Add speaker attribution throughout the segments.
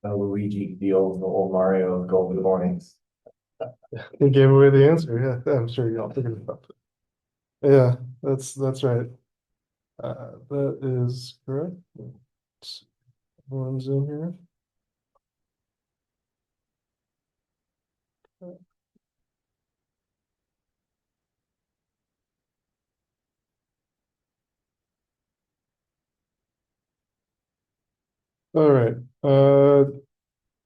Speaker 1: Luigi feels the old Mario Golden Mornings.
Speaker 2: He gave away the answer. Yeah, I'm sure y'all figured it out. Yeah, that's right. That is correct. One's in here. All right.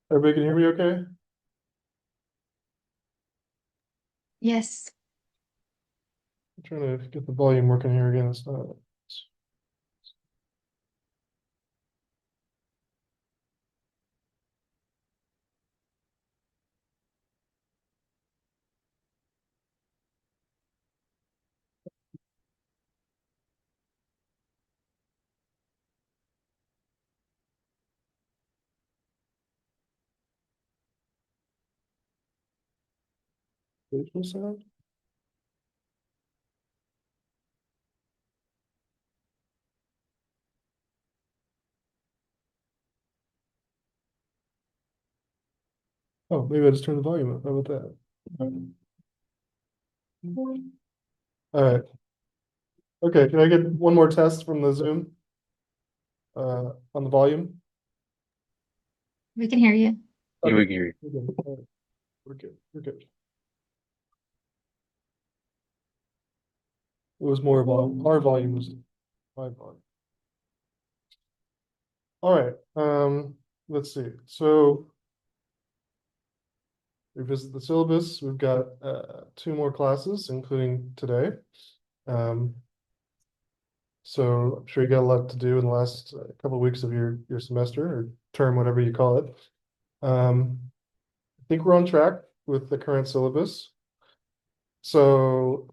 Speaker 2: Everybody can hear me okay?
Speaker 3: Yes.
Speaker 2: I'm trying to get the volume working here again. It's not. Visual sound. Oh, maybe I just turned the volume up. How about that? All right. Okay, can I get one more test from the Zoom? On the volume?
Speaker 3: We can hear you.
Speaker 4: Yeah,
Speaker 2: Okay.
Speaker 4: we can hear you.
Speaker 2: We're good. All right. We're good. We're good. It was more volume. Our volume was my volume. All right. Let's see. So revisit the syllabus. We've got two more classes, including today. So I'm sure you got a lot to do in the last couple of weeks of your semester or term, whatever you call it. I think we're on track with the current syllabus. So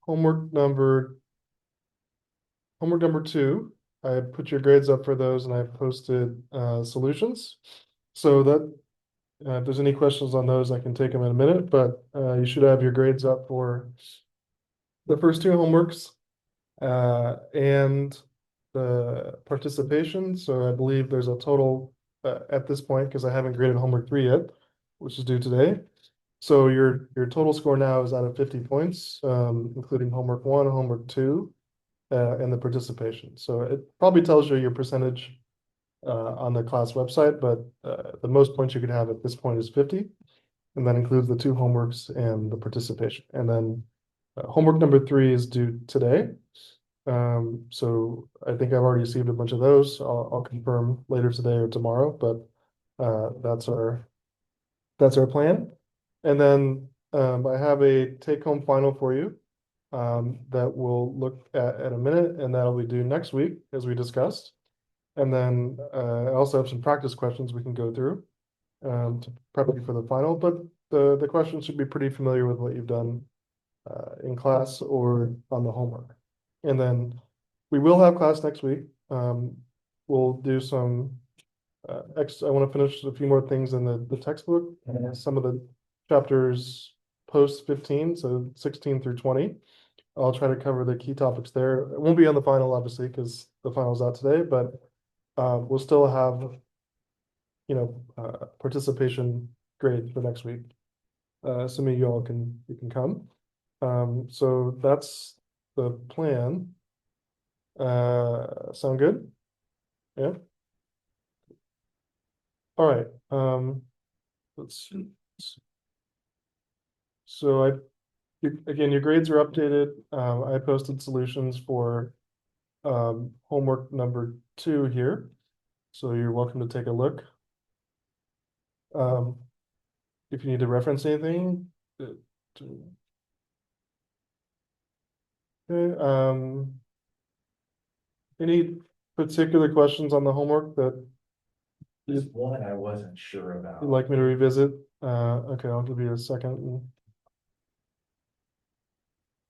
Speaker 2: homework number 2, I put your grades up for those and I posted solutions. So that if there's any questions on those, I can take them in a minute, but you should have your grades up for the first two homeworks and the participation. So I believe there's a total at this point, because I haven't graded homework 3 yet, which is due today. So your total score now is out of 50 points, including homework 1, homework 2, and the participation. So it probably tells you your percentage on the class website, but the most points you could have at this point is 50. And that includes the 2 homeworks and the participation. And then homework number 3 is due today. So I think I've already received a bunch of those. I'll confirm later today or tomorrow, but that's our plan. And then I have a take-home final for you that we'll look at in a minute, and that'll be due next week, as we discussed. And then I also have some practice questions we can go through to prep you for the final, but the questions should be pretty familiar with what you've done in class or on the homework. And then we will have class next week. We'll do some I want to finish a few more things in the textbook. Some of the chapters post 15, so 16 through 20. I'll try to cover the key topics there. It won't be on the final, obviously, because the final's out today, but we'll still have, participation grade for next week. Assuming you all you can come. So that's the plan. Sound good? Yeah. All right. Let's see. So again, your grades are updated. I posted solutions for homework number 2 here. So you're welcome to take a look. If you need to reference anything. Okay, any particular questions on the homework that
Speaker 1: Just one I wasn't sure
Speaker 2: you'd
Speaker 1: about.
Speaker 2: like me to revisit? Okay, I'll give you a second.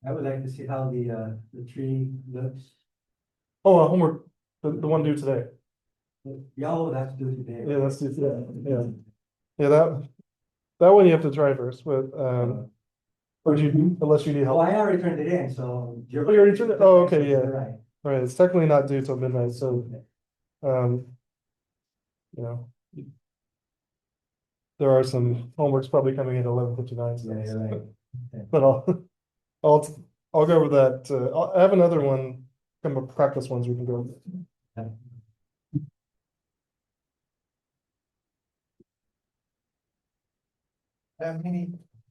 Speaker 5: I would like to see how the tree looks.
Speaker 2: Oh, homework, the one due today.
Speaker 5: Yeah, oh, that's due today.
Speaker 2: Yeah, that's due today. Yeah. Yeah, that one you have to try first, but or do you, unless you need
Speaker 5: Oh,
Speaker 2: help.
Speaker 5: I already turned it in, so.
Speaker 2: Oh, you already turned it? Oh, okay, yeah.
Speaker 5: You're right.
Speaker 2: All right, it's technically not due till midnight, so you know, There are some homeworks probably coming in 11:59.
Speaker 5: Yeah, you're right.
Speaker 2: But I'll go over that. I have another one, kind of practice ones we can go over.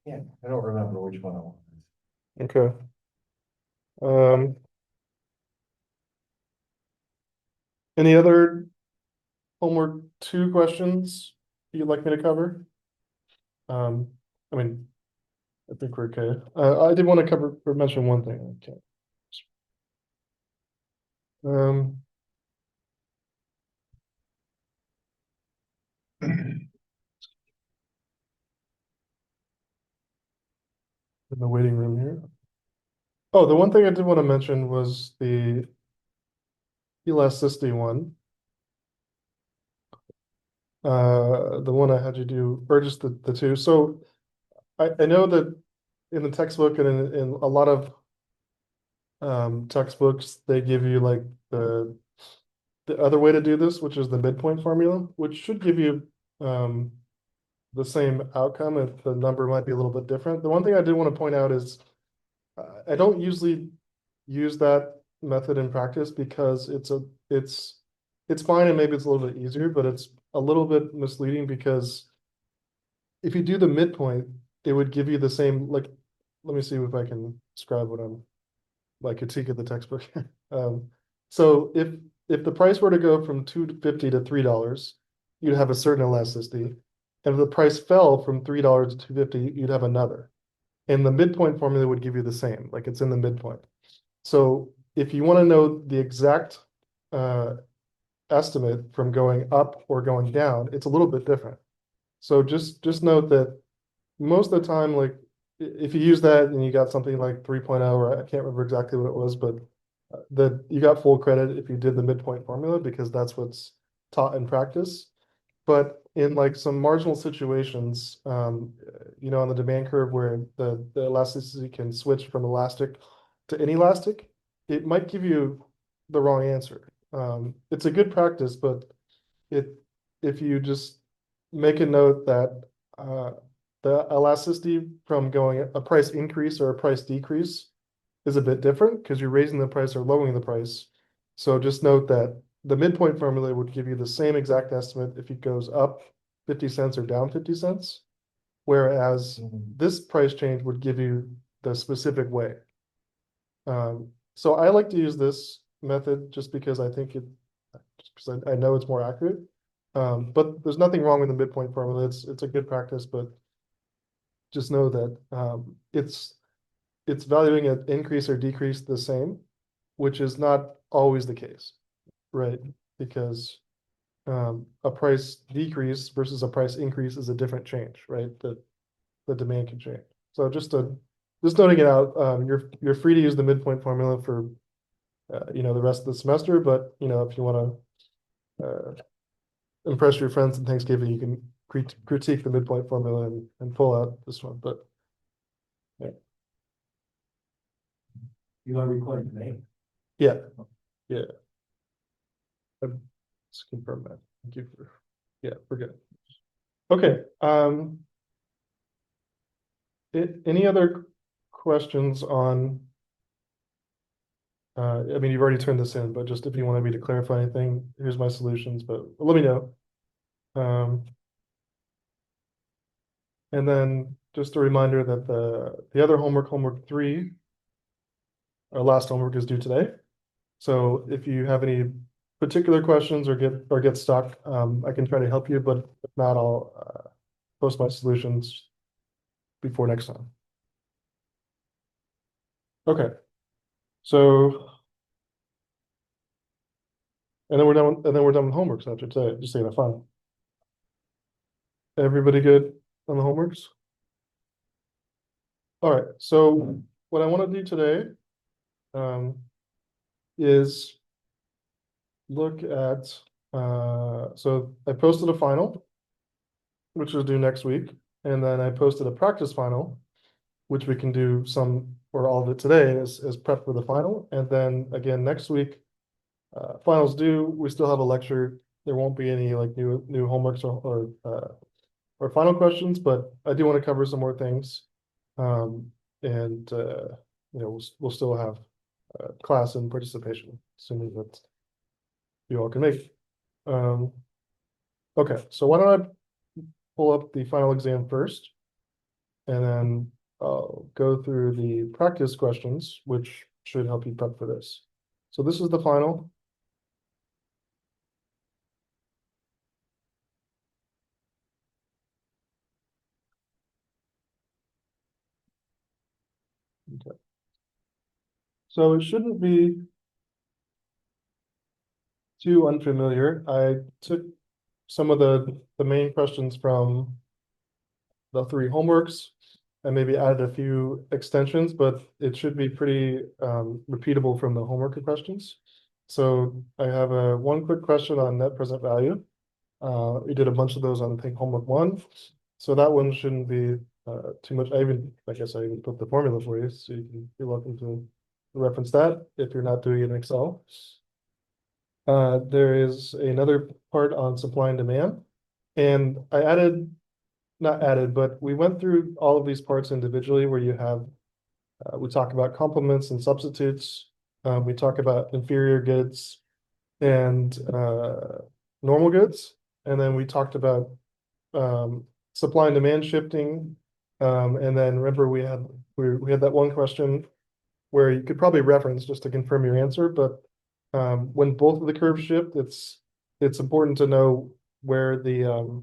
Speaker 1: Yeah, I don't remember which one it was.
Speaker 2: Okay. Um. Any other homework 2 questions you'd like me to cover? I mean, I think we're okay. I did want to cover or mention one thing. Okay. Um. In the waiting room here. Oh, the one thing I did want to mention was the elasticity one. The one I had you do, or just the 2. So I know that in the textbook and in a lot of textbooks, they give you like the other way to do this, which is the midpoint formula, which should give you the same outcome if the number might be a little bit different. The one thing I did want to point out is I don't usually use that method in practice because it's fine and maybe it's a little bit easier, but it's a little bit misleading because if you do the midpoint, it would give you the same, like, let me see if I can describe what I'm, my critique of the textbook. So if the price were to go from $2.50 to $3, you'd have a certain elasticity. And if the price fell from $3 to $2.50, you'd have another. And the midpoint formula would give you the same, like it's in the midpoint. So if you want to know the exact estimate from going up or going down, it's a little bit different. So just note that most of the time, like if you use that and you got something like 3.0, or I can't remember exactly what it was, but that you got full credit if you did the midpoint formula because that's what's taught in practice. But in like some marginal situations, you know, on the demand curve where the elasticity can switch from elastic to inelastic, it might give you the wrong answer. It's a good practice, but if you just make a note that the elasticity from going a price increase or a price decrease is a bit different because you're raising the price or lowering the price. So just note that the midpoint formula would give you the same exact estimate if it goes up 50 cents or down 50 cents. Whereas this price change would give you the specific way. So I like to use this method just because I think just because I know it's more accurate. But there's nothing wrong with the midpoint formula. It's a good practice, but just know that it's valuing an increase or decrease the same, which is not always the case, right? Because a price decrease versus a price increase is a different change, right? The demand can change. So just noting it out, you're free to use the midpoint formula for you know, the rest of the semester, but you know, if you want to impress your friends in Thanksgiving, you can critique the midpoint formula and pull out this one. But
Speaker 5: You are recording today.
Speaker 2: yeah, let's confirm that. Thank you for, yeah, we're good. Okay. Any other questions on? I mean, you've already turned this in, but just if you wanted me to clarify anything, here's my solutions. But let me know. And then just a reminder that the other homework 3, our last homework is due today. So if you have any particular questions or get stuck, I can try to help you, but if not, I'll post my solutions before next time. Okay. So and then we're done with homeworks after today, just saying a fun. Everybody good on the homeworks? All right, so what I want to do today is look at so I posted a final, which is due next week, and then I posted a practice final, which we can do some or all of it today as prep for the final. And then again next week, finals due, we still have a lecture there won't be any like new homeworks or final questions, but I do want to cover some more things. And we'll still have class and participation, assuming that you all can make it. Okay, so why don't I pull up the final exam first? And then I'll go through the practice questions, which should help you prep for this. So this is the final. Okay. So it shouldn't be too unfamiliar. I took some of the main questions from the 3 homeworks and maybe added a few extensions, but it should be pretty repeatable from the homework questions. So I have one quick question on net present value. We did a bunch of those on, I think, homework 1. So that one shouldn't be too much. I guess I even put the formula for you, so you're welcome to reference that if you're not doing it in Excel. There is another part on supply and demand. And I not added, but we went through all of these parts individually where you have, we talk about complements and substitutes. We talk about inferior goods and normal goods. And then we talked about supply and demand shifting. And then remember we had that one question where you could probably reference just to confirm your answer, but when both of the curves shift, it's important to know where the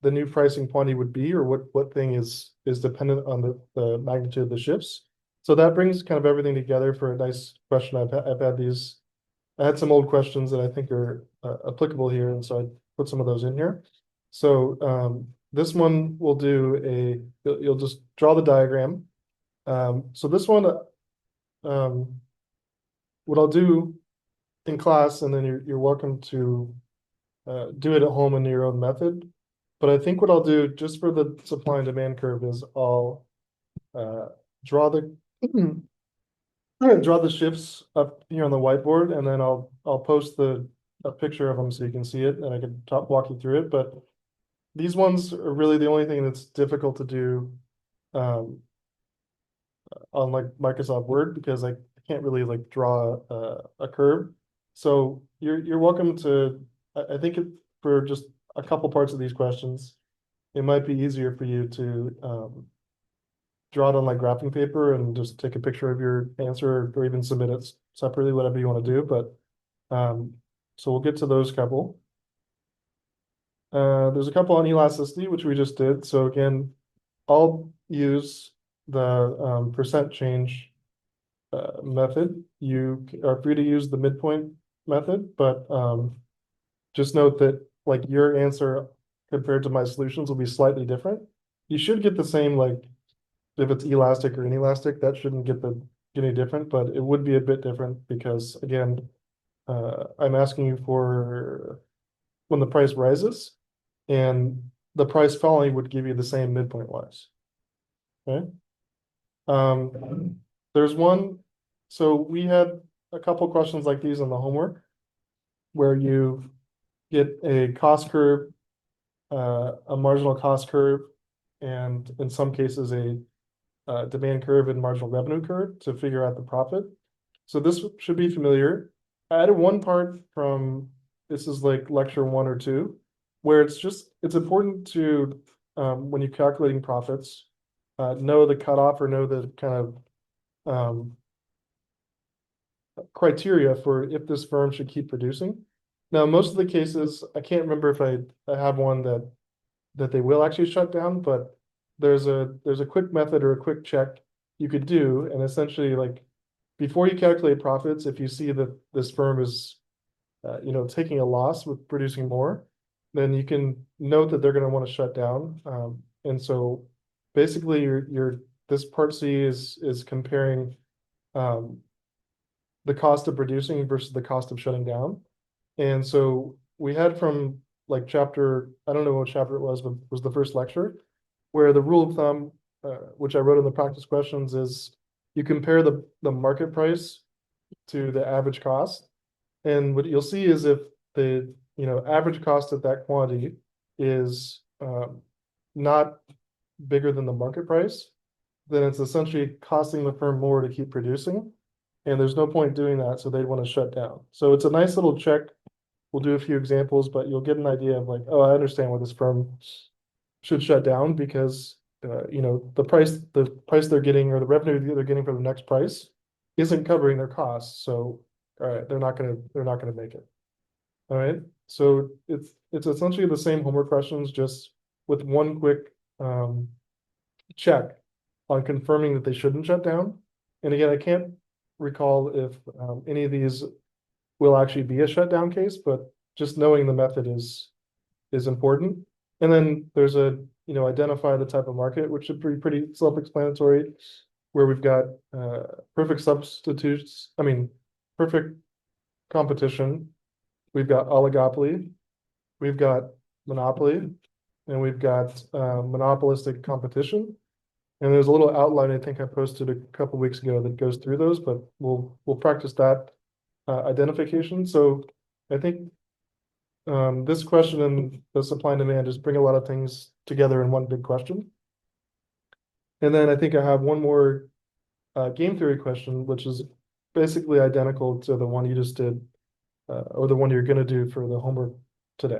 Speaker 2: new pricing quantity would be, or what thing is dependent on the magnitude of the shifts. So that brings kind of everything together for a nice question. I had some old questions that I think are applicable here, and so I put some of those in here. So this one will do you'll just draw the diagram. So this one, what I'll do in class, and then you're welcome to do it at home in your own method. But I think what I'll do just for the supply and demand curve is I'll draw the shifts up here on the whiteboard, and then I'll post a picture of them so you can see it, and I can walk you through it. But these ones are really the only thing that's difficult to do on like Microsoft Word, because I can't really like draw a curve. So you're welcome to. I think for just a couple parts of these questions, it might be easier for you to draw it on like graphing paper and just take a picture of your answer, or even submit it separately, whatever you want to do. But so we'll get to those couple. There's a couple on elasticity, which we just did. So again, I'll use the percent change method. You are free to use the midpoint method, but just note that like your answer compared to my solutions will be slightly different. You should get the same, like if it's elastic or inelastic, that shouldn't get any different, but it would be a bit different because again, I'm asking you for when the price rises, and the price falling would give you the same midpoint wise. Okay. There's one, so we had a couple questions like these on the homework where you get a cost curve, a marginal cost curve, and in some cases a demand curve and marginal revenue curve to figure out the profit. So this should be familiar. I added one part from, this is like lecture 1 or 2, where it's important to, when you're calculating profits, know the cutoff or know the kind of criteria for if this firm should keep producing. Now, most of the cases, I can't remember if I have one that they will actually shut down, but there's a quick method or a quick check you could do, and essentially like before you calculate profits, if you see that this firm is taking a loss with producing more, then you can note that they're going to want to shut down. And so basically this part C is comparing the cost of producing versus the cost of shutting down. And so we had from like chapter, I don't know what chapter it was, but it was the first lecture, where the rule of thumb, which I wrote in the practice questions, is you compare the market price to the average cost. And what you'll see is if the average cost at that quantity is not bigger than the market price, then it's essentially costing the firm more to keep producing. And there's no point doing that, so they'd want to shut down. So it's a nice little check. We'll do a few examples, but you'll get an idea of like, oh, I understand why this firm should shut down because the price they're getting or the revenue they're getting from the next price isn't covering their costs. So all right, they're not gonna make it. All right, so it's essentially the same homework questions, just with one quick check on confirming that they shouldn't shut down. And again, I can't recall if any of these will actually be a shutdown case, but just knowing the method is important. And then there's identify the type of market, which should be pretty self-explanatory, where we've got perfect substitutes, perfect competition. We've got oligopoly, we've got monopoly, and we've got monopolistic competition. And there's a little outline I think I posted a couple weeks ago that goes through those, but we'll practice that identification. So I think this question and the supply and demand just bring a lot of things together in one big question. And then I think I have one more game theory question, which is basically identical to the one you just did, or the one you're going to do for the homework today.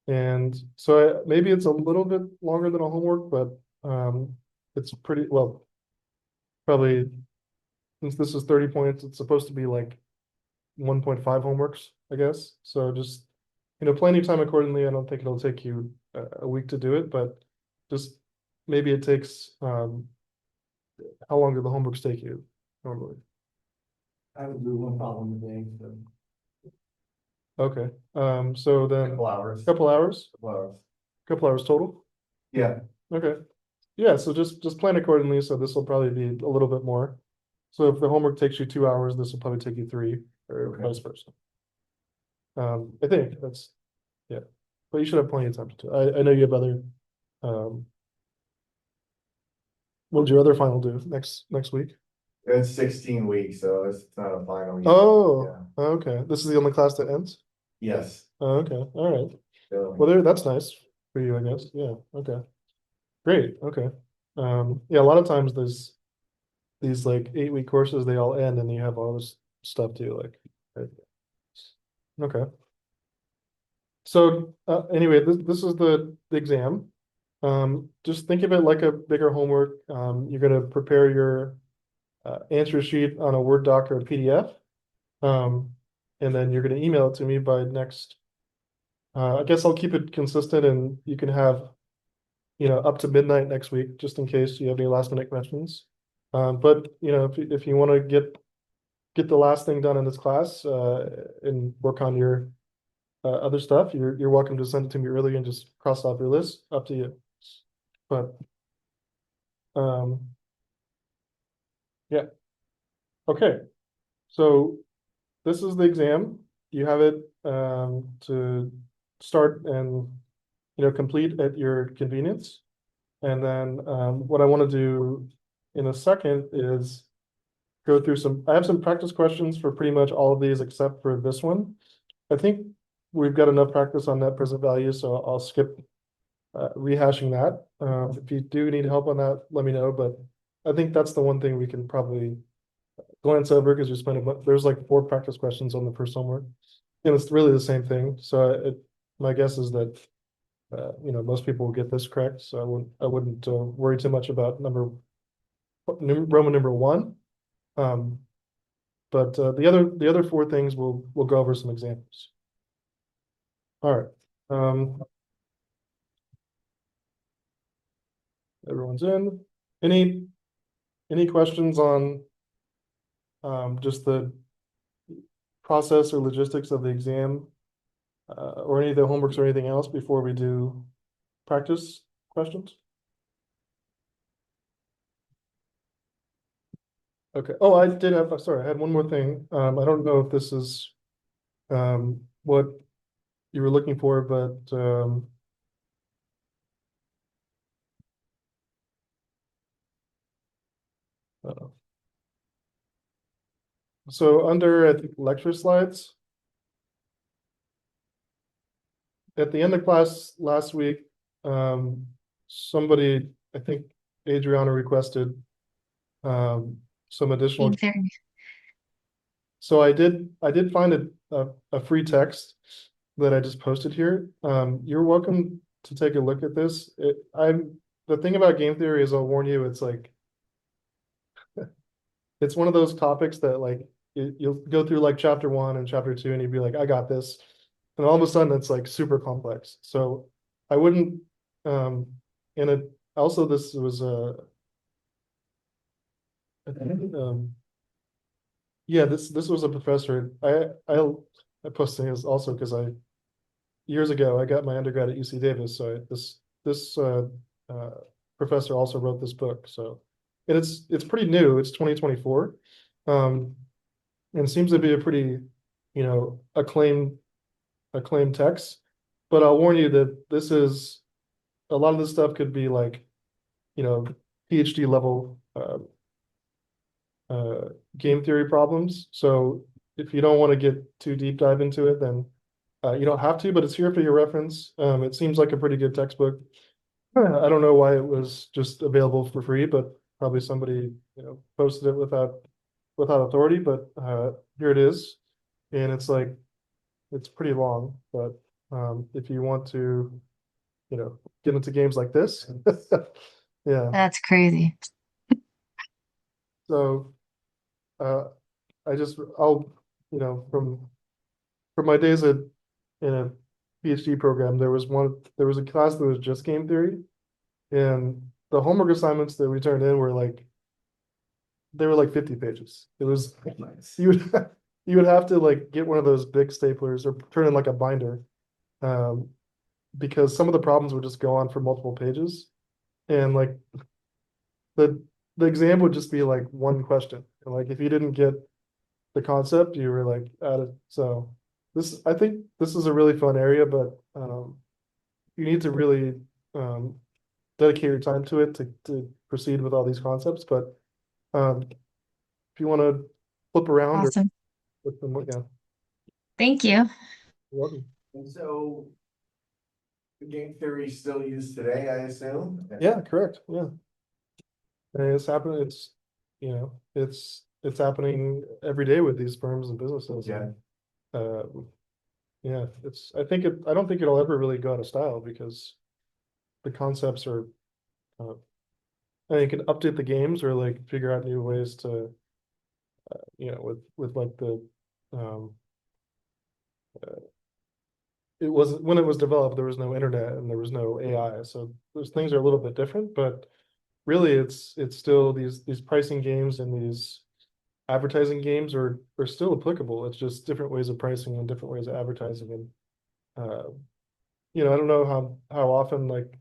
Speaker 2: And so maybe it's a little bit longer than a homework, but it's pretty well, probably since this is 30 points, it's supposed to be like 1.5 homeworks, I guess. So just, plan your time accordingly. I don't think it'll take you a week to do it, but just maybe it takes, how long do the homeworks take you normally?
Speaker 5: I would do one problem a day, so.
Speaker 2: Okay, so then
Speaker 1: Couple hours.
Speaker 2: couple hours,
Speaker 1: Couple hours.
Speaker 2: couple hours total?
Speaker 1: Yeah,
Speaker 2: Okay, yeah, so just plan accordingly, so this will probably be a little bit more. So if the homework takes you 2 hours, this will probably take you 3, or
Speaker 1: Okay.
Speaker 2: vice versa. I think that's, yeah, but you should have plenty of time to, I know you have other, what's your other final do next week?
Speaker 1: it's 16 weeks, so it's not a final. Yet.
Speaker 2: Oh,
Speaker 1: Yeah.
Speaker 2: okay, this is the only class that ends?
Speaker 1: Yes.
Speaker 2: Oh, okay, all right,
Speaker 1: So,
Speaker 2: well, that's nice for you, I guess, yeah, okay. Great, okay, yeah, a lot of times there's these like 8-week courses, they all end and you have all this stuff to like. Right? Okay. So anyway, this is the exam. Just think of it like a bigger homework. You're gonna prepare your answer sheet on a Word doc or a PDF. And then you're gonna email it to me by next. I guess I'll keep it consistent and you can have, up to midnight next week, just in case you have any last minute questions. But if you want to get the last thing done in this class and work on your other stuff, you're welcome to send it to me early and just cross off your list. Up to you. But yeah. Okay. So this is the exam. You have it to start and complete at your convenience. And then what I want to do in a second is go through I have some practice questions for pretty much all of these except for this one. I think we've got enough practice on net present value, so I'll skip rehashing that. If you do need help on that, let me know, but I think that's the one thing we can probably glance over because there's like 4 practice questions on the first homework, and it's really the same thing. So my guess is that most people will get this correct, so I wouldn't worry too much about Roman number 1. But the other 4 things we'll go over some examples. All right. Everyone's in. Any questions on just the process or logistics of the exam, or any of the homeworks or anything else before we do practice questions? Okay. Oh, I did have, sorry, I had one more thing. I don't know if this is what you were looking for, but so under, I think, lecture slides, at the end of class last week, somebody, I think Adriana requested some additional.
Speaker 3: Game theory.
Speaker 2: So I did find a free text that I just posted here. You're welcome to take a look at this. The thing about game theory is I'll warn you, it's like it's one of those topics that like you'll go through like chapter 1 and chapter 2 and you'd be like, I got this. And all of a sudden it's like super complex. So I wouldn't and it also this was yeah, this was a professor. I posted this also because years ago I got my undergrad at UC Davis, so this professor also wrote this book. So and it's pretty new. It's 2024, and it seems to be a pretty, you know, acclaimed text. But I'll warn you that this is a lot of this stuff could be like, you know, PhD level game theory problems. So if you don't want to get too deep dive into it, then you don't have to, but it's here for your reference. It seems like a pretty good textbook. I don't know why it was just available for free, but probably somebody, you know, posted it without authority, but here it is. And it's like it's pretty long, but if you want to, you know, get into games like this, yeah.
Speaker 3: That's crazy.
Speaker 2: So uh I'll, you know, from my days in a PhD program, there was a class that was just game theory, and the homework assignments that we turned in were like they were like 50 pages. It was
Speaker 1: Nice.
Speaker 2: you would have to like get one of those big staplers or turn in like a binder, um, because some of the problems would just go on for multiple pages, and like the exam would just be like one question, and like if you didn't get the concept, you were like out of. So I think this is a really fun area, but you need to really dedicate your time to it to proceed with all these concepts. But if you want to flip around or
Speaker 3: Awesome.
Speaker 2: with them, yeah,
Speaker 3: Thank you.
Speaker 2: you're welcome.
Speaker 1: And so the game theory is still used today, I assume?
Speaker 2: Yeah, correct. Yeah. And it's happening. It's, you know, it's happening every day with these firms and businesses.
Speaker 1: Yeah.
Speaker 2: Yeah, I don't think it'll ever really go out of style because the concepts are, and you can update the games or like figure out new ways to, you know, with like the, um, it wasn't, when it was developed, there was no internet and there was no AI. So those things are a little bit different, but really it's still these pricing games and these advertising games are still applicable. It's just different ways of pricing and different ways of advertising. And you know, I don't know how often like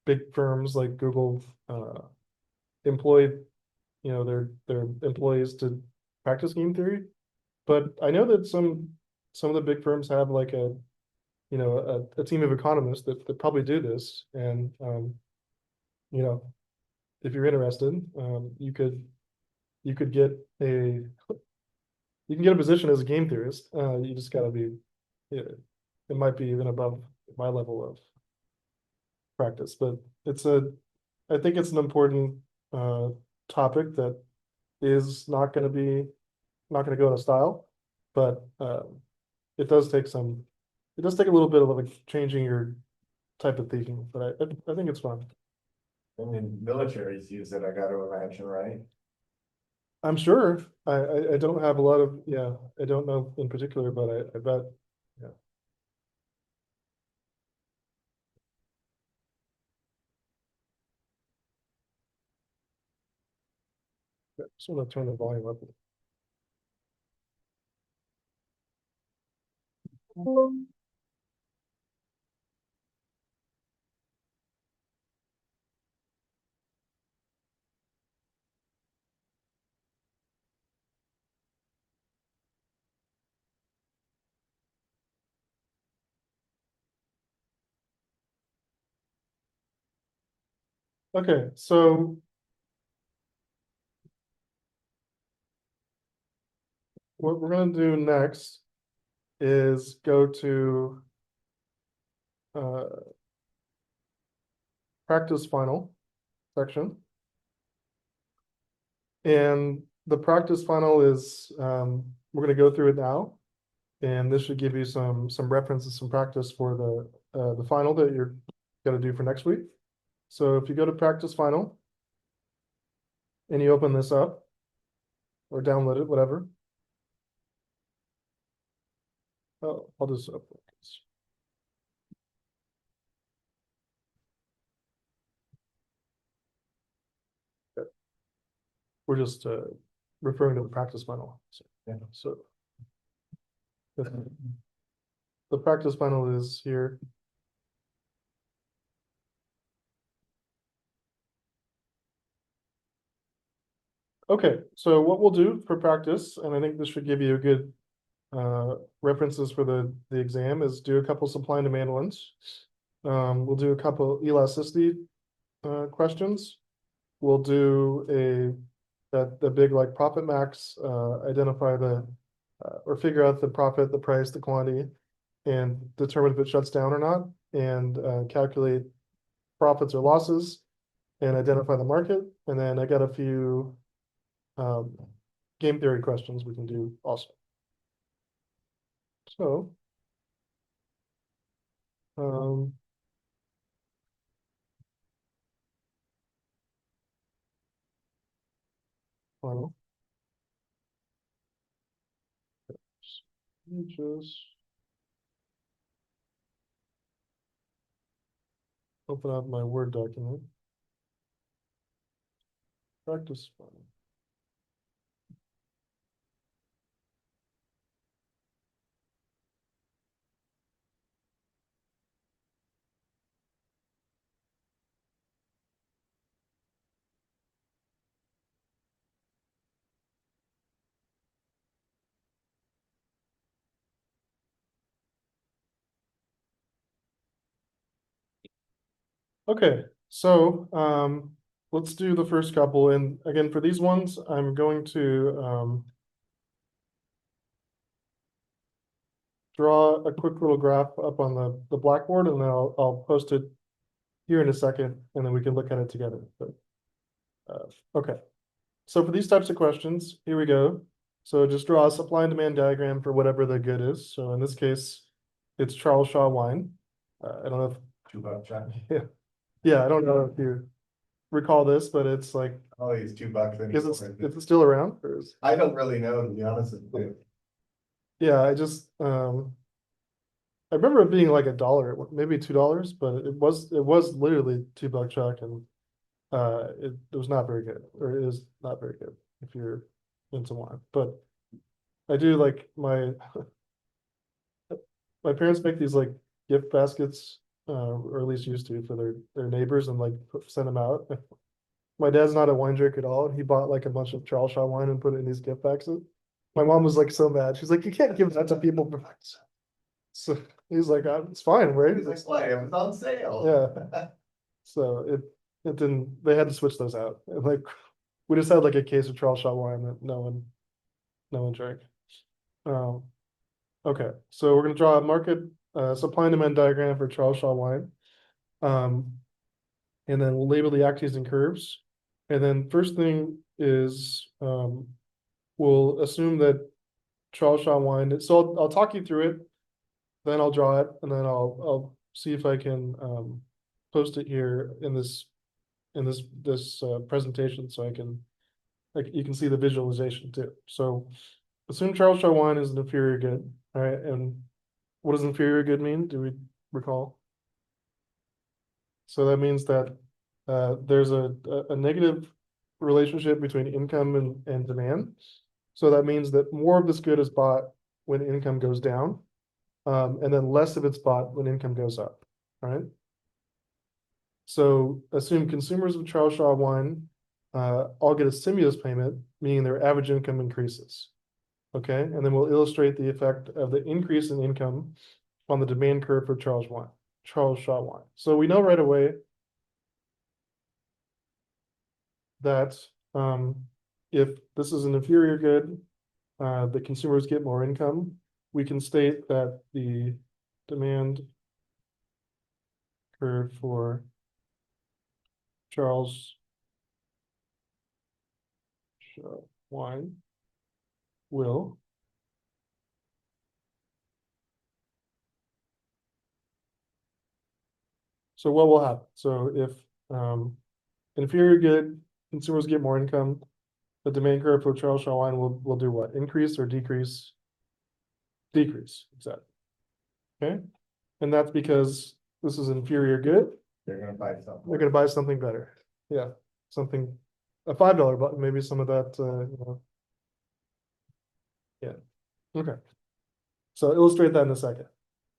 Speaker 2: big firms like Google employ, you know, their employees to practice game theory. But I know that some of the big firms have like a, you know, a team of economists that probably do this. And you know, if you're interested, you could get a you can get a position as a game theorist. You just gotta be, yeah, it might be even above my level of practice, but I think it's an important topic that is not gonna go out of style, but it does take it does take a little bit of like changing your type of thinking, but I think it's fun.
Speaker 1: I mean, militaries use it, I gotta imagine, right?
Speaker 2: I'm sure. I don't have a lot of, yeah, I don't know in particular, but I bet, yeah. Just want to turn the volume up. Okay, so what we're gonna do next is go to uh, practice final section. And the practice final is, we're gonna go through it now. And this should give you some references, some practice for the final that you're gonna do for next week. So if you go to practice final and you open this up or download it, whatever. Oh, I'll just upload this. Okay. We're just referring to the practice final. So,
Speaker 1: Yeah.
Speaker 2: so the practice final is here. Okay, so what we'll do for practice, and I think this should give you a good references for the exam, is do a couple supply and demand ones. We'll do a couple elasticity questions. We'll do the big like profit max, identify or figure out the profit, the price, the quantity, and determine if it shuts down or not, and calculate profits or losses, and identify the market. And then I got a few game theory questions we can do also. So, well, let me just open up my Word document. Practice file. Okay, so let's do the first couple. And again, for these ones, I'm going to draw a quick little graph up on the blackboard, and then I'll post it here in a second, and then we can look at it together. But, okay, so for these types of questions, here we go. So just draw a supply and demand diagram for whatever the good is. So in this case, it's Charles Shaw wine. I don't know
Speaker 1: $2 check.
Speaker 2: if, yeah, I don't know if you recall this, but it's like,
Speaker 1: Oh, he's $2
Speaker 2: is
Speaker 1: anymore.
Speaker 2: it still around? Or is,
Speaker 1: I don't really know, to be honest with you.
Speaker 2: yeah, I just, I remember it being like $1, maybe $2, but it was literally $2 check, and it was not very good, or it is not very good if you're into wine. But I do like my parents make these like gift baskets, or at least used to, for their neighbors, and like send them out. My dad's not a wine drinker at all, and he bought like a bunch of Charles Shaw wine and put it in these gift baskets. My mom was like so mad. She's like, "You can't give that to people." So he's like, "It's fine, right?"
Speaker 1: He's like, "What? It was on sale."
Speaker 2: Yeah. So it didn't. They had to switch those out. And, like, we just had like a case of Charles Shaw wine that no one drank. Okay, so we're gonna draw a market supply and demand diagram for Charles Shaw wine. And then we'll label the axes and curves. And then first thing is we'll assume that Charles Shaw wine. So I'll talk you through it, then I'll draw it, and then I'll see if I can post it here in this presentation, so I can, like, you can see the visualization too. So assume Charles Shaw wine is an inferior good. All right, and what does inferior good mean? Do we recall? So that means that there's a negative relationship between income and demand. So that means that more of this good is bought when income goes down, and then less of it's bought when income goes up, right? So assume consumers of Charles Shaw wine all get a stimulus payment, meaning their average income increases. Okay, and then we'll illustrate the effect of the increase in income on the demand curve for Charles Shaw wine. So we know right away that if this is an inferior good, the consumers get more income. We can state that the demand curve for Charles wine will so what will happen? So if inferior good consumers get more income, the demand curve for Charles Shaw wine will do what? Increase or decrease? Decrease, exactly. Okay, and that's because this is inferior good.
Speaker 1: They're gonna buy something.
Speaker 2: They're gonna buy something better. Yeah, something, a $5 button, maybe some of that, yeah, okay. So illustrate that in a second.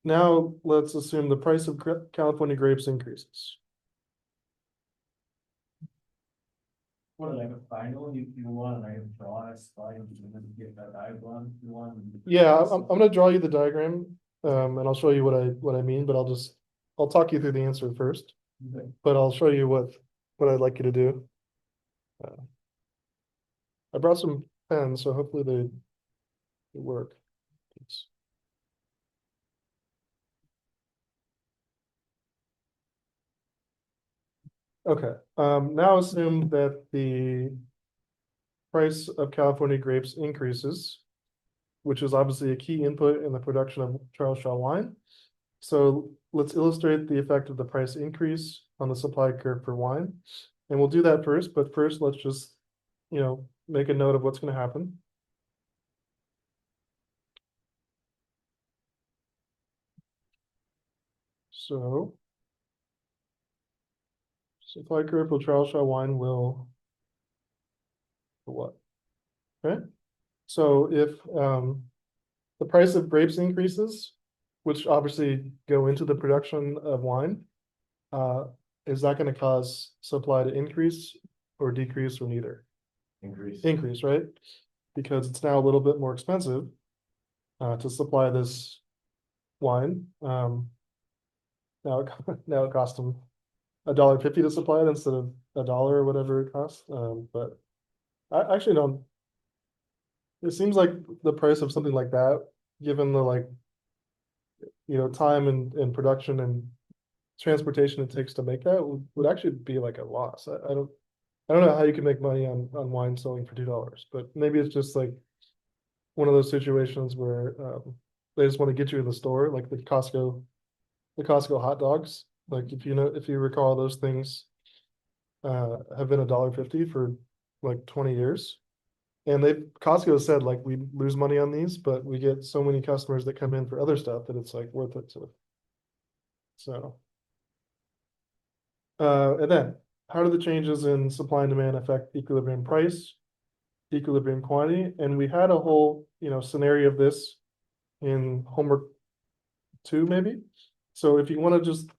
Speaker 2: Now, let's assume the price of California grapes increases.
Speaker 5: What, like a final, you want, like, draw a slide, and then get that diagram, you want.
Speaker 2: Yeah, I'm gonna draw you the diagram, and I'll show you what I mean, but I'll talk you through the answer first,
Speaker 5: Okay.
Speaker 2: but I'll show you what I'd like you to do. I brought some pens, so hopefully they work. Thanks. Okay, now assume that the price of California grapes increases, which is obviously a key input in the production of Charles Shaw wine. So let's illustrate the effect of the price increase on the supply curve for wine. And we'll do that first, but first let's just, make a note of what's going to happen. So supply curve for Charles Shaw wine will what? Okay. So if the price of grapes increases, which obviously go into the production of wine, is that going to cause supply to increase or decrease or neither?
Speaker 1: Increase.
Speaker 2: Increase, right? Because it's now a little bit more expensive to supply this wine. Now it costs them $1.50 to supply it instead of $1 or whatever it costs. But I actually don't. It seems like the price of something like that, given the time and production and transportation it takes to make that, would actually be like a loss. I don't know how you can make money on wine selling for $2, but maybe it's just like one of those situations where they just want to get you in the store, like the Costco hot dogs. Like if you recall, those things have been $1.50 for like 20 years. And Costco said like we lose money on these, but we get so many customers that come in for other stuff that it's like worth it to. So and then how do the changes in supply and demand affect equilibrium price, equilibrium quantity? And we had a whole, scenario of this in homework 2, maybe. So if you want to just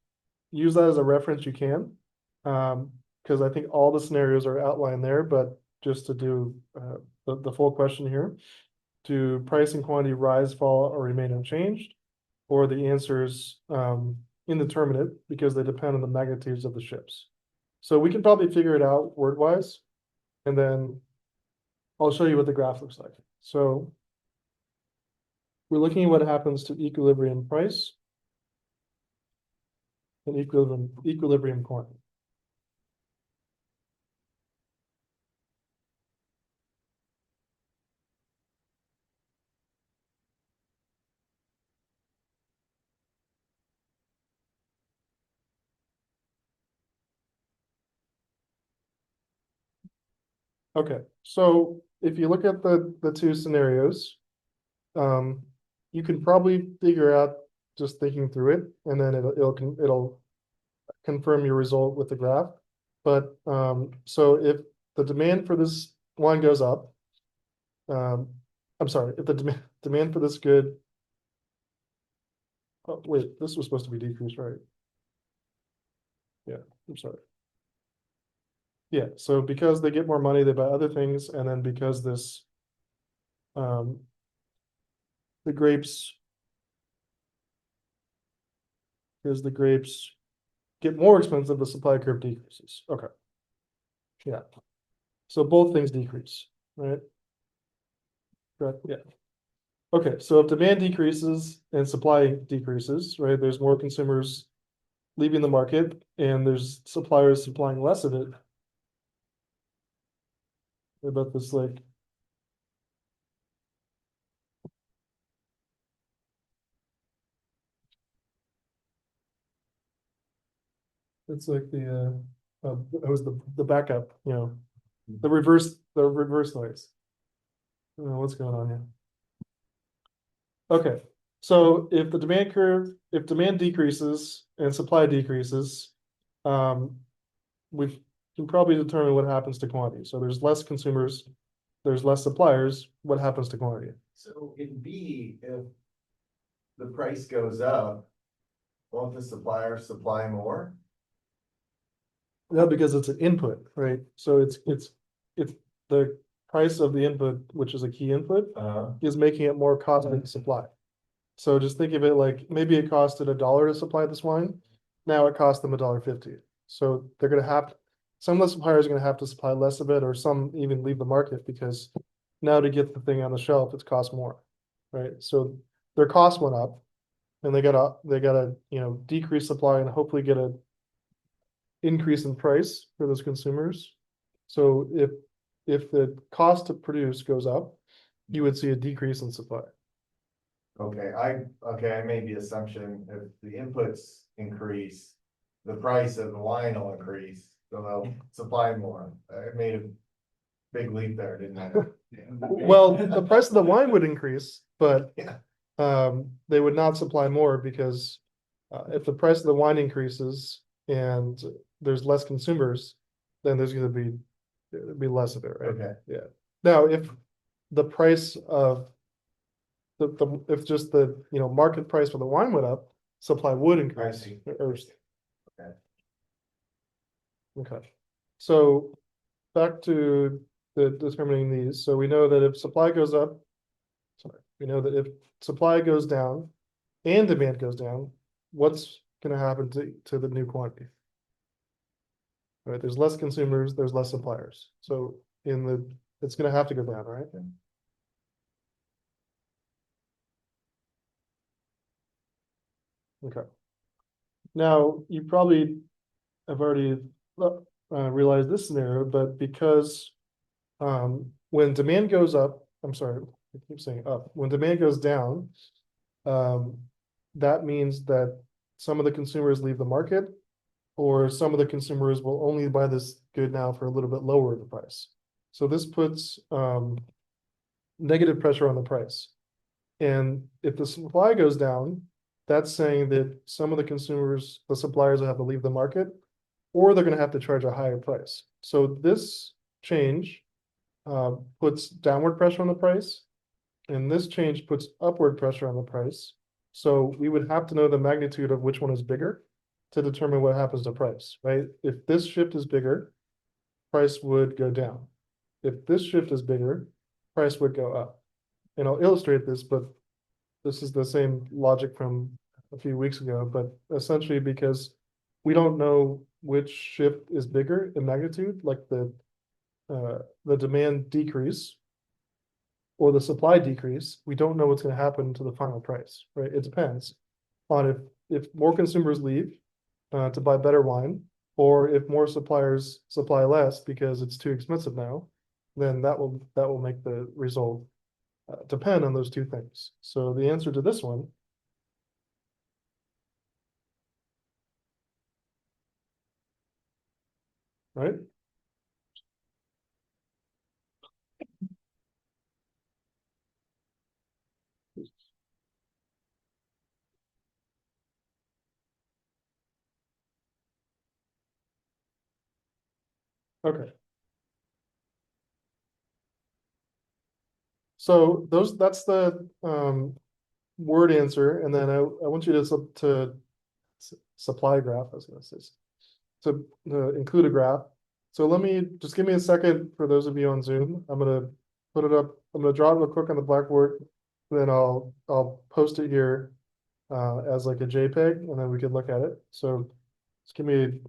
Speaker 2: use that as a reference, you can. Because I think all the scenarios are outlined there, but just to do the full question here, do price and quantity rise, fall, or remain unchanged? Or the answer's indeterminate because they depend on the magnitudes of the ships. So we can probably figure it out word-wise, and then I'll show you what the graph looks like. So we're looking at what happens to equilibrium price and equilibrium quantity. Okay, so if you look at the two scenarios, you can probably figure out just thinking through it, and then it'll confirm your result with the graph. But so if the demand for this wine goes up, I'm sorry, if the demand for this good, oh wait, this was supposed to be decreased, right? Yeah, I'm sorry. Yeah, so because they get more money, they buy other things, and then because this the grapes get more expensive, the supply curve decreases. Okay. Yeah. So both things decrease, right? Correct. Yeah. Okay, so if demand decreases and supply decreases, right? There's more consumers leaving the market and there's suppliers supplying less of it. What about this, like? It's like it was the backup, the reverse noise. I don't know what's going on here. Okay, so if the demand curve, if demand decreases and supply decreases, we can probably determine what happens to quantity. So there's less consumers, there's less suppliers, what happens to quantity?
Speaker 1: So in B, if the price goes up, won't the supplier supply more?
Speaker 2: No, because it's an input, right? So it's the price of the input, which is a key input, is making it more costly to supply. So just think of it like maybe it costed $1 to supply this wine. Now it costs them $1.50. So they're gonna have, some of the suppliers are gonna have to supply less of it, or some even leave the market because now to get the thing on the shelf, it's cost more, right? So their cost went up, and they gotta decrease supply and hopefully get a increase in price for those consumers. So if the cost to produce goes up, you would see a decrease in supply.
Speaker 1: Okay, I made the assumption if the inputs increase, the price of the wine will increase, so they'll supply more. I made a big leap there, didn't I?
Speaker 2: Well, the price of the wine would increase, but
Speaker 1: Yeah.
Speaker 2: they would not supply more because if the price of the wine increases and there's less consumers, then there's gonna be less of it, right?
Speaker 1: Okay,
Speaker 2: Now, if the price of if just the market price for the wine went up, supply would increase.
Speaker 1: see. Okay.
Speaker 2: Okay, so back to the determining these. So we know that if supply goes up, we know that if supply goes down and demand goes down, what's gonna happen to the new quantity? Right, there's less consumers, there's less suppliers. So it's gonna have to go down, right? Okay. Now, you probably have already realized this scenario, but because when demand goes up, I'm sorry, I keep saying up, when demand goes down, that means that some of the consumers leave the market, or some of the consumers will only buy this good now for a little bit lower the price. So this puts negative pressure on the price. And if the supply goes down, that's saying that some of the consumers, the suppliers will have to leave the market, or they're gonna have to charge a higher price. So this change puts downward pressure on the price, and this change puts upward pressure on the price. So we would have to know the magnitude of which one is bigger to determine what happens to price, right? If this shift is bigger, price would go down. If this shift is bigger, price would go up. And I'll illustrate this, but this is the same logic from a few weeks ago, but essentially because we don't know which shift is bigger in magnitude, like the demand decrease or the supply decrease, we don't know what's gonna happen to the final price, right? It depends on if more consumers leave to buy better wine, or if more suppliers supply less because it's too expensive now, then that will make the result depend on those two things. So the answer to this one, right? Okay. So that's the word answer, and then I want you to supply graph, I was gonna say, to include a graph. So just give me a second for those of you on Zoom. I'm gonna put it up. I'm gonna draw it real quick on the blackboard. Then I'll post it here as like a JPEG, and then we can look at it. So just give me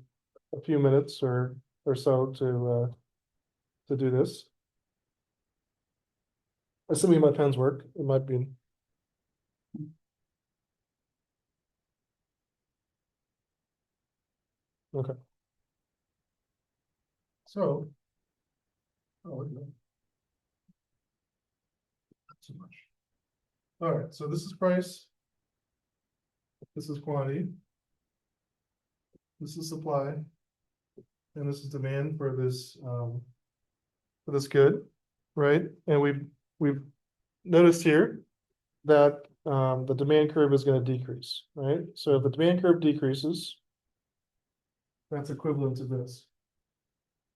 Speaker 2: a few minutes or so to do this. Assuming my pens work, it might be. Okay. So. Oh, look at that. Not too much. All right, so this is price. This is quantity. This is supply. And this is demand for this good, right? And we've noticed here that the demand curve is going to decrease, right? So if the demand curve decreases, that's equivalent to this.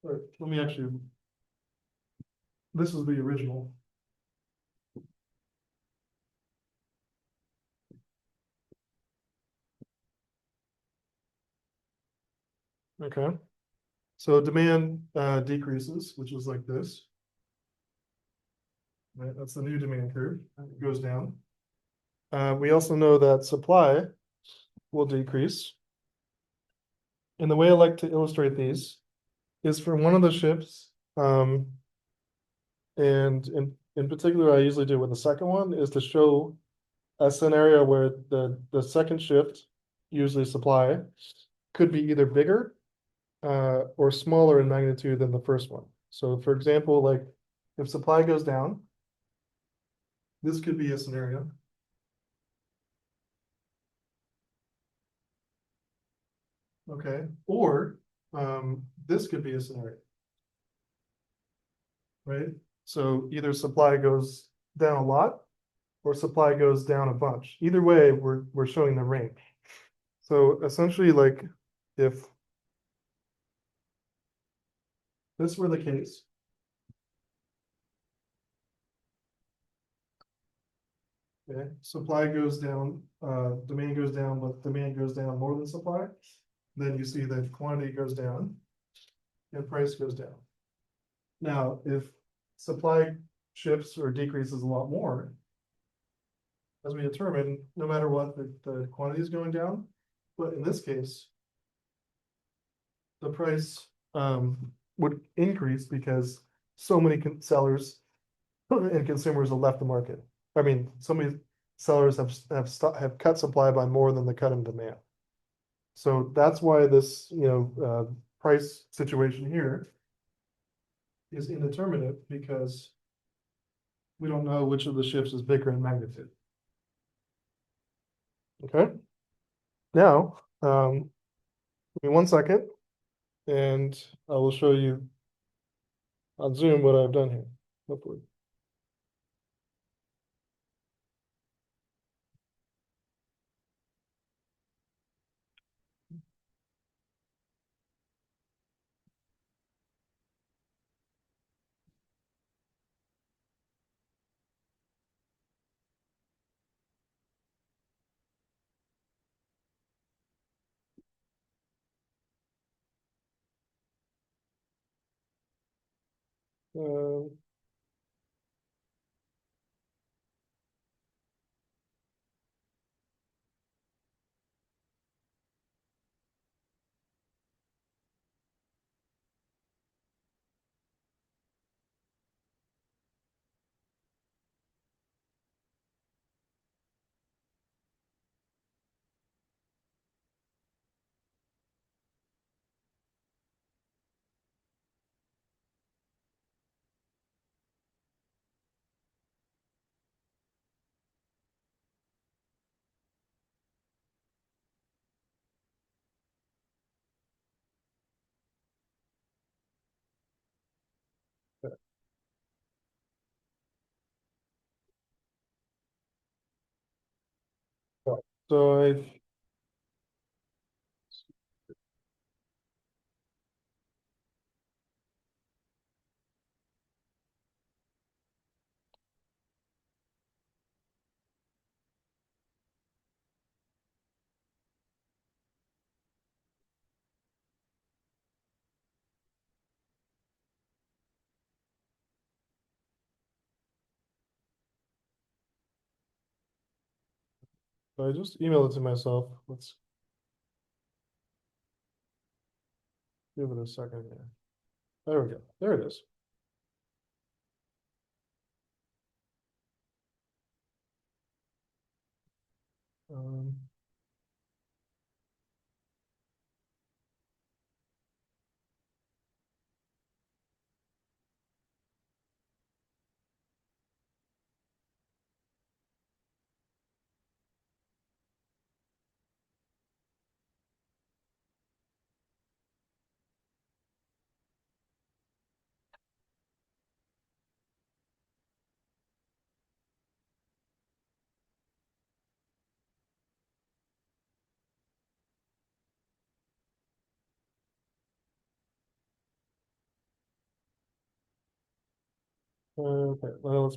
Speaker 2: Or let me actually, this is the original. Okay. So demand decreases, which is like this. Right, that's the new demand curve. It goes down. We also know that supply will decrease. And the way I like to illustrate these is for one of the ships. And in particular, I usually do with the second one is to show a scenario where the second shift, usually supply, could be either bigger or smaller in magnitude than the first one. So for example, like if supply goes down, this could be a scenario. Okay, or this could be a scenario. Right? So either supply goes down a lot or supply goes down a bunch. Either way, we're showing the range. So essentially, like if this were the case, okay, supply goes down, demand goes down, but demand goes down more than supply, then you see that quantity goes down and price goes down. Now, if supply shifts or decreases a lot more, as we determined, no matter what, the quantity is going down, but in this case, the price would increase because so many sellers and consumers have left the market. I mean, so many sellers have cut supply by more than the cut in demand. So that's why this, price situation here is indeterminate because we don't know which of the shifts is bigger in magnitude. Okay. Now, give me 1 second, and I will show you on Zoom what I've done here. Hopefully. Um, so I just emailed it to myself. Let's give it a second here. There we go. There it is. Um, Okay, well, let's.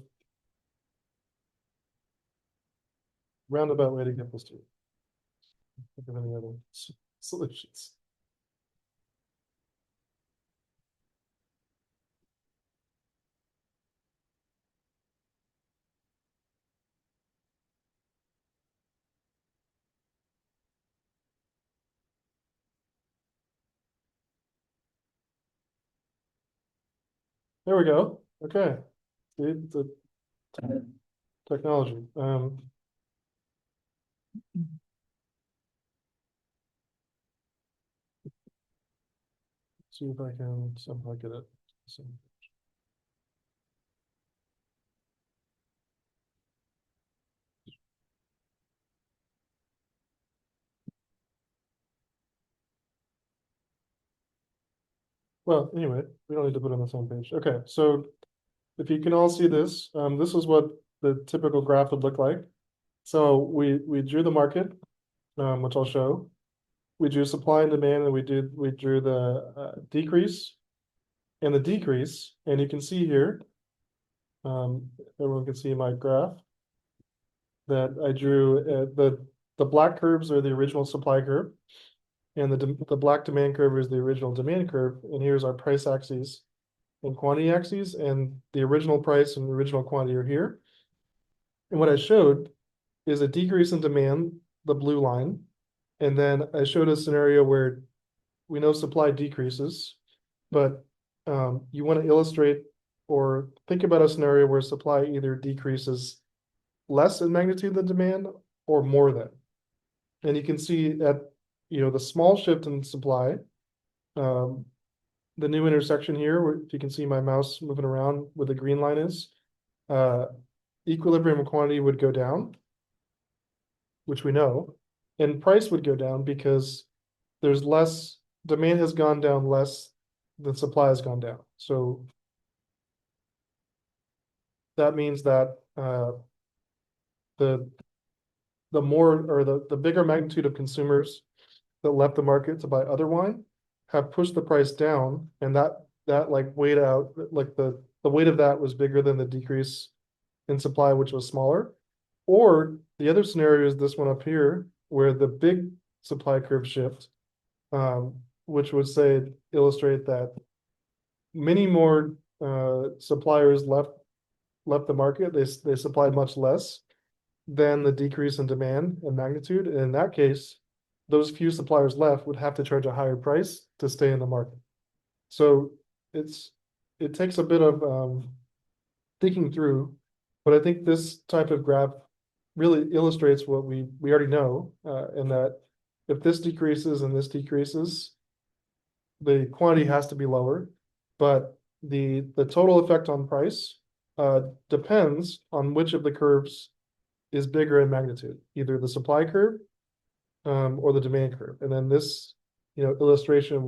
Speaker 2: Roundabout way to get this to. Think of any other solutions. There we go. Okay. See, the technology. See if I can somehow get it. Well, anyway, we don't need to put it on the same page. Okay, so if you can all see this, this is what the typical graph would look like. So we drew the market, which I'll show. We drew supply and demand, and we drew the decrease and the decrease, and you can see here. Everyone can see my graph that I drew. The black curves are the original supply curve, and the black demand curve is the original demand curve. And here's our price axes and quantity axes, and the original price and the original quantity are here. And what I showed is a decrease in demand, the blue line, and then I showed a scenario where we know supply decreases, but you want to illustrate or think about a scenario where supply either decreases less in magnitude than demand or more than. And you can see at the small shift in supply, the new intersection here, where if you can see my mouse moving around where the green line is, equilibrium quantity would go down, which we know, and price would go down because there's less demand has gone down less than supply has gone down. So that means that the more or the bigger magnitude of consumers that left the market to buy other wine have pushed the price down, and that like weighed out, like the weight of that was bigger than the decrease in supply, which was smaller. Or the other scenario is this one up here, where the big supply curve shift, which would say illustrate that many more suppliers left the market. They supplied much less than the decrease in demand and magnitude. And in that case, those few suppliers left would have to charge a higher price to stay in the market. So it takes a bit of thinking through, but I think this type of graph really illustrates what we already know, in that if this decreases and this decreases, the quantity has to be lower, but the total effect on price depends on which of the curves is bigger in magnitude, either the supply curve or the demand curve. And then this illustration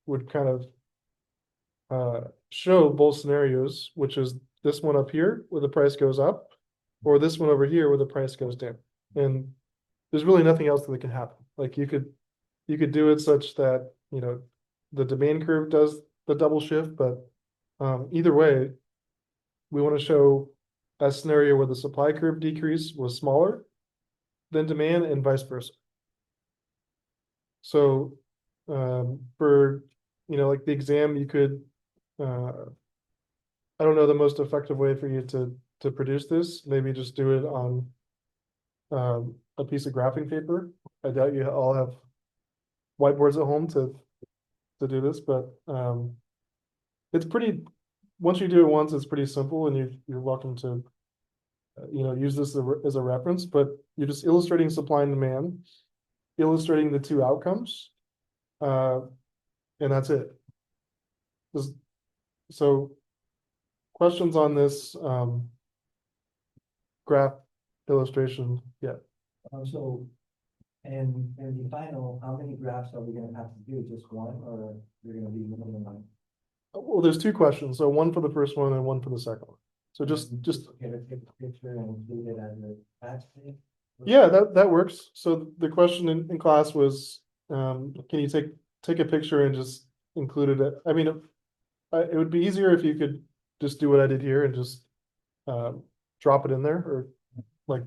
Speaker 2: would kind of show both scenarios, which is this one up here where the price goes up, or this one over here where the price goes down. And there's really nothing else that can happen. Like you could do it such that the demand curve does the double shift, but either way, we want to show a scenario where the supply curve decrease was smaller than demand and vice versa. So for like the exam, you could I don't know the most effective way for you to produce this. Maybe just do it on a piece of graphing paper. I doubt you all have whiteboards at home to do this, but it's pretty. Once you do it once, it's pretty simple, and you're welcome to use this as a reference. But you're just illustrating supply and demand, illustrating the two outcomes, and that's it. So questions on this graph illustration? Yeah.
Speaker 5: So, and the final, how many graphs are we gonna have to do? Just one, or you're gonna be more than one?
Speaker 2: Well, there's two questions. So one for the first one and one for the second one. So just
Speaker 5: Get a picture and include it as a batch thing?
Speaker 2: yeah, that works. So the question in class was, can you take a picture and just include it? I mean, it would be easier if you could just do what I did here and just drop it in there, or like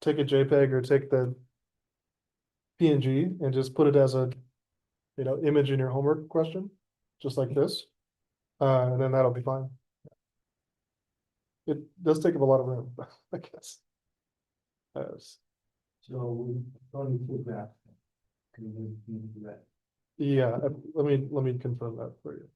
Speaker 2: take a JPEG or take the PNG and just put it as a, image in your homework question, just like this. And then that'll be fine. It does take up a lot of room, I guess.
Speaker 5: So only two graphs. Can we do that?
Speaker 2: Yeah, let me confirm that for you.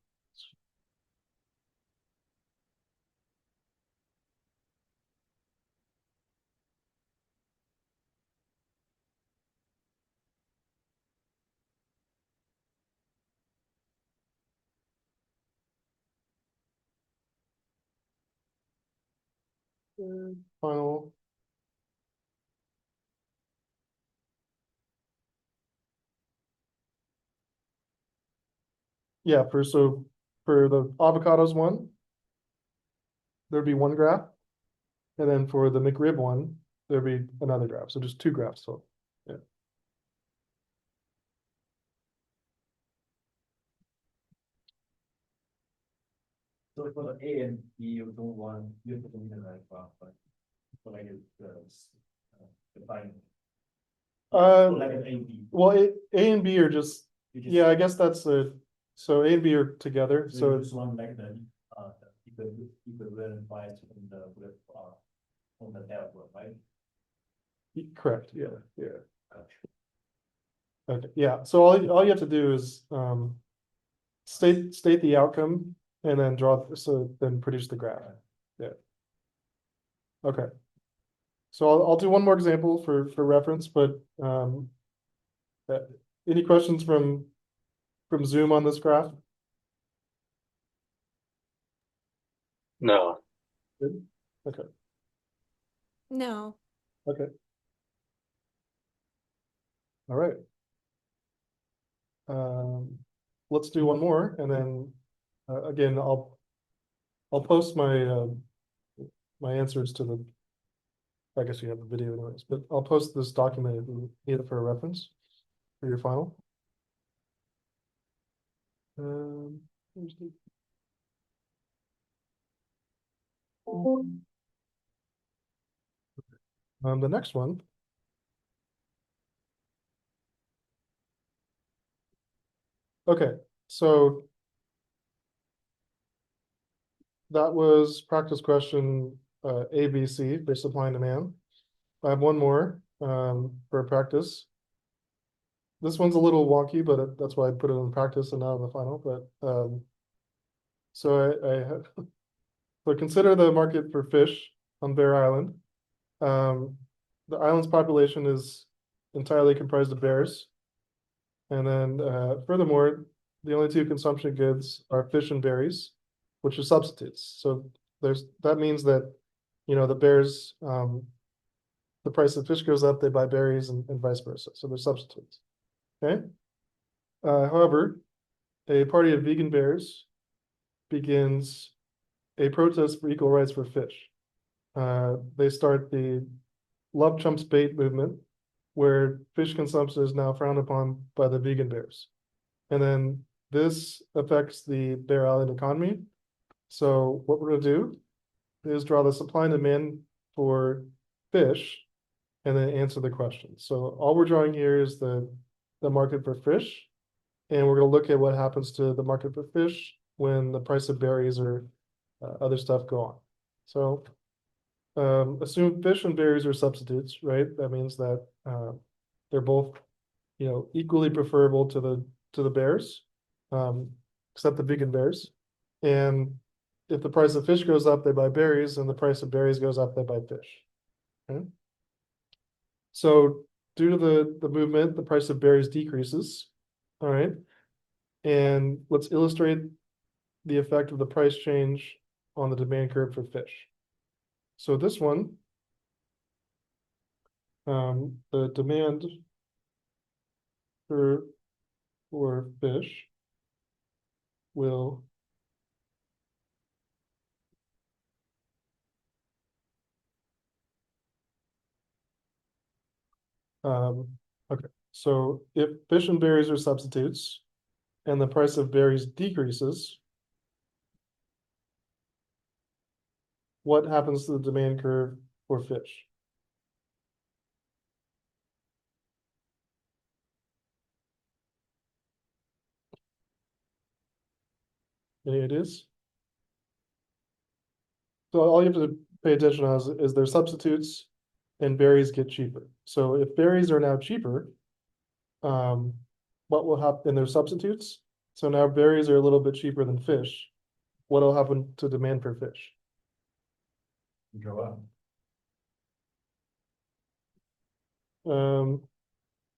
Speaker 2: Final. Yeah, for the avocados one, there'd be one graph. And then for the McRib one, there'd be another graph. So just two graphs. So yeah.
Speaker 5: So for the A and B, you don't want, you have to like graph, but for like the final. Like an A, B.
Speaker 2: Well, A and B are just,
Speaker 5: You just-
Speaker 2: yeah, I guess that's so A and B are together.
Speaker 5: So
Speaker 2: So
Speaker 5: you just want like the equivalent price from from the tablet, right?
Speaker 2: correct. Yeah. Okay. Yeah. So all you have to do is state the outcome and then then produce the graph. Yeah. Okay. So I'll do one more example for reference, but uh, any questions from Zoom on this graph?
Speaker 4: No.
Speaker 2: Good. Okay.
Speaker 6: No.
Speaker 2: Okay. All right. Let's do one more, and then again, I'll post my answers to the. I guess you have the video anyways, but I'll post this document if you need it for a reference for your final. Where's the- the next one. Okay, so that was practice question A, B, C for supply and demand. I have one more for practice. This one's a little wonky, but that's why I put it in practice and not in the final. But so I have so consider the market for fish on Bear Island. The island's population is entirely comprised of bears. And then furthermore, the only two consumption goods are fish and berries, which are substitutes. So that means that, the bears, the price of fish goes up, they buy berries and vice versa. So they're substitutes. Okay. However, a party of vegan bears begins a protest for equal rights for fish. They start the Love Trumps Bait movement, where fish consumption is now frowned upon by the vegan bears. And then this affects the Bear Island economy. So what we're gonna do is draw the supply and demand for fish and then answer the question. So all we're drawing here is the market for fish. And we're gonna look at what happens to the market for fish when the price of berries or other stuff go on. So assume fish and berries are substitutes, right? That means that they're both, equally preferable to the bears, except the vegan bears. And if the price of fish goes up, they buy berries, and the price of berries goes up, they buy fish. Okay. So due to the movement, the price of berries decreases. All right. And let's illustrate the effect of the price change on the demand curve for fish. So this one, the demand for fish will okay, so if fish and berries are substitutes and the price of berries decreases, what happens to the demand curve for fish? Any ideas? So all you have to pay attention on is their substitutes and berries get cheaper. So if berries are now cheaper, what will happen in their substitutes? So now berries are a little bit cheaper than fish. What will happen to demand for fish?
Speaker 1: Go up.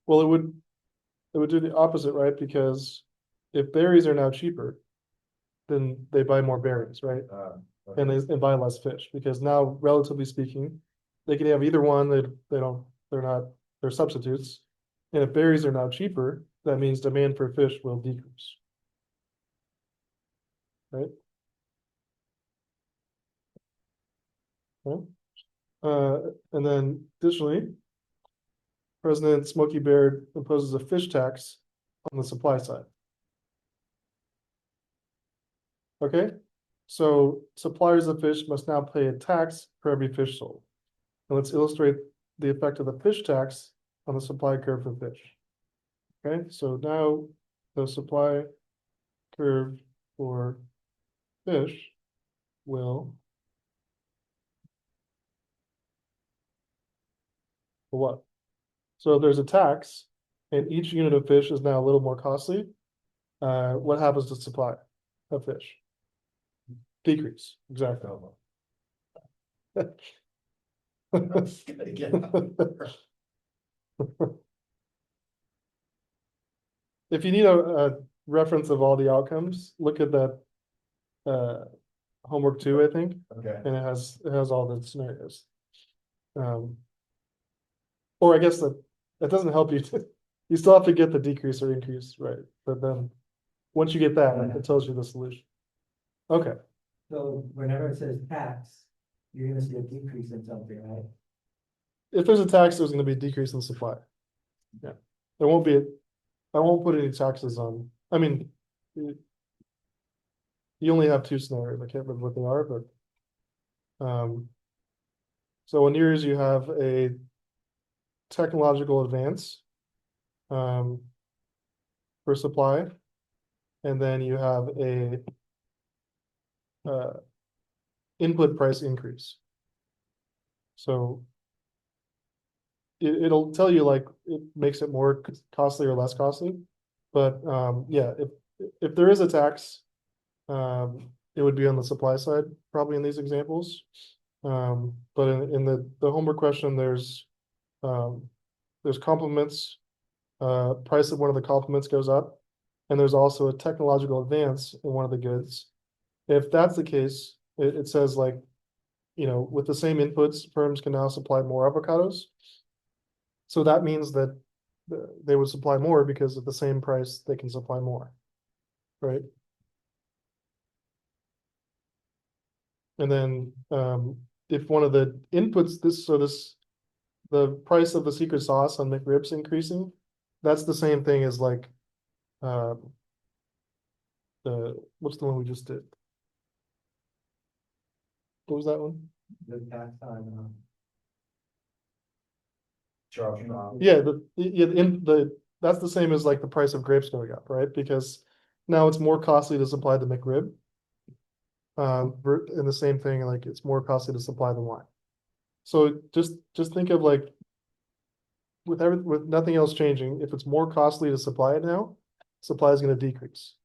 Speaker 2: Well, it would do the opposite, right? Because if berries are now cheaper, then they buy more berries, right? And they buy less fish, because now, relatively speaking, they can have either one, they're substitutes. And if berries are now cheaper, that means demand for fish will decrease. Right? Okay. And then additionally, President Smokey Bear imposes a fish tax on the supply side. Okay, so suppliers of fish must now pay a tax for every fish sold. And let's illustrate the effect of the fish tax on the supply curve for fish. Okay, so now the supply curve for fish will for what? So if there's a tax and each unit of fish is now a little more costly, what happens to supply of fish? Decrease, exactly. If you need a reference of all the outcomes, look at that homework 2, I think,
Speaker 1: Okay,
Speaker 2: and it has all the scenarios. Or I guess that doesn't help you. You still have to get the decrease or increase, right? But then, once you get that, it tells you the solution. Okay,
Speaker 4: So whenever it says tax, you're gonna see a decrease in something, right?
Speaker 2: if there's a tax, there's gonna be a decrease in supply. Yeah, there won't be, I won't put any taxes on, I mean. You only have 2 scenarios, I can't remember what they are, but. So in yours, you have a technological advance. For supply. And then you have a. Input price increase. So. It'll tell you like, it makes it more costly or less costly. But, yeah, if there is a tax. It would be on the supply side, probably in these examples. But in the homework question, there's complements. Price of one of the complements goes up. And there's also a technological advance in one of the goods. If that's the case, it says like, with the same inputs, firms can now supply more avocados. So that means that they would supply more because at the same price, they can supply more, right? And then, if one of the inputs, the price of the secret sauce on McRib's increasing, that's the same thing as like, what's the one we just did? What was that one?
Speaker 4: The tax on,
Speaker 1: Charles Schwab.
Speaker 2: Yeah, that's the same as like the price of grapes going up, right? Because now it's more costly to supply the McRib. And the same thing, like it's more costly to supply the wine. So just think of like, with nothing else changing, if it's more costly to supply it now, supply is going to decrease.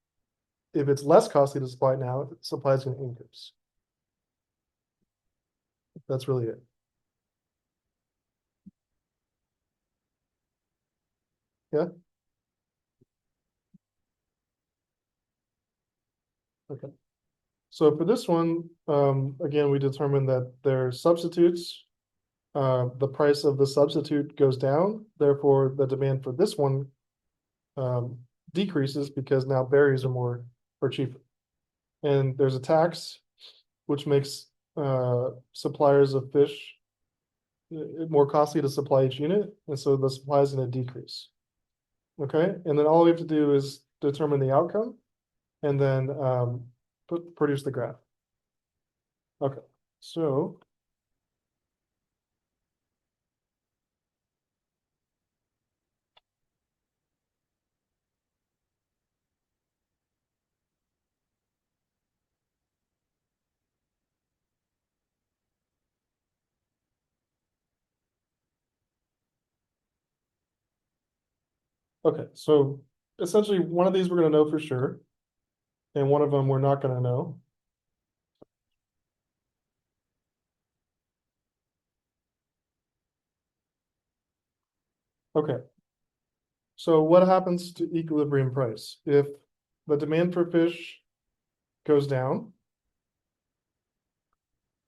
Speaker 2: If it's less costly to supply it now, supply is going to increase. That's really it. Yeah. Okay. So for this one, again, we determined that their substitutes, the price of the substitute goes down, therefore the demand for this one decreases because now berries are cheaper. And there's a tax, which makes suppliers of fish more costly to supply each unit, and so the supply is going to decrease. Okay, and then all we have to do is determine the outcome, and then produce the graph. Okay, so. Okay, so essentially one of these we're gonna know for sure. And one of them we're not gonna know. Okay. So what happens to equilibrium price? If the demand for fish goes down.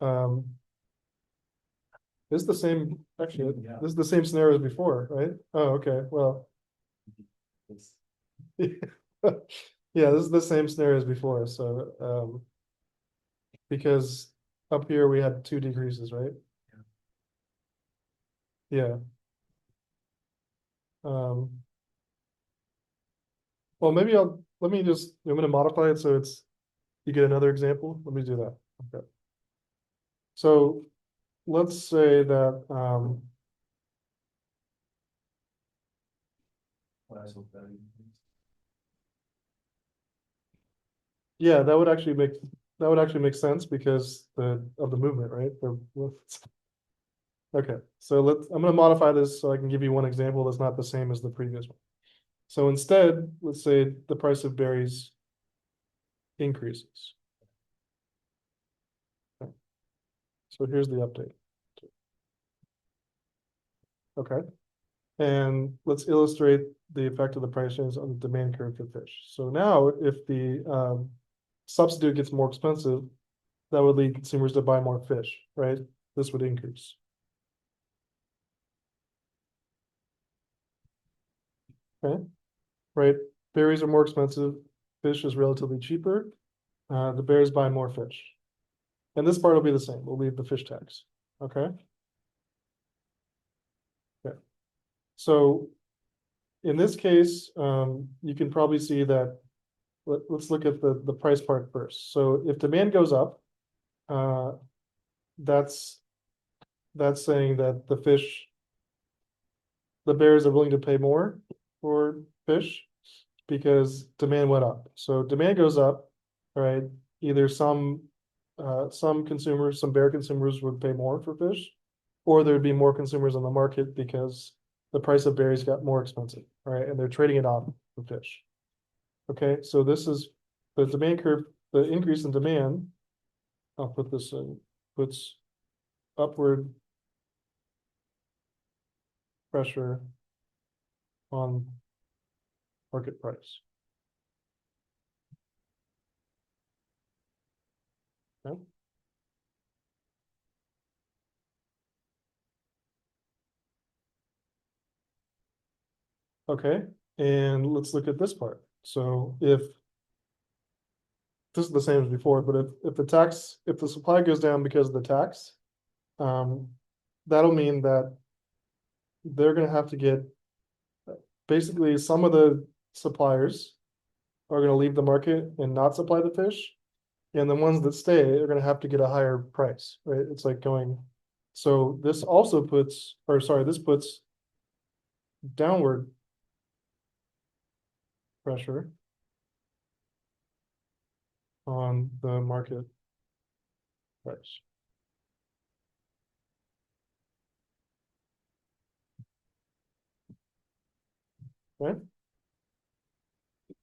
Speaker 2: This is the same, actually,
Speaker 5: Yeah.
Speaker 2: this is the same scenario as before, right? Oh, okay, well.
Speaker 5: It's
Speaker 2: Yeah, this is the same scenario as before, so, because up here we had 2 decreases, right? Yeah. Well, maybe let me just, I'm gonna modify it so it's, you get another example, let me do that, okay. So, let's say that,
Speaker 5: price of value.
Speaker 2: yeah, that would actually make sense because of the movement, right? Okay, so I'm gonna modify this so I can give you one example that's not the same as the previous one. So instead, let's say the price of berries increases. Okay. So here's the update. Okay, and let's illustrate the effect of the price change on the demand curve for fish. So now, if the substitute gets more expensive, that would lead consumers to buy more fish, right? This would increase. Okay, right? Berries are more expensive, fish is relatively cheaper. The bears buy more fish. And this part will be the same. We'll leave the fish tax. Okay. Okay. So in this case, you can probably see that. Let's look at the price part first. So if demand goes up, that's saying that the bears are willing to pay more for fish because demand went up. So demand goes up, right? Either some consumers, some bear consumers would pay more for fish, or there'd be more consumers on the market because the price of berries got more expensive, right? And they're trading it off for fish. Okay, so this is the demand curve, the increase in demand. I'll put this in, puts upward pressure on market price. Okay. Okay, and let's look at this part. So if this is the same as before, but if the supply goes down because of the tax, that'll mean that they're gonna have to get, basically some of the suppliers are gonna leave the market and not supply the fish. And the ones that stay are gonna have to get a higher price, right? It's like going, so this also puts, or sorry, this puts downward pressure on the market price. Right?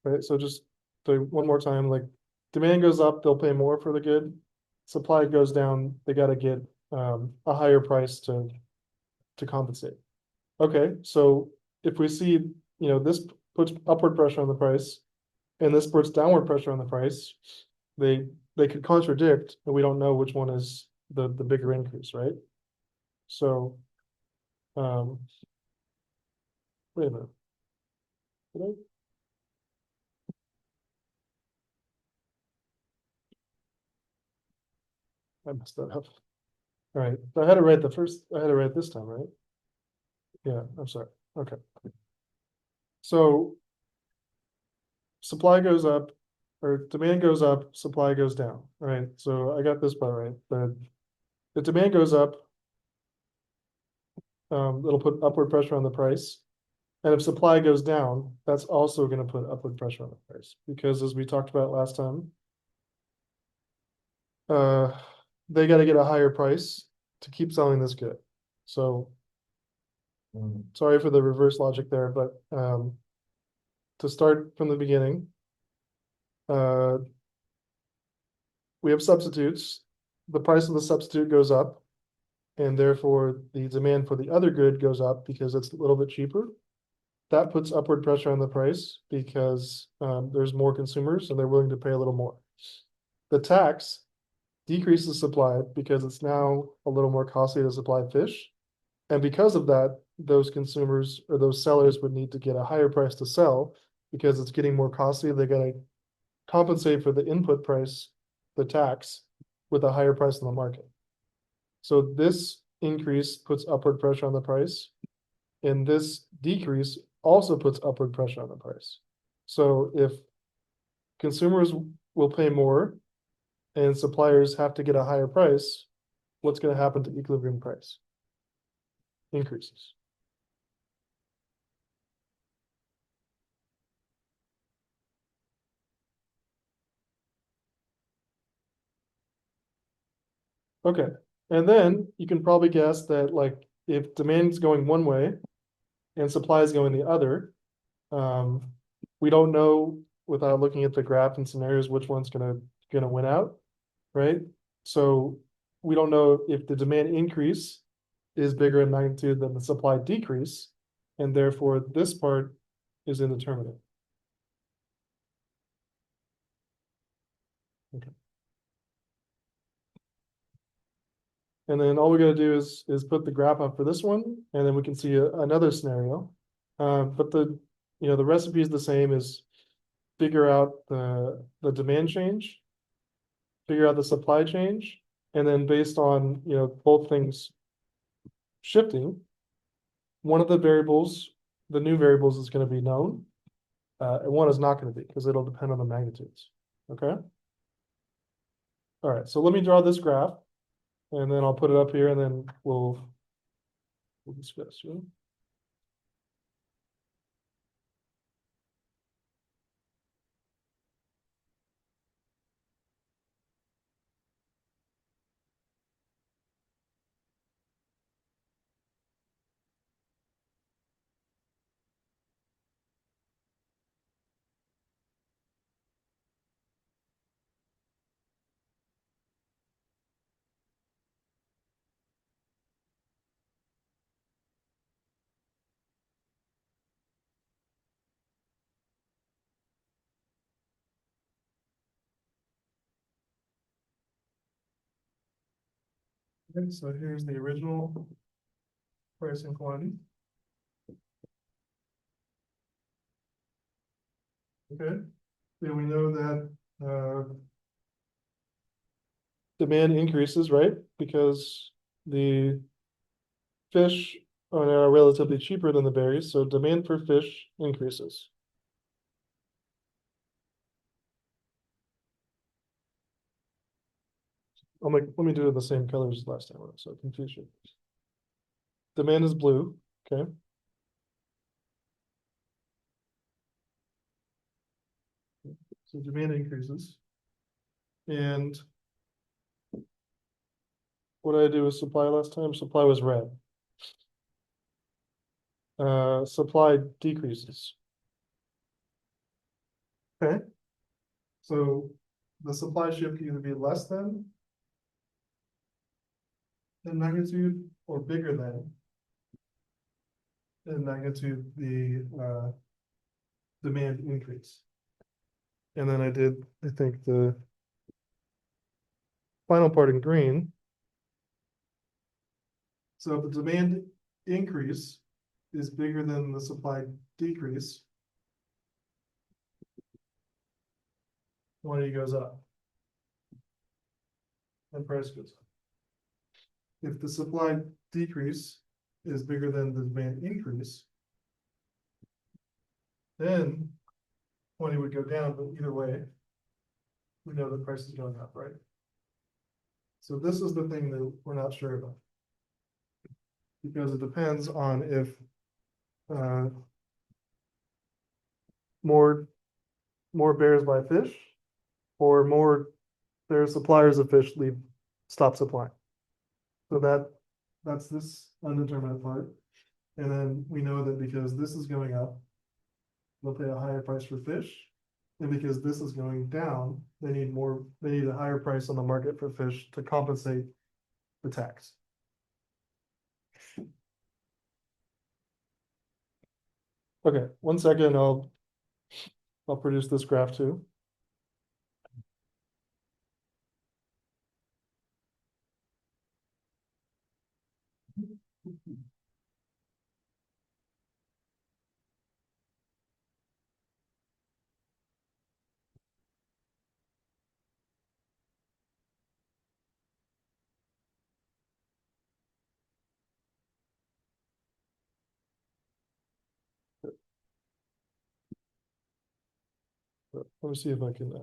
Speaker 2: Right, so just one more time, like demand goes up, they'll pay more for the good. Supply goes down, they gotta get a higher price to compensate. Okay, so if we see, this puts upward pressure on the price and this puts downward pressure on the price, they could contradict, and we don't know which one is the bigger increase, right? So, wait a minute. Did I messed that up. All right, I had to write this time, right? Yeah, I'm sorry. Okay. So supply goes up or demand goes up, supply goes down, right? So I got this part right. the demand goes up. It'll put upward pressure on the price. And if supply goes down, that's also gonna put upward pressure on the price, because as we talked about last time. They gotta get a higher price to keep selling this good. So sorry for the reverse logic there, but to start from the beginning. We have substitutes, the price of the substitute goes up. And therefore, the demand for the other good goes up because it's a little bit cheaper. That puts upward pressure on the price because there's more consumers and they're willing to pay a little more. The tax decreases supply because it's now a little more costly to supply fish. And because of that, those consumers or those sellers would need to get a higher price to sell because it's getting more costly. They're gonna compensate for the input price, the tax, with a higher price in the market. So this increase puts upward pressure on the price. And this decrease also puts upward pressure on the price. So if consumers will pay more and suppliers have to get a higher price, what's going to happen to equilibrium price? Increases. Okay, and then you can probably guess that like if demand is going one way and supply is going the other, we don't know without looking at the graph and scenarios which one's gonna win out, right? So we don't know if the demand increase is bigger in magnitude than the supply decrease, and therefore this part is indeterminate. Okay. And then all we gotta do is put the graph up for this one, and then we can see another scenario. But the recipe is the same, is figure out the demand change, figure out the supply change, and then based on both things shifting, one of the variables, the new variables, is going to be known, and one is not going to be because it'll depend on the magnitudes. Okay. All right. So let me draw this graph, and then I'll put it up here, and then we'll discuss. Right? Okay, so here's the original price and quantity. Okay, then we know that demand increases, right? Because the fish are now relatively cheaper than the berries, so demand for fish increases. Let me do it the same colors as last time, so confuse you. Demand is blue, okay? So demand increases. And what did I do with supply last time? Supply was red. Supply decreases. Okay. So the supply shift can either be less than magnitude or bigger than in magnitude the demand increase. And then I think the final part in green. So if the demand increase is bigger than the supply decrease, quantity goes up and price goes up. If the supply decrease is bigger than the demand increase, then quantity would go down, but either way, we know the price is going up, right? So this is the thing that we're not sure about. Because it depends on if more bears buy fish, or more their suppliers of fish stop supplying. So that's this undetermined part. And then we know that because this is going up, they'll pay a higher price for fish. And because this is going down, they need a higher price on the market for fish to compensate the tax. Okay, 1 second, I'll produce this graph too. Let me see if I can.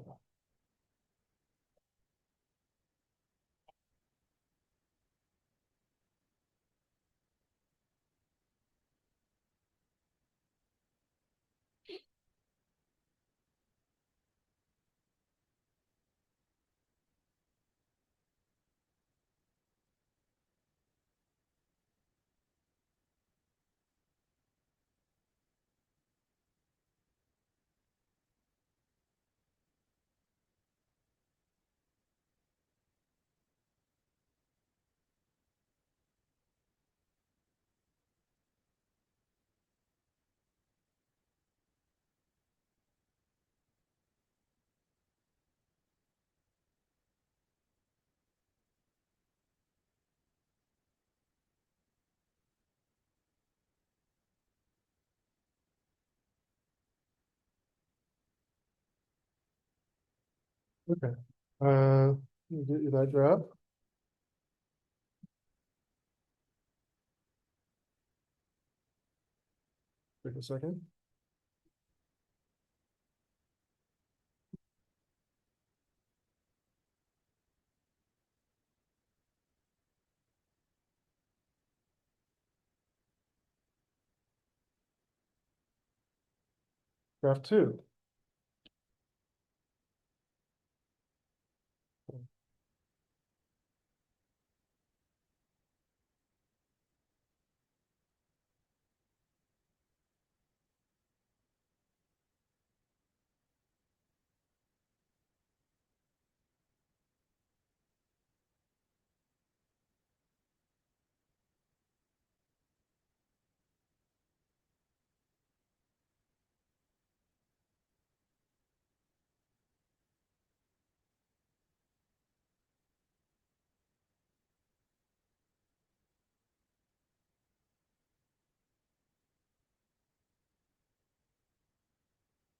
Speaker 2: Okay, let me get you that graph. Take a second. Graph 2.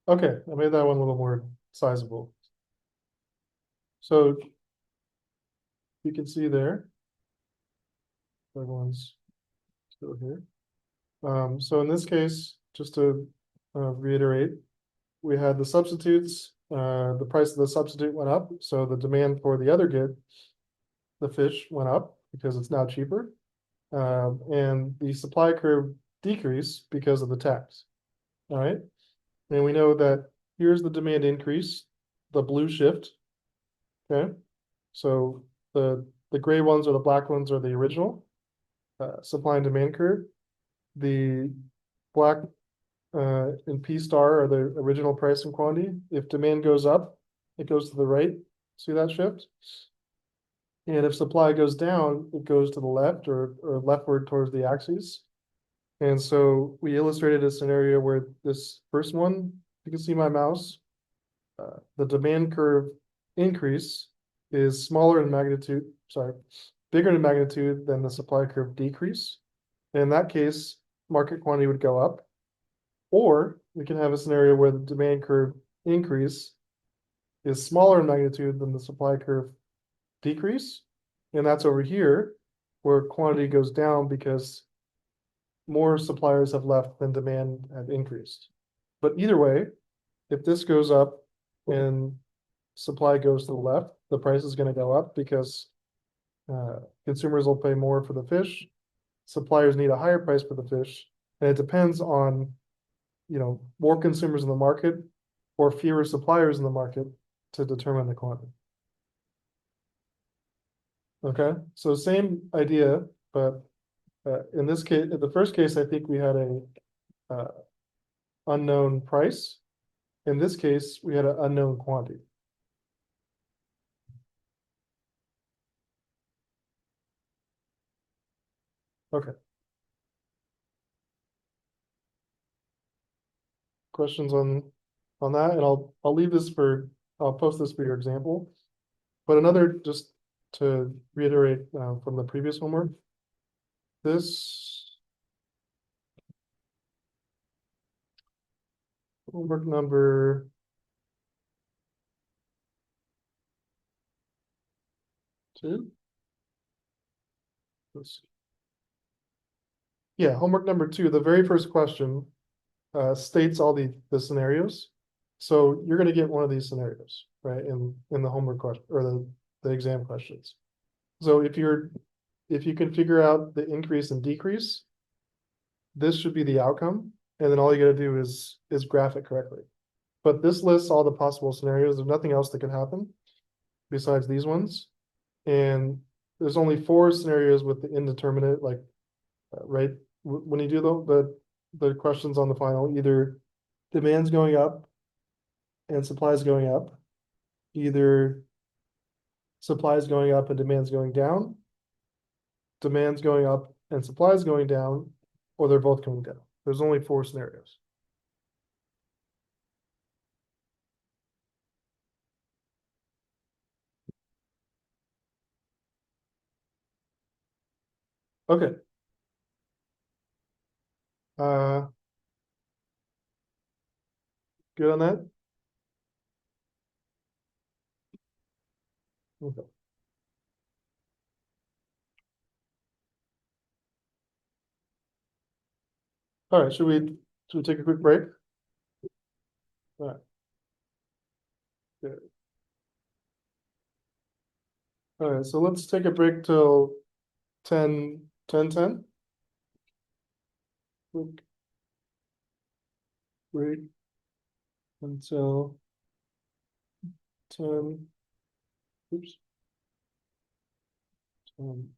Speaker 2: Okay, I made that one a little more sizable. So you can see there, everyone's still here. So in this case, just to reiterate, we had the substitutes, the price of the substitute went up, so the demand for the other good, the fish, went up because it's now cheaper. And the supply curve decreased because of the tax. All right, and we know that here's the demand increase, the blue shift. Okay, so the gray ones or the black ones are the original supply and demand curve. The black and P star are the original price and quantity. If demand goes up, it goes to the right. See that shift? And if supply goes down, it goes to the left or leftward towards the axis. And so we illustrated a scenario where this first one, you can see my mouse, the demand curve increase is smaller in magnitude, bigger in magnitude than the supply curve decrease. And in that case, market quantity would go up. Or we can have a scenario where the demand curve increase is smaller in magnitude than the supply curve decrease. And that's over here where quantity goes down because more suppliers have left than demand have increased. But either way, if this goes up and supply goes to the left, the price is going to go up because Consumers will pay more for the fish. Suppliers need a higher price for the fish, and it depends on, more consumers in the market or fewer suppliers in the market to determine the quantity. Okay, so same idea, but in this case, in the first case, I think we had a unknown price. In this case, we had an unknown quantity. Okay. Questions on that, and I'll leave this for, I'll post this for your example. But another, just to reiterate from the previous homework, this homework number 2. Let's see. Yeah, homework number 2, the very first question states all the scenarios. So you're gonna get one of these scenarios, right, in the homework question, or the exam questions. So if you can figure out the increase and decrease, this should be the outcome, and then all you gotta do is graph it correctly. But this lists all the possible scenarios. There's nothing else that could happen besides these ones. And there's only 4 scenarios with the indeterminate, like, right? When you do the questions on the final, either demand's going up and supply's going up, either supply's going up and demand's going down, demand's going up and supply's going down, or they're both going down. There's only 4 scenarios. Okay. Good on that? Okay. All right, should we take a quick break? All right. Good. All right, so let's take a break till 10:10. Quick break until 10. Oops. 10.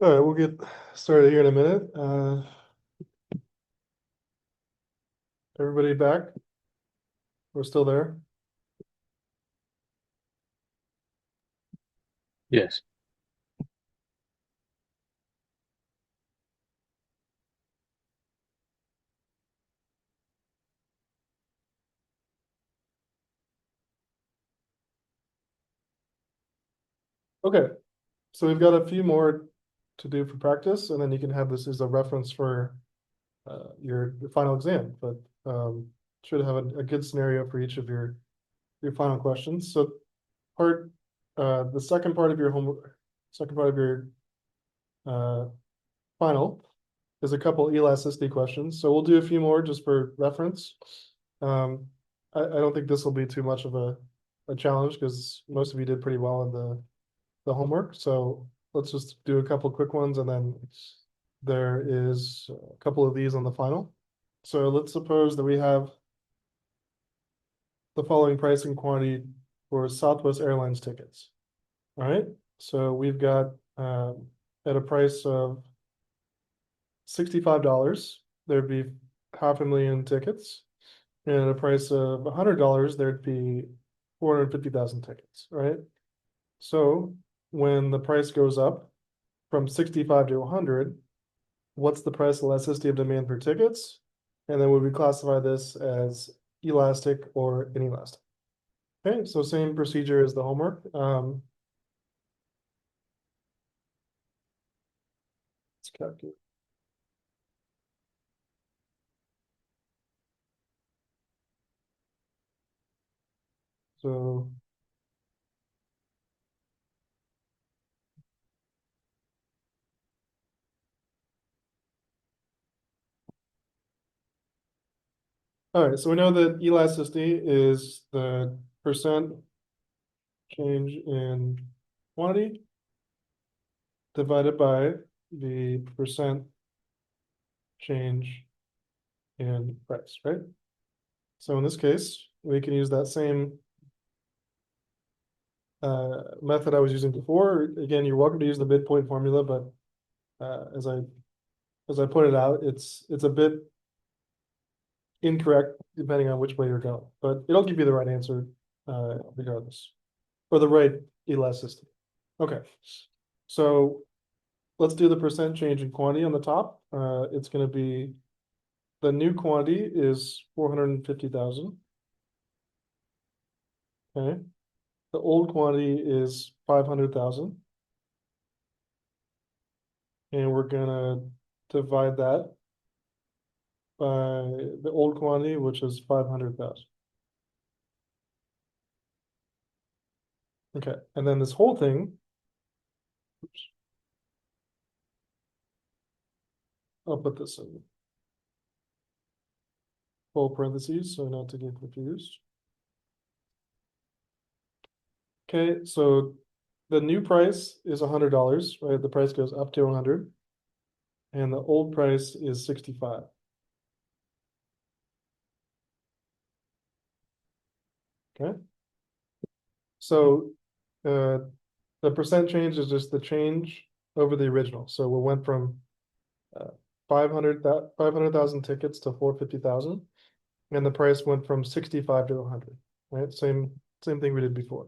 Speaker 2: All right, we'll get started here in a minute. Everybody back? We're still there?
Speaker 7: Yes.
Speaker 2: Okay, so we've got a few more to do for practice, and then you can have this as a reference for your final exam, but should have a good scenario for each of your final questions. So the second part of your homework, second part of your final is a couple elasticity questions. So we'll do a few more just for reference. I don't think this will be too much of a challenge because most of you did pretty well in the homework. So let's just do a couple quick ones, and then there is a couple of these on the final. So let's suppose that we have the following pricing quantity for Southwest Airlines tickets. All right, so we've got at a price of $65, there'd be 500,000 tickets. And at a price of $100, there'd be 450,000 tickets, right? So when the price goes up from 65 to 100, what's the price elasticity of demand for tickets? And then would we classify this as elastic or inelastic? Okay, so same procedure as the homework. Let's calculate. So all right, so we know that elasticity is the percent change in quantity divided by the percent change in price, right? So in this case, we can use that same method I was using before. Again, you're welcome to use the midpoint formula, but as I pointed out, it's a bit incorrect depending on which way you're going, but it'll give you the right answer regardless, or the right elasticity. Okay, so let's do the percent change in quantity on the top. It's going to be the new quantity is 450,000. Okay, the old quantity is 500,000, and we're gonna divide that by the old quantity, which is 500,000. Okay, and then this whole thing, oops, I'll put this in full parentheses so not to get confused. Okay, so the new price is $100, right? The price goes up to 100, and the old price is 65. Okay, so the percent change is just the change over the original. So we went from 500,000 tickets to 450,000, and the price went from 65 to 100. Right, same thing we did before.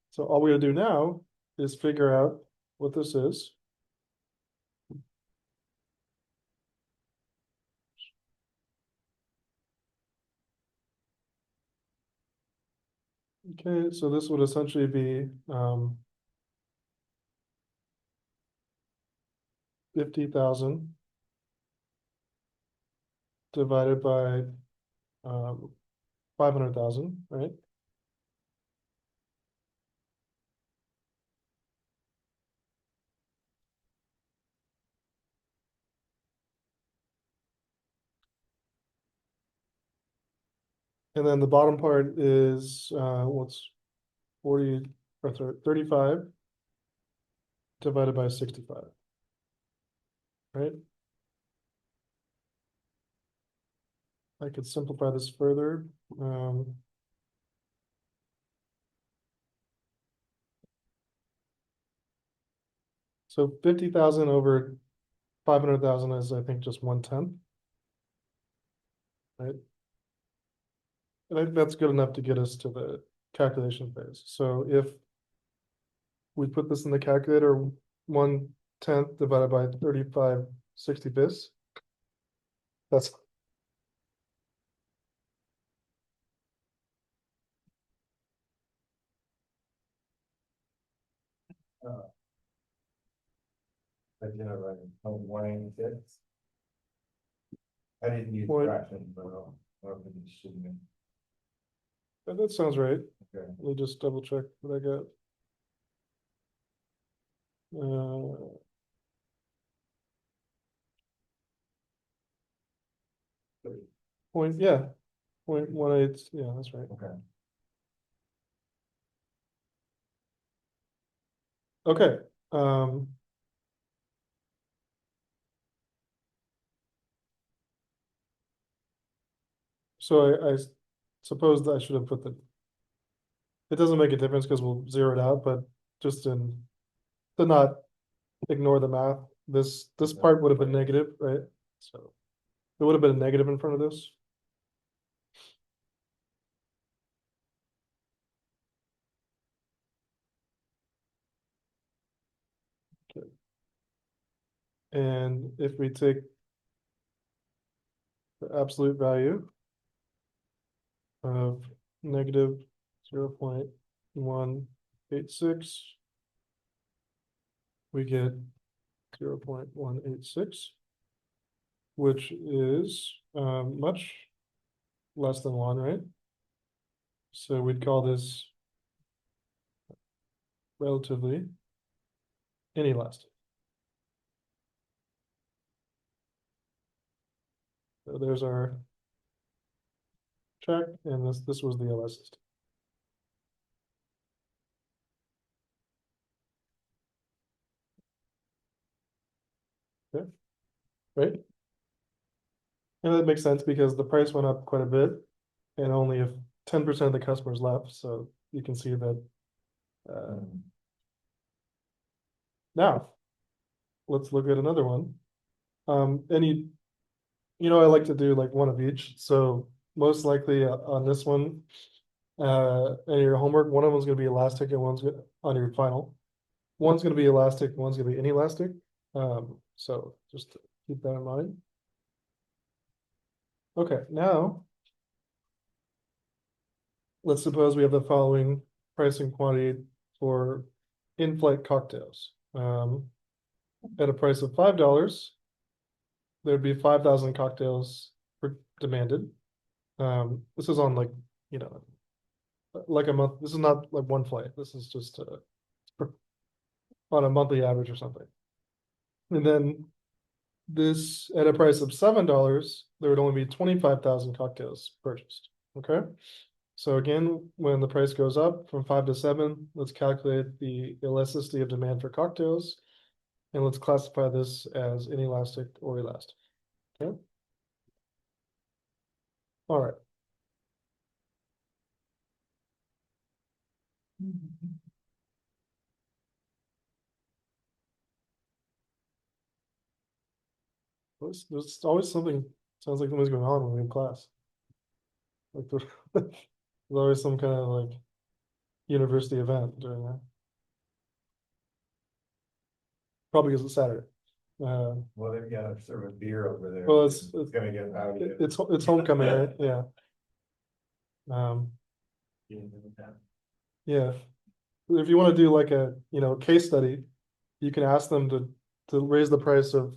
Speaker 2: So all we gotta do now is figure out what this is. Okay, so this would essentially be 50,000 divided by 500,000, right? And then the bottom part is what's 40 or 35 divided by 65, right? I could simplify this further. So 50,000 over 500,000 is, I think, just 1/10. Right? And I think that's good enough to get us to the calculation phase. So if we put this in the calculator, 1/10 divided by 35/65, that's
Speaker 1: I did it right, 186. I didn't use
Speaker 2: Point-
Speaker 1: fractions, but I'll it should be.
Speaker 2: that sounds right.
Speaker 1: Okay.
Speaker 2: Let me just double check what I got. Yeah, 0.18, yeah, that's right.
Speaker 1: Okay.
Speaker 2: Okay, so I suppose that I should have put the. It doesn't make a difference because we'll zero it out, but just to not ignore the math, this part would have been negative, right? So it would have been a negative in front of this. Okay. And if we take the absolute value of negative 0.186, we get 0.186, which is much less than 1, right? So we'd call this relatively inelastic. So there's our check, and this was the elasticity. Okay, right? And that makes sense because the price went up quite a bit, and only if 10% of the customers left, so you can see that. Now, let's look at another one. Any, I like to do like one of each, so most likely on this one, in your homework, one of them is gonna be elastic and on your final. One's gonna be elastic, one's gonna be inelastic. So just keep that in mind. Okay, now. Let's suppose we have the following pricing quantity for in-flight cocktails. At a price of $5, there'd be 5,000 cocktails demanded. This is on like a month. This is not like one flight. This is just on a monthly average or something. And then this at a price of $7, there would only be 25,000 cocktails purchased. Okay. So again, when the price goes up from 5 to 7, let's calculate the elasticity of demand for cocktails. And let's classify this as inelastic or elastic. Okay. All right. There's always something, sounds like something's going on when we're in class. Like there's always some kind of like university event during that. Probably because it's Saturday.
Speaker 1: Well, they've got to serve a beer over there.
Speaker 2: Well, it's
Speaker 1: gonna get out of
Speaker 2: it's homecoming, right? Yeah. Yeah. If you want to do like a case study, you can ask them to raise the price of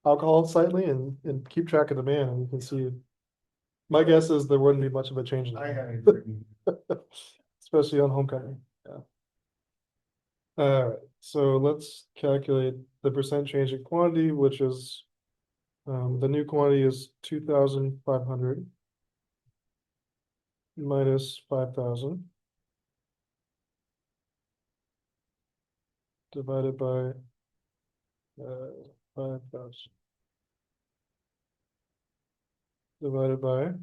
Speaker 2: alcohol slightly and keep track of demand, and you can see. My guess is there wouldn't be much of a change in
Speaker 1: I
Speaker 2: demand,
Speaker 1: got
Speaker 2: especially on homecoming. Yeah. All right, so let's calculate the percent change in quantity, which is the new quantity is 2,500 minus 5,000 divided by 5,000 divided by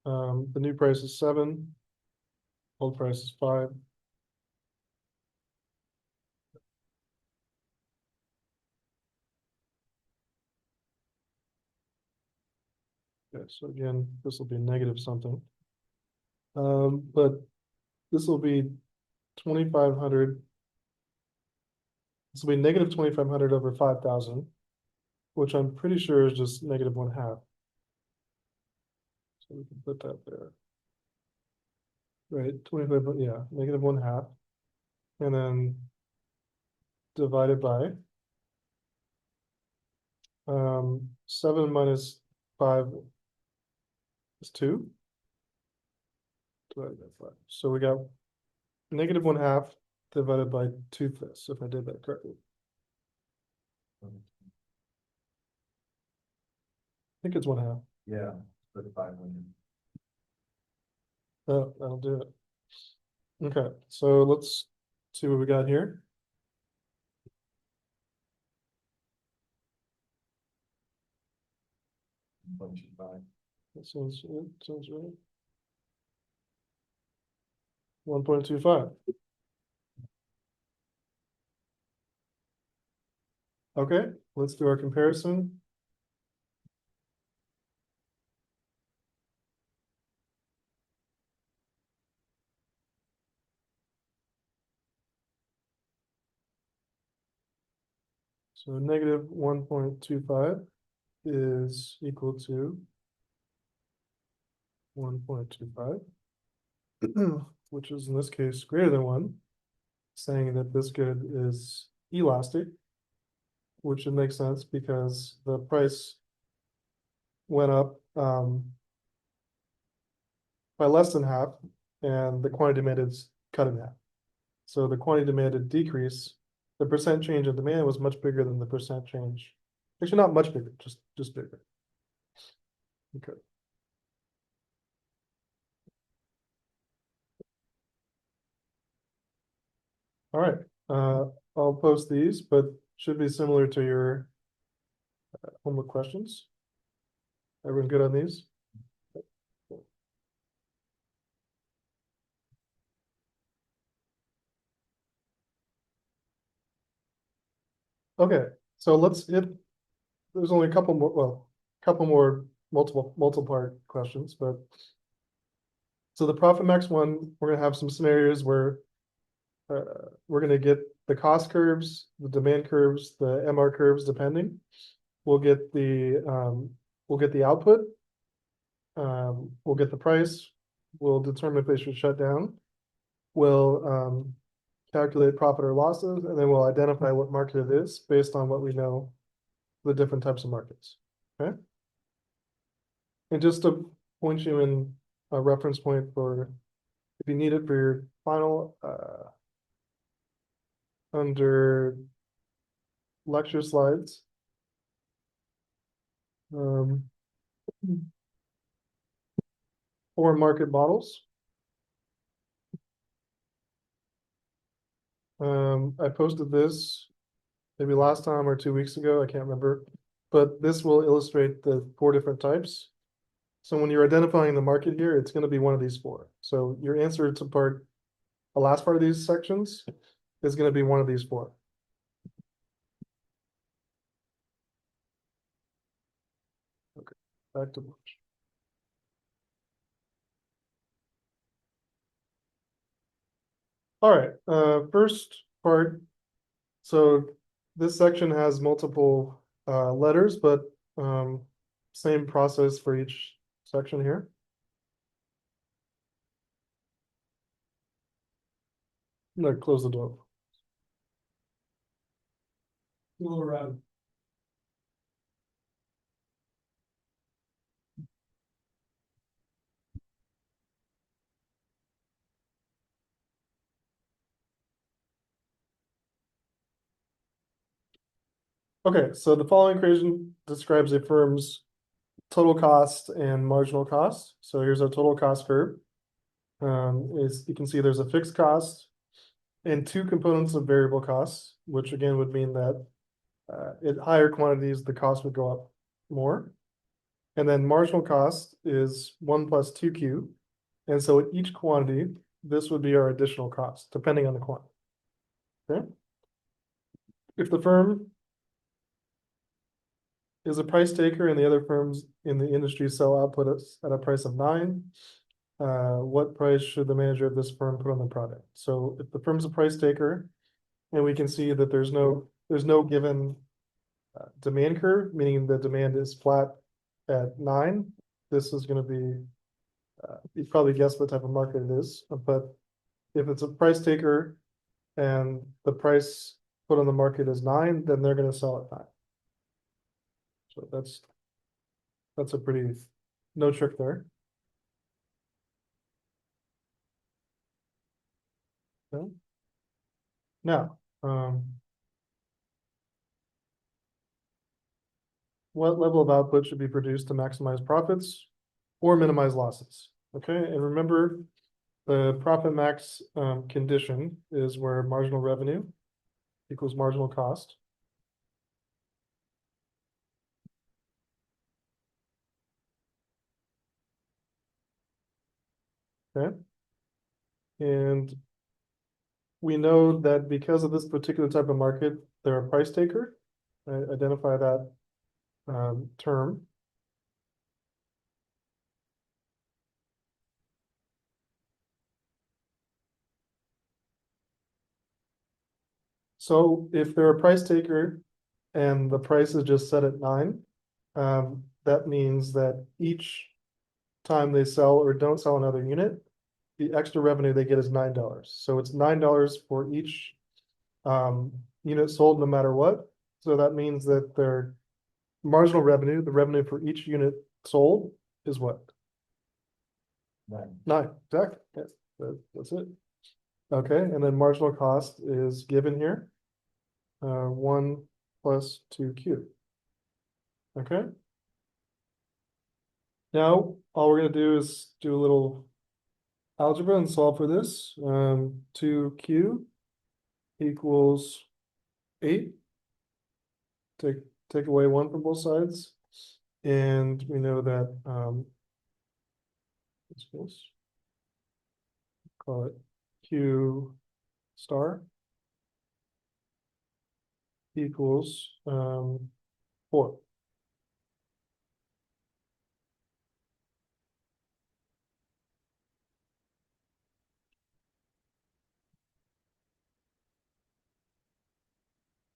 Speaker 2: the new price is 7, Gold price is 5. Okay, so again, this will be negative something. But this will be 2,500. This will be negative 2,500 over 5,000, which I'm pretty sure is just negative 1/2. So we can put that there. Right, 25, yeah, negative 1/2. And then divided by 7 minus 5 is 2. Divided by 5. So we got negative 1/2 divided by 2/5, if I did that correctly. I think it's 1/2.
Speaker 1: Yeah, put 500.
Speaker 2: Oh, that'll do it. Okay, so let's see what we got here.
Speaker 1: Bunch of 5.
Speaker 2: That sounds right. 1.25. Okay, let's do our comparison. So negative 1.25 is equal to 1.25, which is in this case greater than 1, saying that this good is elastic, which would make sense because the price went up by less than half, and the quantity demanded is cut in half. So the quantity demanded decrease, the percent change in demand was much bigger than the percent change. Actually, not much bigger, just bigger. Okay. All right, I'll post these, but should be similar to your homework questions. Everyone good on these? Okay, so let's hit, there's only a couple more, well, couple more multiple part questions, but so the profit max one, we're gonna have some scenarios where we're gonna get the cost curves, the demand curves, the MR curves, depending. We'll get the output. We'll get the price. We'll determine if they should shut down. We'll calculate profit or losses, and then we'll identify what market it is based on what we know the different types of markets. Okay. And just to point you in a reference point for if you need it for your final under lecture slides. Or market models. I posted this maybe last time or 2 weeks ago, I can't remember, but this will illustrate the 4 different types. So when you're identifying the market here, it's going to be one of these 4. So your answer to the last part of these sections is going to be one of these 4. Okay, back to lunch. All right, first part. So this section has multiple letters, but same process for each section here. I'm gonna close the door.
Speaker 4: Go around.
Speaker 2: Okay, so the following equation describes a firm's total cost and marginal cost. So here's our total cost curve. Is you can see there's a fixed cost and 2 components of variable costs, which again would mean that at higher quantities, the cost would go up more. And then marginal cost is 1 plus 2Q. And so at each quantity, this would be our additional cost, depending on the quantity. Okay? If the firm is a price taker and the other firms in the industry sell output at a price of 9, what price should the manager of this firm put on the product? So if the firm's a price taker, and we can see that there's no given demand curve, meaning the demand is flat at 9, this is gonna be, you probably guess what type of market it is, but if it's a price taker and the price put on the market is 9, then they're gonna sell at 9. So that's a pretty, no trick there. Okay. Now, what level of output should be produced to maximize profits or minimize losses? Okay, and remember, the profit max condition is where marginal revenue equals marginal cost. Okay. And we know that because of this particular type of market, they're a price taker. Identify that term. So if they're a price taker and the price is just set at 9, that means that each time they sell or don't sell another unit, the extra revenue they get is $9. So it's $9 for each unit sold no matter what. So that means that their marginal revenue, the revenue for each unit sold, is what? 9, exactly. Yes, that's it. Okay, and then marginal cost is given here. 1 plus 2Q. Okay. Now, all we're gonna do is do a little algebra and solve for this. 2Q equals 8. Take away 1 from both sides. And we know that call it Q star equals 4.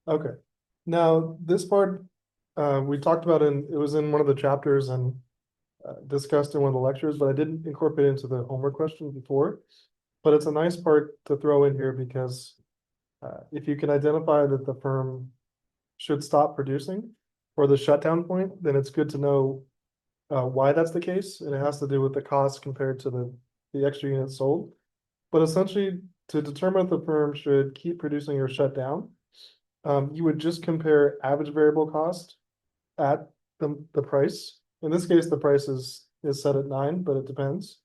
Speaker 2: Okay, now this part we talked about it was in one of the chapters and discussed in one of the lectures, but I didn't incorporate it into the homework question before. But it's a nice part to throw in here because if you can identify that the firm should stop producing or the shutdown point, then it's good to know why that's the case. And it has to do with the cost compared to the extra units sold. But essentially, to determine if the firm should keep producing or shut down, you would just compare average variable cost at the price. In this case, the price is set at 9, but it depends.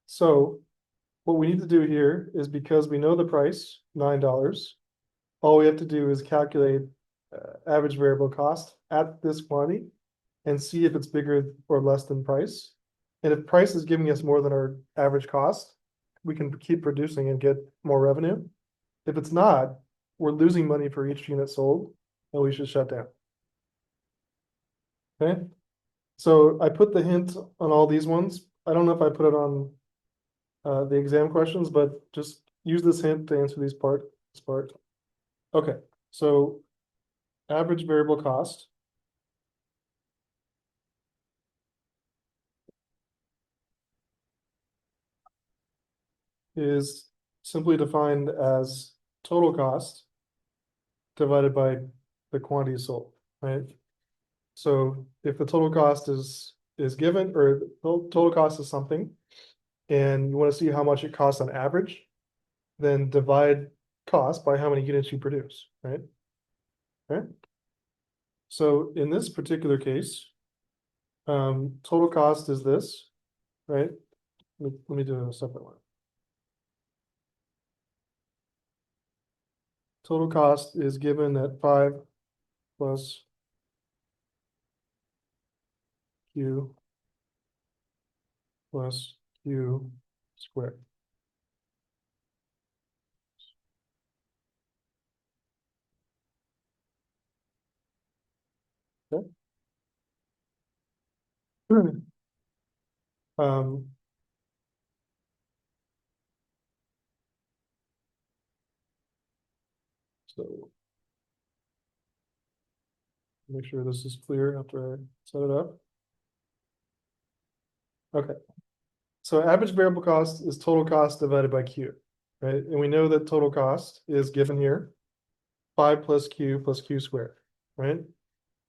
Speaker 2: So what we need to do here is, because we know the price, $9, all we have to do is calculate average variable cost at this quantity and see if it's bigger or less than price. And if price is giving us more than our average cost, we can keep producing and get more revenue. If it's not, we're losing money for each unit sold, and we should shut down. Okay, so I put the hint on all these ones. I don't know if I put it on the exam questions, but just use this hint to answer this part. Okay, so average variable cost is simply defined as total cost divided by the quantity sold, right? So if the total cost is given, or the total cost is something, and you want to see how much it costs on average, then divide cost by how many units you produce, right? Okay. So in this particular case, total cost is this, right? Let me do a separate one. Total cost is given at 5 plus Q plus Q squared. Okay. Um, so make sure this is clear after I set it up. Okay. So average variable cost is total cost divided by Q, right? And we know that total cost is given here, 5 plus Q squared, right?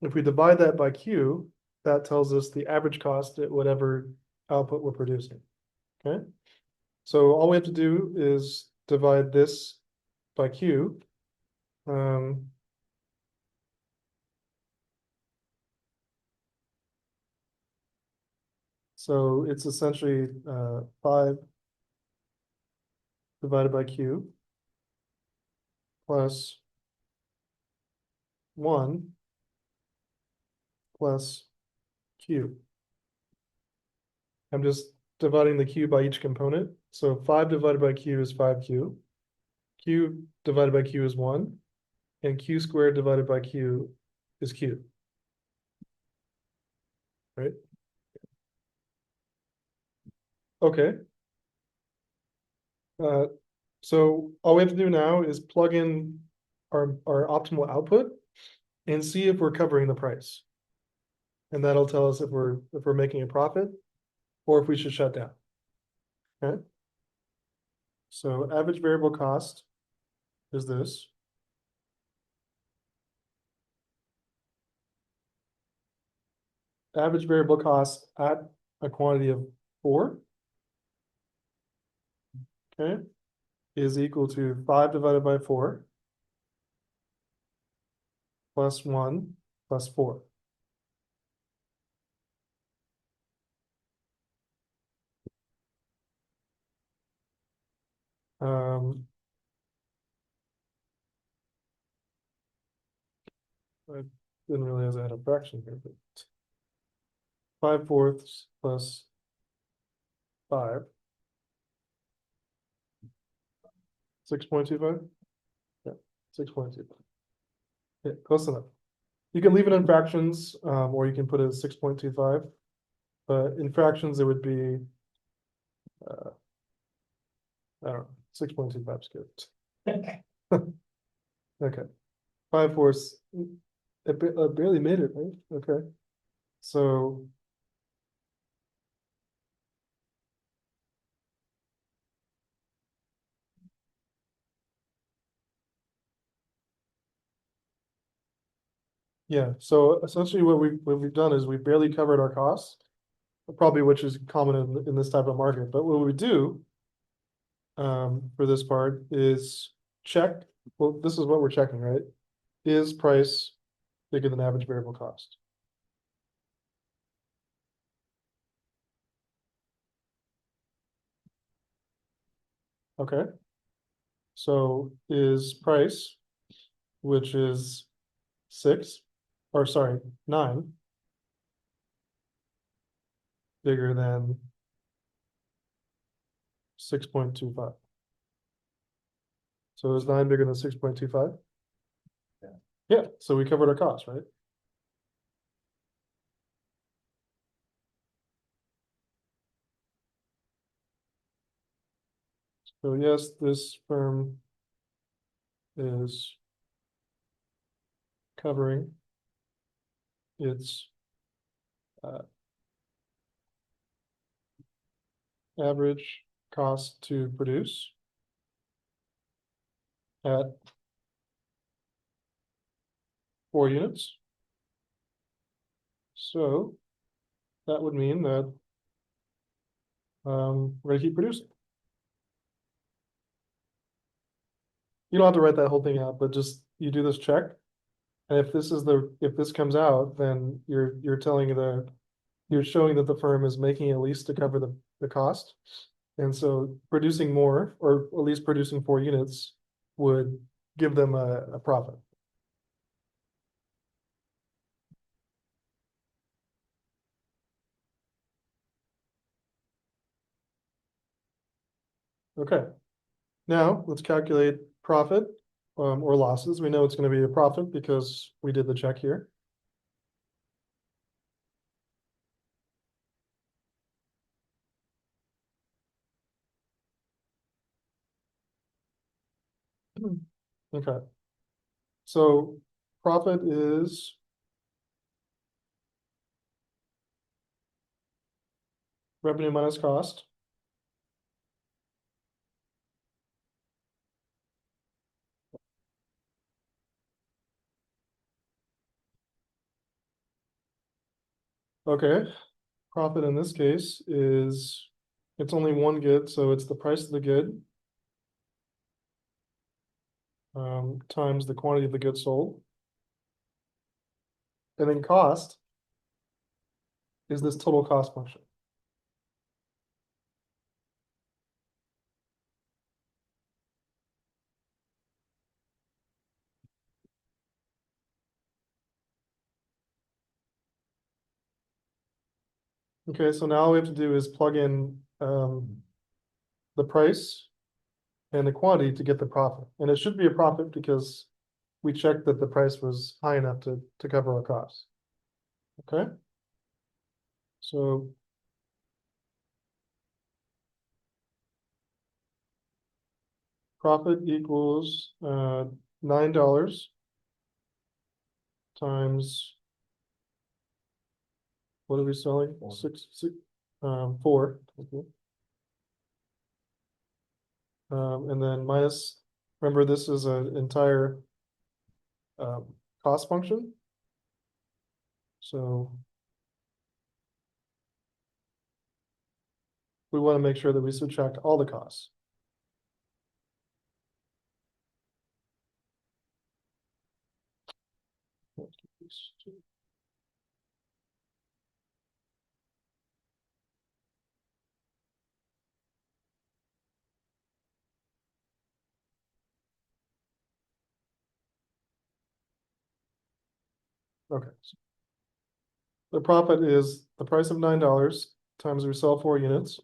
Speaker 2: If we divide that by Q, that tells us the average cost at whatever output we're producing, okay? So all we have to do is divide this by Q. So it's essentially 5 divided by Q plus 1 plus Q. I'm just dividing the Q by each component. So 5 divided by Q is 5Q. Q divided by Q is 1. And Q squared divided by Q is Q. Right? Okay. So all we have to do now is plug in our optimal output and see if we're covering the price. And that'll tell us if we're making a profit or if we should shut down. Okay. So average variable cost is this. Average variable cost at a quantity of 4, okay, is equal to 5 divided by 4 plus 1 plus 4. I didn't realize I had a fraction here, but 5/4 plus 5. 6.25? Yeah, 6.25. Yeah, close enough. You can leave it in fractions, or you can put it as 6.25. But in fractions, it would be, I don't know, 6.25 is good. Okay, 5/4, it barely made it, right? Okay, so yeah, so essentially what we've done is we've barely covered our costs, probably which is common in this type of market. But what we do for this part is check. Well, this is what we're checking, right? Is price bigger than average variable cost? Okay. So is price, which is 6, or sorry, 9, bigger than 6.25? So is 9 bigger than 6.25?
Speaker 1: Yeah.
Speaker 2: Yeah, so we covered our costs, right? So yes, this firm is covering its average cost to produce at 4 units. So that would mean that we're gonna keep producing. You don't have to write that whole thing out, but just you do this check. And if this comes out, then you're showing that the firm is making at least to cover the cost. And so producing more, or at least producing 4 units, would give them a profit. Okay. Now, let's calculate profit, or losses. We know it's gonna be a profit because we did the check here. Okay. So profit is revenue minus cost. Okay, profit in this case is, it's only one good, so it's the price of the good. Times the quantity of the goods sold. And then cost is this total cost function. Okay, so now all we have to do is plug in the price and the quantity to get the profit. And it should be a profit because we checked that the price was high enough to cover our costs. Okay? So profit equals $9 times, what are we selling?
Speaker 1: Four.
Speaker 2: Four. Okay. And then minus, remember this is an entire cost function. So we want to make sure that we subtract all the costs. Okay. The profit is the price of $9 times we sell 4 units.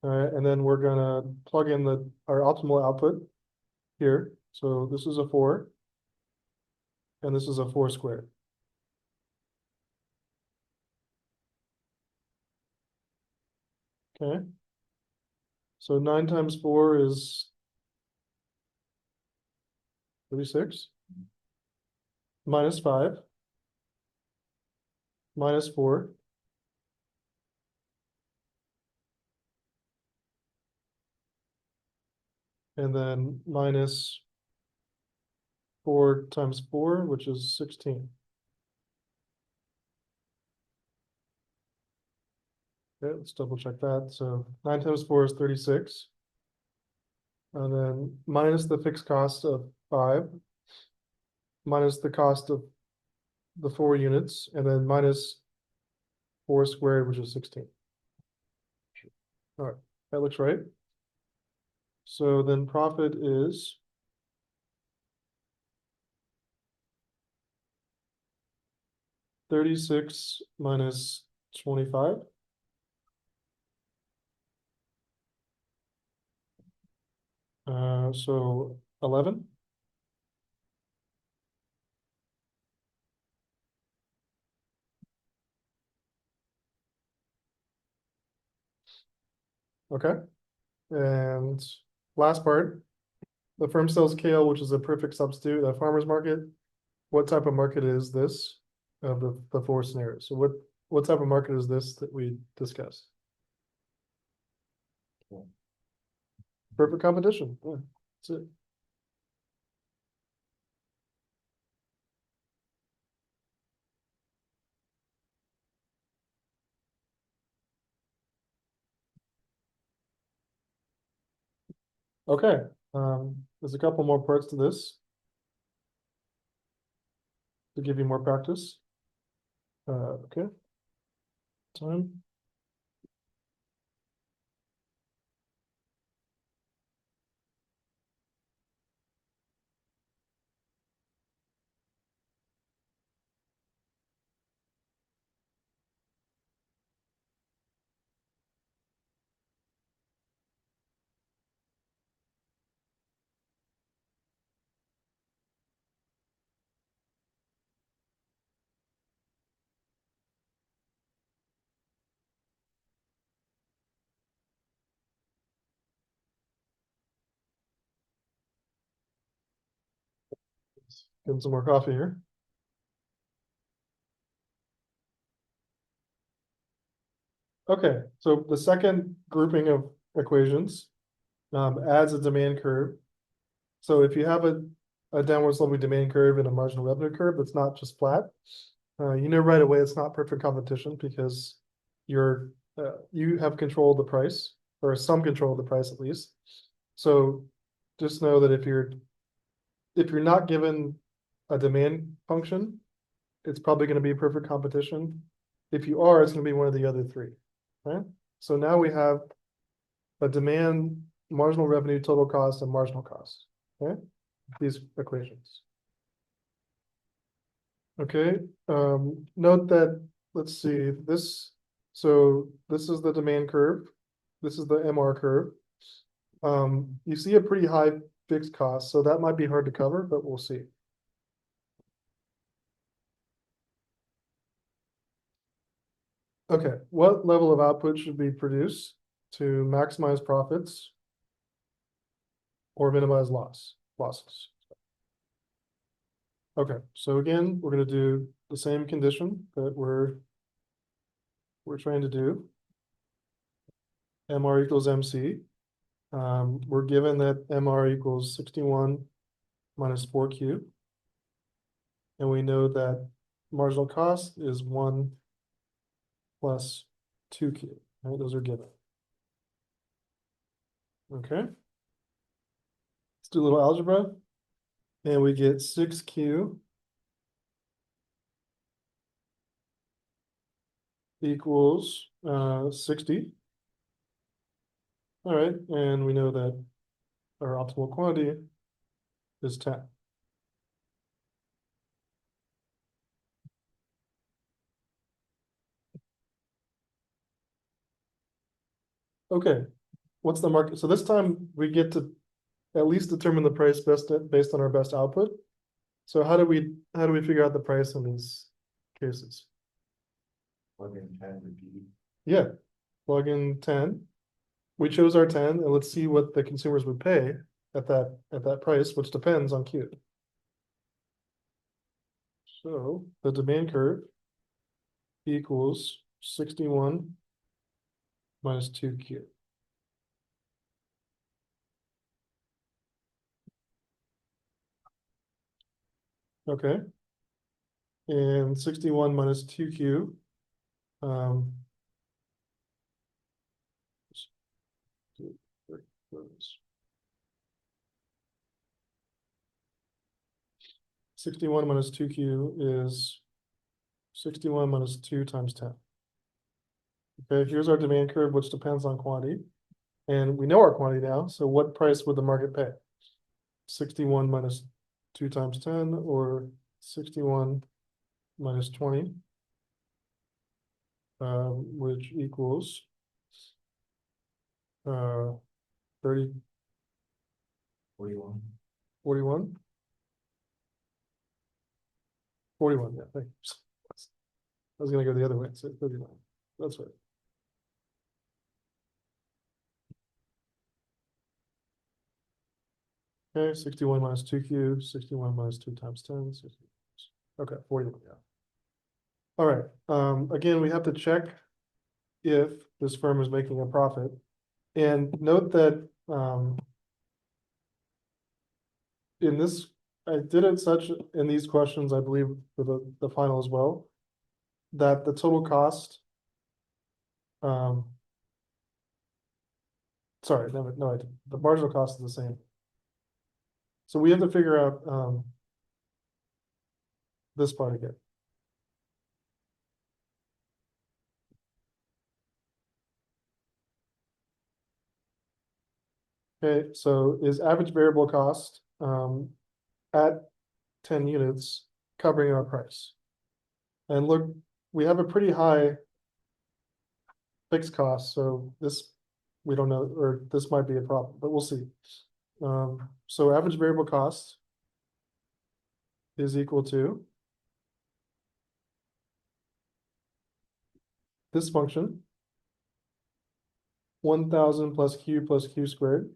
Speaker 2: All right, and then we're gonna plug in our optimal output here. So this is a 4. And this is a 4 squared. Okay. So 9 times 4 is 36. Minus 5. Minus 4. And then minus 4 times 4, which is 16. Okay, let's double check that. So 9 times 4 is 36. And then minus the fixed cost of 5. Minus the cost of the 4 units, and then minus 4 squared, which is 16. All right, that looks right. So then profit is 36 minus 25. So 11. Okay. And last part, the firm sells kale, which is a perfect substitute at farmer's market. What type of market is this of the 4 scenarios? So what type of market is this that we discussed? Perfect competition. Yeah, that's it. Okay, there's a couple more parts to this to give you more practice. Okay. Time. Getting some more coffee here. Okay, so the second grouping of equations adds a demand curve. So if you have a downward sloping demand curve and a marginal revenue curve that's not just flat, you know right away it's not perfect competition because you have control of the price, or some control of the price at least. So just know that if you're not given a demand function, it's probably going to be perfect competition. If you are, it's going to be one of the other three. Right? So now we have a demand, marginal revenue, total cost, and marginal cost. Okay, these equations. Okay, note that, let's see, so this is the demand curve. This is the MR curve. You see a pretty high fixed cost, so that might be hard to cover, but we'll see. Okay, what level of output should we produce to maximize profits or minimize losses? Okay, so again, we're gonna do the same condition that we're trying to do. MR equals MC. We're given that MR equals 61 minus 4Q. And we know that marginal cost is 1 plus 2Q, right? Those are given. Okay. Let's do a little algebra. And we get 6Q equals 60. All right, and we know that our optimal quantity is 10. Okay, what's the market? So this time we get to at least determine the price based on our best output. So how do we figure out the price in these cases?
Speaker 1: Plug in 10 repeat.
Speaker 2: Yeah, plug in 10. We chose our 10, and let's see what the consumers would pay at that price, which depends on Q. So the demand curve equals 61 minus 2Q. Okay. And 61 minus 2Q. 61 minus 2Q is 61 minus 2 times 10. Okay, here's our demand curve, which depends on quantity. And we know our quantity now, so what price would the market pay? 61 minus 2 times 10, or 61 minus 20, which equals 30,
Speaker 1: 41.
Speaker 2: 41? 41, yeah, thank you. I was gonna go the other way, so 39, that's right. Okay, 61 minus 2Q, 61 minus 2 times 10, 60. Okay, 41, yeah. All right, again, we have to check if this firm is making a profit. And note that in this, I did it such in these questions, I believe for the final as well, that the total cost, sorry, no, I didn't. The marginal cost is the same. So we have to figure out this part again. Okay, so is average variable cost at 10 units covering our price? And look, we have a pretty high fixed cost, so this, we don't know, or this might be a problem, but we'll see. So average variable cost is equal to this function, 1000 plus Q squared.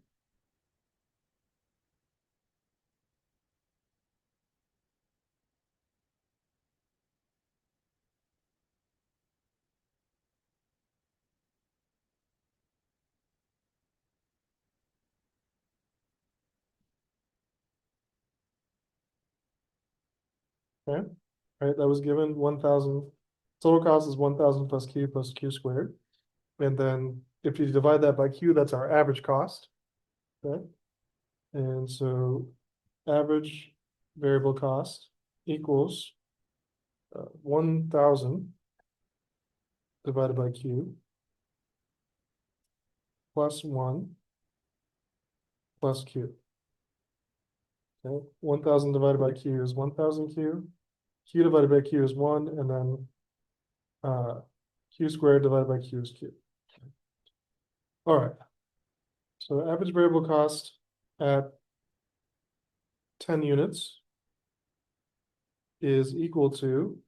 Speaker 2: Okay, right, that was given 1,000, total cost is 1,000 plus Q squared. And then if you divide that by Q, that's our average cost. Okay, and so average variable cost equals 1,000 divided by Q plus 1 plus Q. Okay, 1,000 divided by Q is 1,000 Q. Q divided by Q is 1, and then Q squared divided by Q is Q. All right. So average variable cost at 10 units is equal to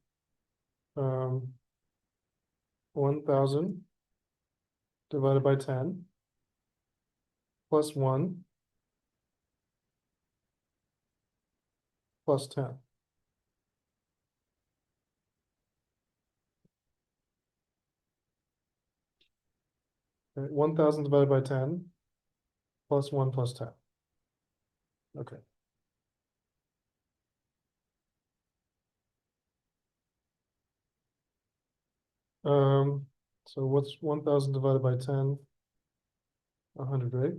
Speaker 2: 1,000 divided by 10 plus 1 plus 10. Okay, 1,000 divided by 10 plus 1 plus 10. Okay. So what's 1,000 divided by 10? 100, right?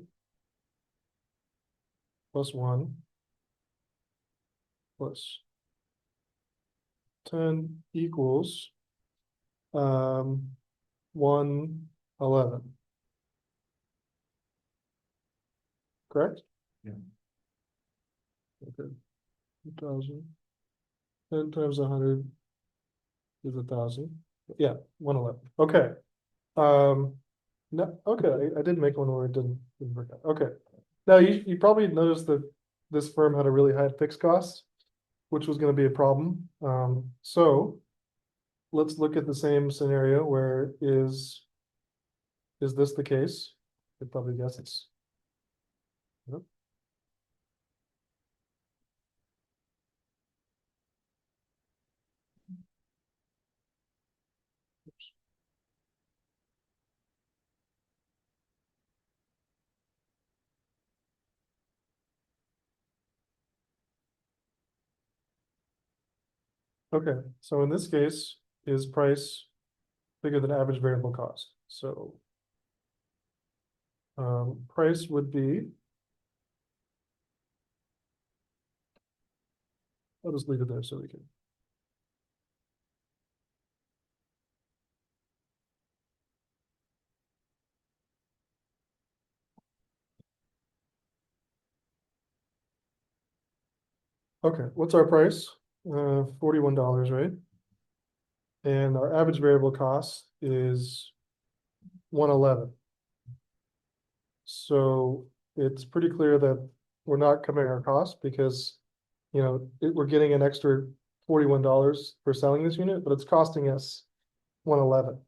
Speaker 2: Plus 1 plus 10 equals 111. Correct?
Speaker 1: Yeah.
Speaker 2: Okay. 1,000. 10 times 100 is 1,000. Yeah, 111. Okay. No, okay, I did make one where it didn't work out. Okay. Now you probably noticed that this firm had a really high fixed cost, which was going to be a problem. So let's look at the same scenario where is this the case? You'd probably guess it's. Nope. Okay, so in this case, is price bigger than average variable cost? So price would be, I'll just leave it there so we can. Okay, what's our price? $41, right? And our average variable cost is 111. So it's pretty clear that we're not covering our costs because, we're getting an extra $41 for selling this unit, but it's costing us 111.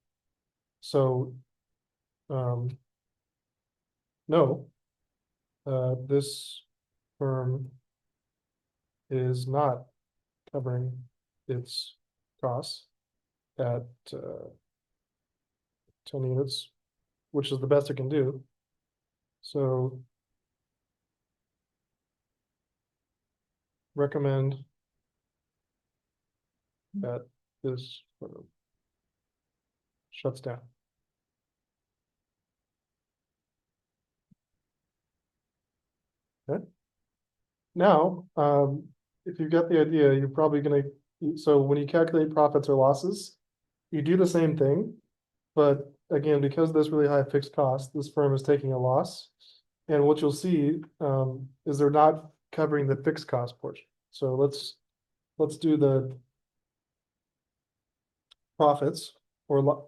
Speaker 2: So, no, this firm is not covering its costs at 10 units, which is the best it can do. So recommend that this firm shuts down. Okay. Now, if you get the idea, you're probably gonna, so when you calculate profits or losses, you do the same thing. But again, because there's really high fixed cost, this firm is taking a loss. And what you'll see is they're not covering the fixed cost portion. So let's do the profits or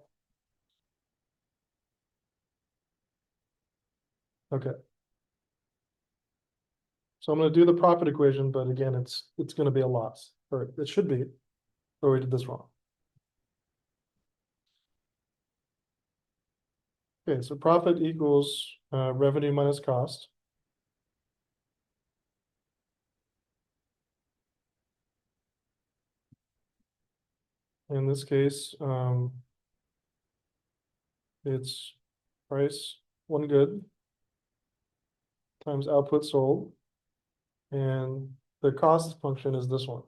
Speaker 2: okay. So I'm going to do the profit equation, but again, it's going to be a loss, or it should be, or we did this wrong. Okay, so profit equals revenue minus cost. In this case, it's price one good times output sold, and the cost function is this one.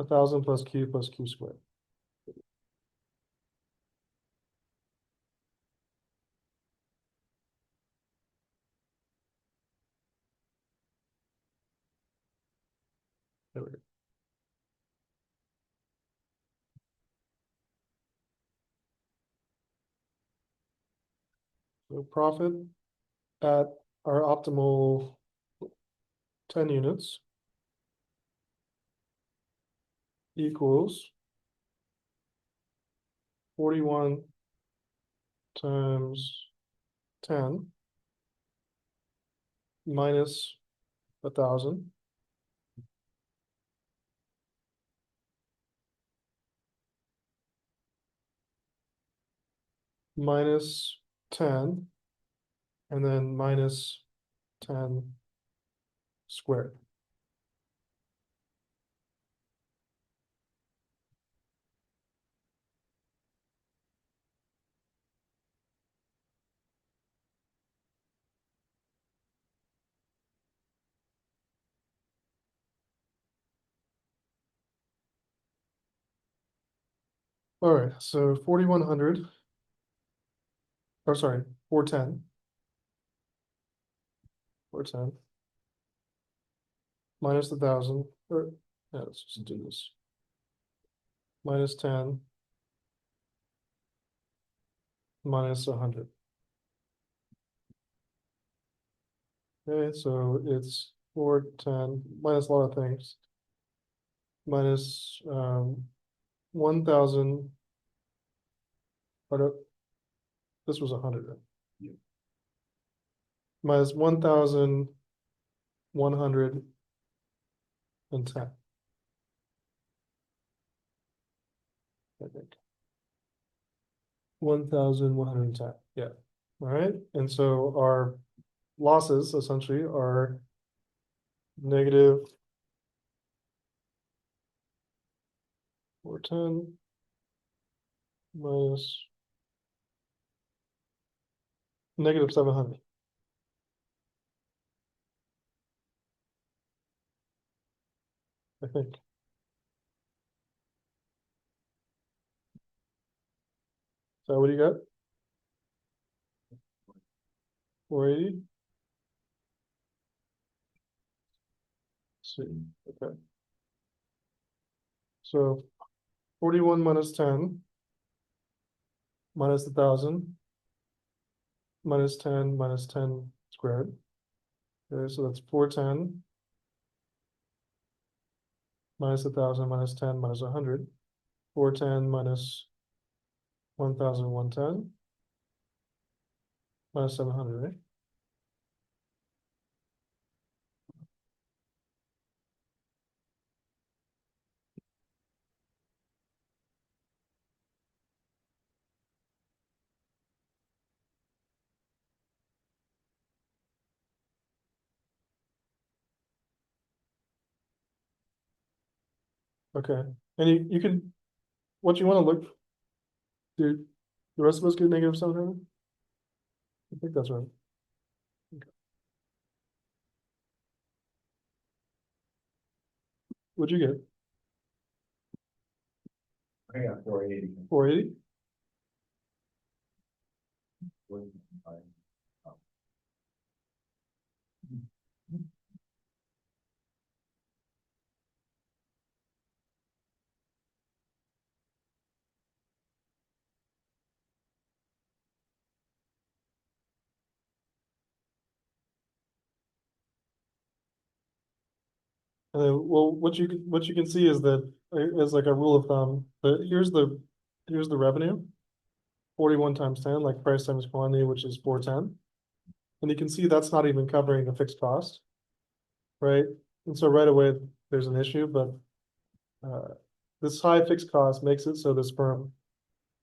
Speaker 2: 1,000 plus Q squared. There we go. So profit at our optimal 10 units equals 41 times 10 minus 1,000 minus 10 and then minus 10 squared. All right, so 4,100, or sorry, 410. 410 minus 1,000, or yeah, let's just do this. Minus 10 minus 100. Okay, so it's 410 minus a lot of things. Minus 1,000. This was 100. Right?
Speaker 1: Yeah.
Speaker 2: Minus 1,110. I think. 1,110. Yeah. All right. And so our losses essentially are negative 410 minus negative 700. I think. So what do you got? 480. See, okay. So 41 minus 10 minus 1,000 minus 10 minus 10 squared. Okay, so that's 410 minus 1,000 minus 10 minus 100. 410 minus 1,110 minus 700, right? Okay, and you can, what you want to look, do the rest of us get negative 700? I think that's right. Okay. What'd you get?
Speaker 1: I got 480.
Speaker 2: 480? And then, well, what you can see is that as like a rule of thumb, here's the revenue. 41 times 10, like price times quantity, which is 410. And you can see that's not even covering the fixed cost. Right? And so right away there's an issue, but this high fixed cost makes it so this firm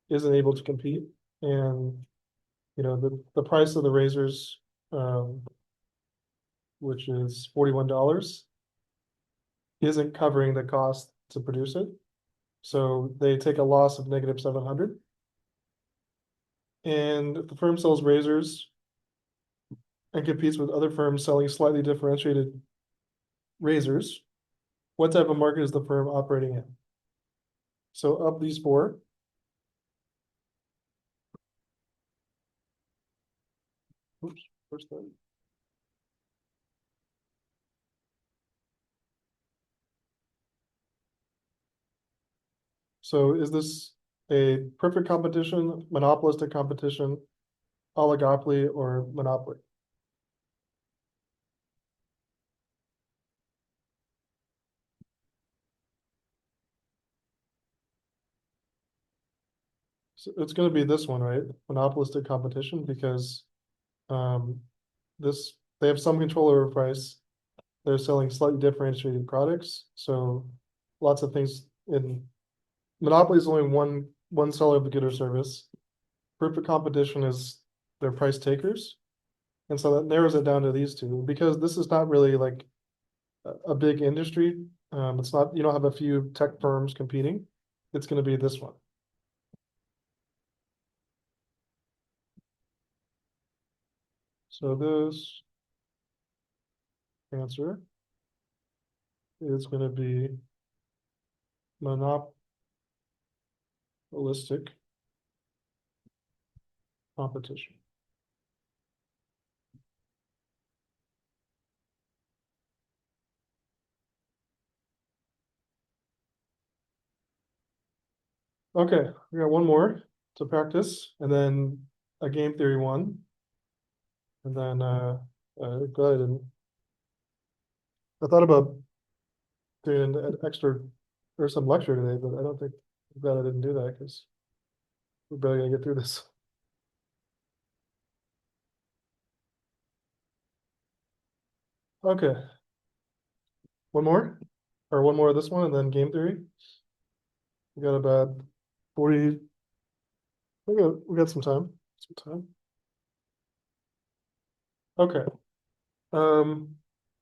Speaker 2: isn't able to compete. And you know, the price of the razors, which is $41, isn't covering the cost to produce it. So they take a loss of negative 700. And the firm sells razors and competes with other firms selling slightly differentiated razors. what type of market is the firm operating in? So of these four. Oops, where's that? So is this a perfect competition, monopolistic competition, oligopoly, or monopoly? So it's gonna be this one, right? Monopolistic competition, because this, they have some control over price. They're selling slightly differentiated products, so lots of things in monopoly is only one seller of the good or service. Perfect competition is their price takers. And so that narrows it down to these two, because this is not really like a big industry. It's not, you don't have a few tech firms competing. It's gonna be this one. So this answer is gonna be monopolistic competition. Okay, we got one more to practice, and then a game theory one. And then, go ahead and. I thought about doing an extra or some lecture today, but I don't think, I'm glad I didn't do that, because we're barely gonna get through this. Okay. One more, or one more of this one, and then game theory. We got about 40. We got some time. Okay.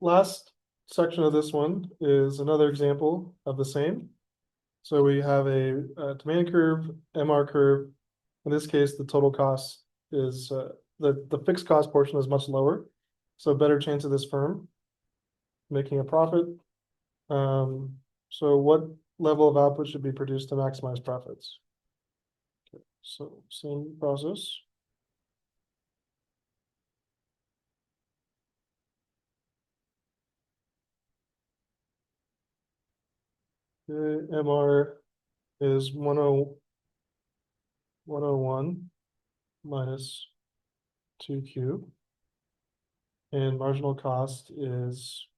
Speaker 2: Last section of this one is another example of the same. So we have a demand curve, MR curve. In this case, the total cost is the fixed cost portion is much lower. So better chance of this firm making a profit. So what level of output should be produced to maximize profits? Okay, so same process. Okay, MR is 101 minus 2Q. And marginal cost is,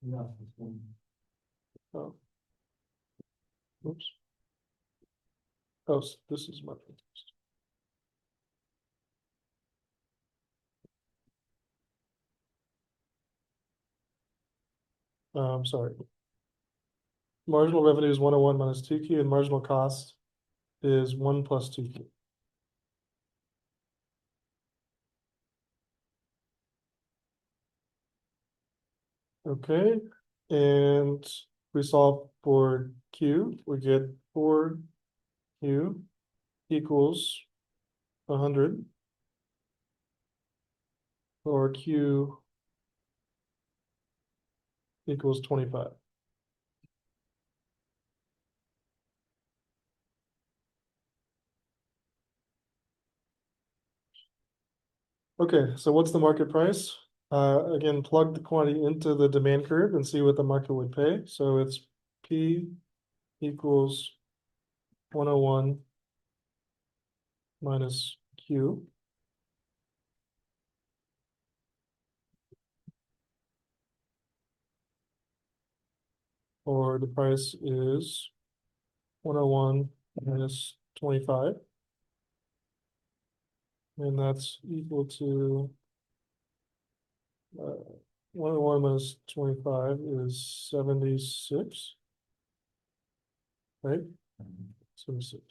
Speaker 4: No.
Speaker 2: oh. Oops. Oh, this is marginal cost. Sorry. Marginal revenue is 101 minus 2Q, and marginal cost is 1 plus 2Q. Okay, and we solve for Q, we get 4Q equals 100. Or Q equals 25. Okay, so what's the market price? Again, plug the quantity into the demand curve and see what the market would pay. So it's P equals 101 minus Q. Or the price is 101 minus 25. And that's equal to 101 minus 25 is 76. Right? 76.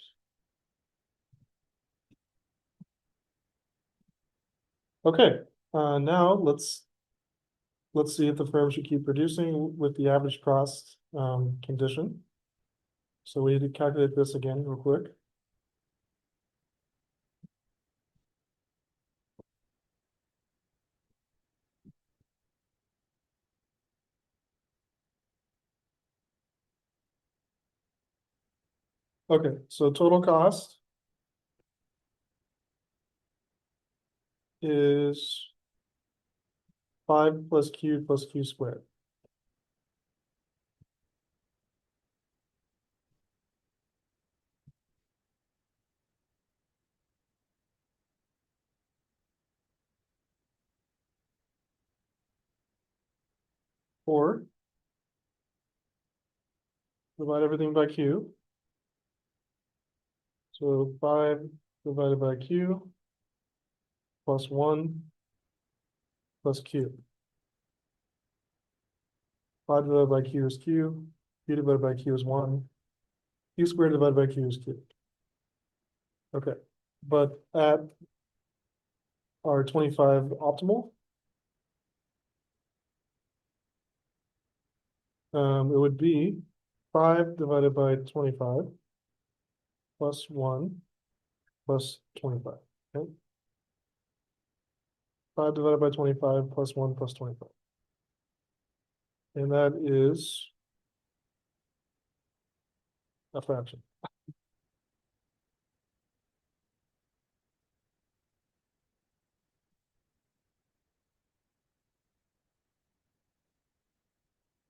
Speaker 2: Okay, now let's see if the firm should keep producing with the average cost condition. So we need to calculate this again real quick. Okay, so total cost is 5 plus Q squared. Or divide everything by Q. So 5 divided by Q plus 1 plus Q. 5 divided by Q is Q. Q divided by Q is 1. Q squared divided by Q is Q. Okay, but at our 25 optimal, it would be 5 divided by 25 plus 1 plus 25. Okay. 5 divided by 25 plus 1 plus 25. And that is a fraction.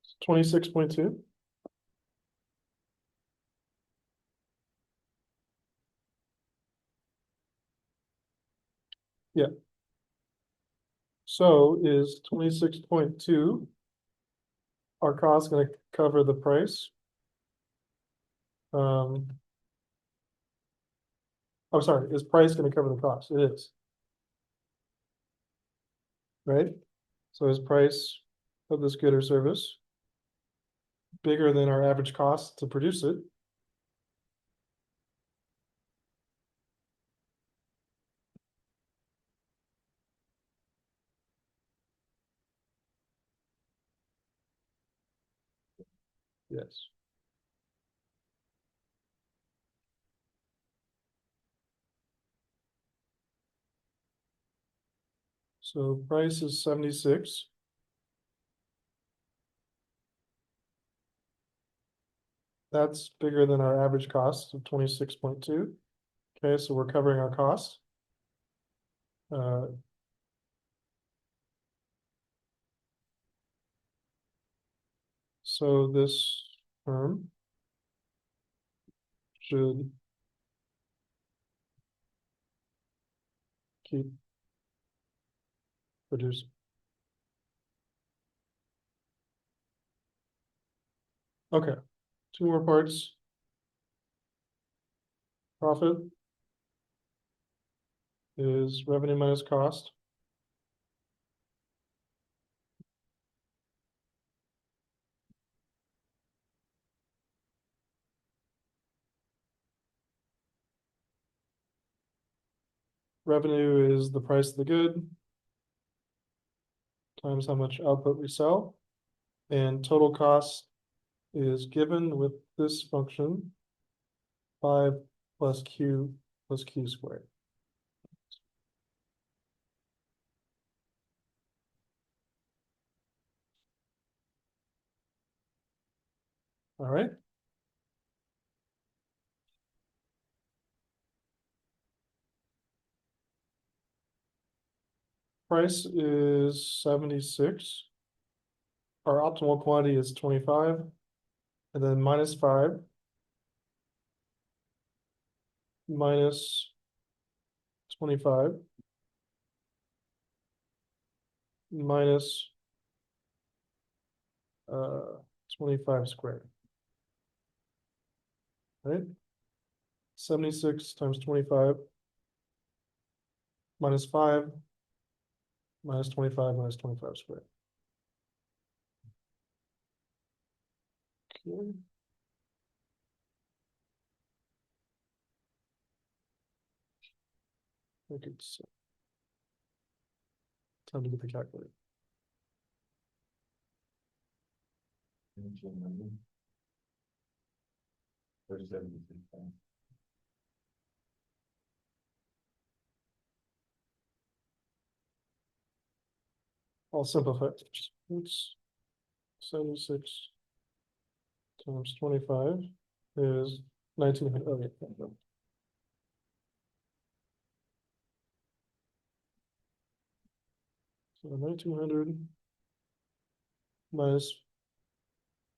Speaker 2: It's 26.2. Yeah. So is 26.2 our cost going to cover the price? I'm sorry, is price going to cover the cost? It is. Right? So is price of this good or service bigger than our average cost to produce it? Yes. So price is 76. That's bigger than our average cost of 26.2. Okay, so we're covering our costs. So this term should keep producing. Okay, 2 more parts. Profit is revenue minus cost. Revenue is the price of the good times how much output we sell. And total cost is given with this function, 5 plus Q squared. All right. Price is 76. Our optimal quantity is 25, and then minus 5 minus 25 minus 25 squared. Right? 76 times 25 minus 5 minus 25 minus 25 squared. Okay. I think it's time to get the calculator.
Speaker 1: There's 76.
Speaker 2: I'll simplify. It's 76 times 25 is 1900, okay. So 1900 minus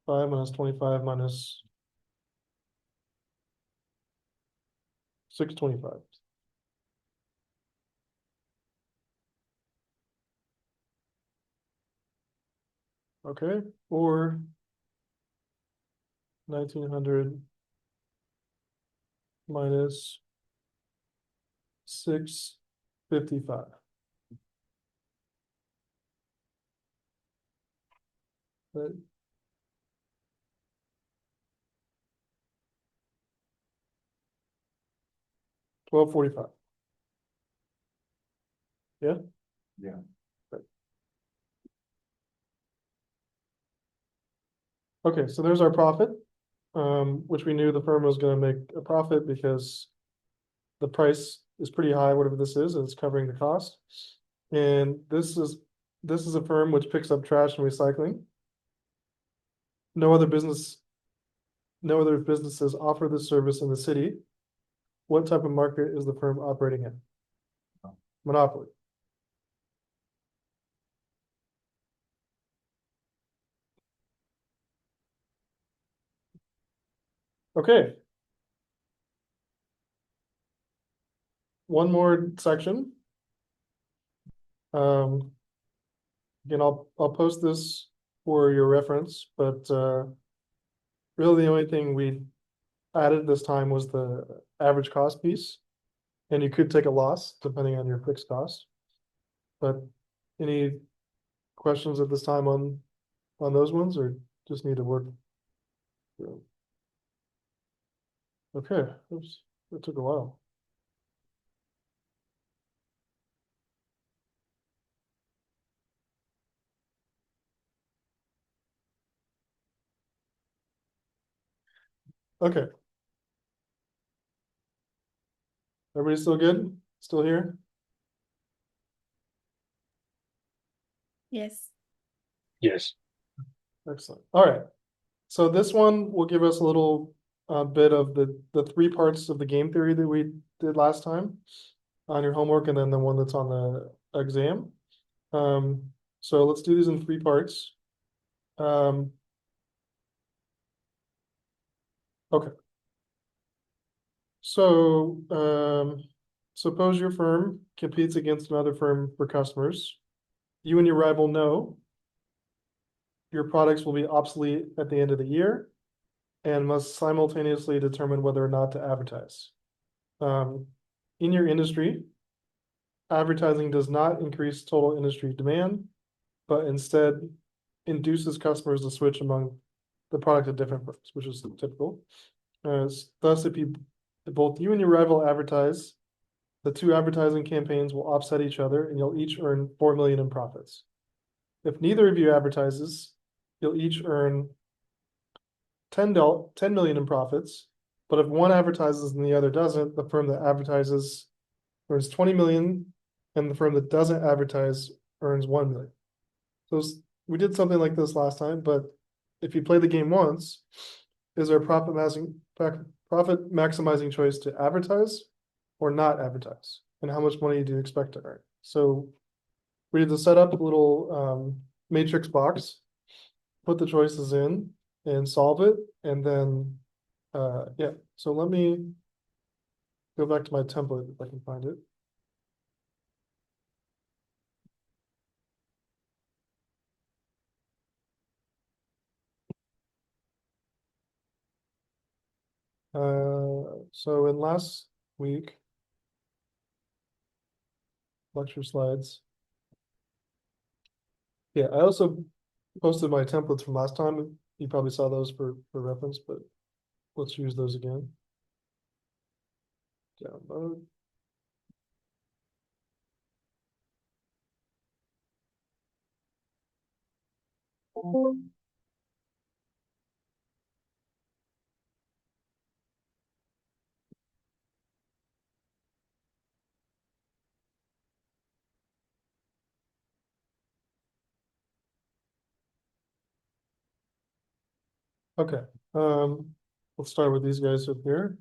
Speaker 2: 5 minus 25 minus 625. Okay, or 1900 minus 655. Right. $12.45. Yeah.
Speaker 1: Yeah.
Speaker 2: Okay, so there's our profit, which we knew the firm was gonna make a profit because the price is pretty high, whatever this is, and it's covering the cost. And this is a firm which picks up trash and recycling. No other businesses offer this service in the city. What type of market is the firm operating in? Monopoly. Okay. One more section. Again, I'll post this for your reference, but really the only thing we added this time was the average cost piece. And you could take a loss depending on your fixed cost. But any questions at this time on those ones, or just need to work through? Okay, oops, that took a while. Okay. Everybody still good? Still here?
Speaker 6: Yes.
Speaker 5: Yes.
Speaker 2: Excellent. All right. So this one will give us a little bit of the three parts of the game theory that we did last time on your homework, and then the one that's on the exam. So let's do these in three parts. Okay. So suppose your firm competes against another firm for customers. You and your rival know your products will be obsolete at the end of the year and must simultaneously determine whether or not to advertise. In your industry, advertising does not increase total industry demand, but instead induces customers to switch among the product of different firms, which is typical. Thus, if both you and your rival advertise, the two advertising campaigns will offset each other and you'll each earn 4 million in profits. If neither of you advertises, you'll each earn 10 million in profits. But if one advertises and the other doesn't, the firm that advertises earns 20 million and the firm that doesn't advertise earns 1 million. So we did something like this last time, but if you play the game once, is there a profit maximizing choice to advertise or not advertise? And how much money do you expect to earn? So we had to set up a little matrix box, put the choices in and solve it. And then, yeah, so let me go back to my template if I can find it. So in last week, lecture slides. Yeah, I also posted my templates from last time. You probably saw those for reference, but let's use those again. Download. Okay. let's start with these guys up here.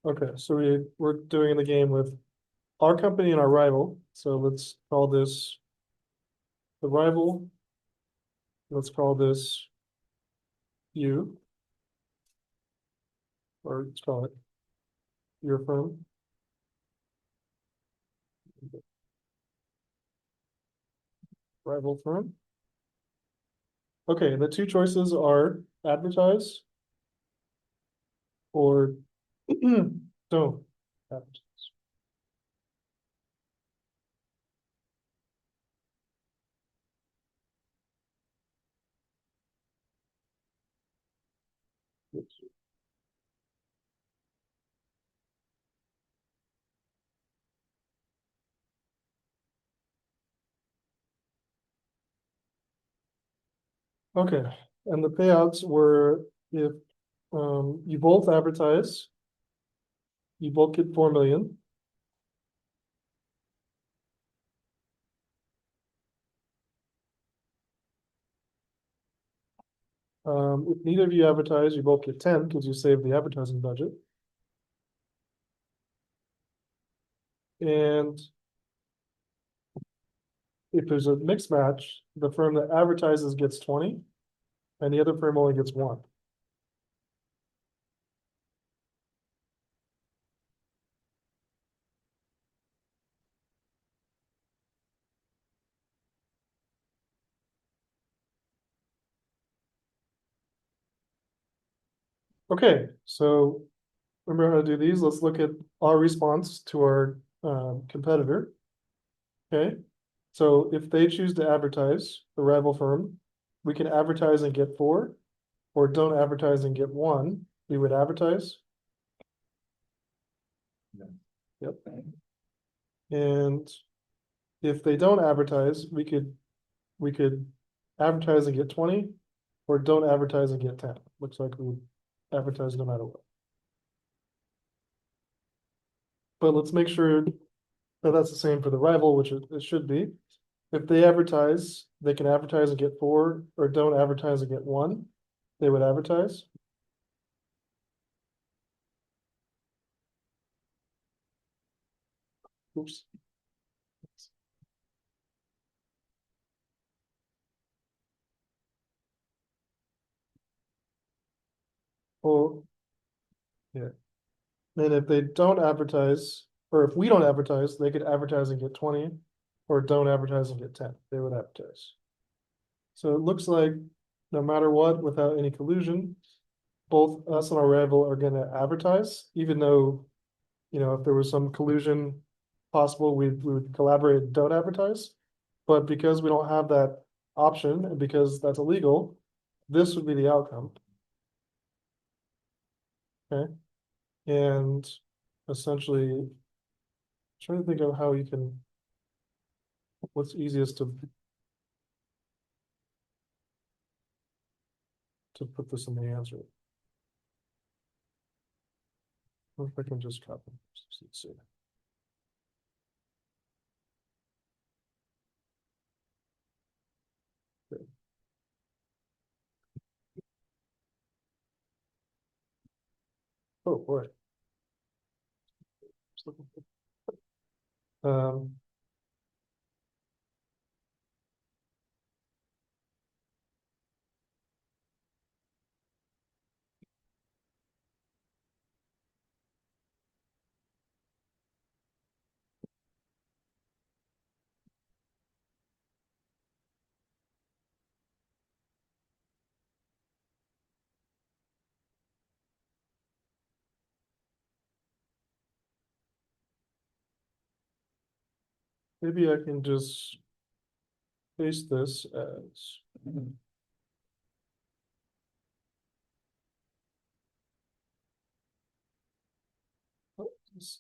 Speaker 2: Okay, so we're doing the game with our company and our rival, so let's call this the rival. Let's call this you. Or let's call it your firm. Rival firm. Okay, the two choices are advertise or don't advertise. Okay, and the payouts were if you both advertise, you both get 4 million. If neither of you advertise, you both get 10 because you save the advertising budget. And if there's a mixed match, the firm that advertises gets 20 and the other firm only gets 1. Okay, so remember how to do these. Let's look at our response to our competitor. Okay, so if they choose to advertise, the rival firm, we can advertise and get 4, or don't advertise and get 1. We would advertise.
Speaker 1: No.
Speaker 2: Yep. And if they don't advertise, we could advertise and get 20, or don't advertise and get 10. Looks like we would advertise no matter what. But let's make sure that that's the same for the rival, which it should be. If they advertise, they can advertise and get 4, or don't advertise and get 1. They would advertise. Oops. Oh, yeah. And if they don't advertise, or if we don't advertise, they could advertise and get 20, or don't advertise and get 10. They would advertise. So it looks like no matter what, without any collusion, both us and our rival are gonna advertise, even though, if there was some collusion possible, we would collaborate and don't advertise. But because we don't have that option, and because that's illegal, this would be the outcome. Okay, and essentially, trying to think of how you can, what's easiest to put this in the answer. Or if I can just copy. Let's see. Okay. Oh boy. Um, maybe I can just paste this as. Oh, it's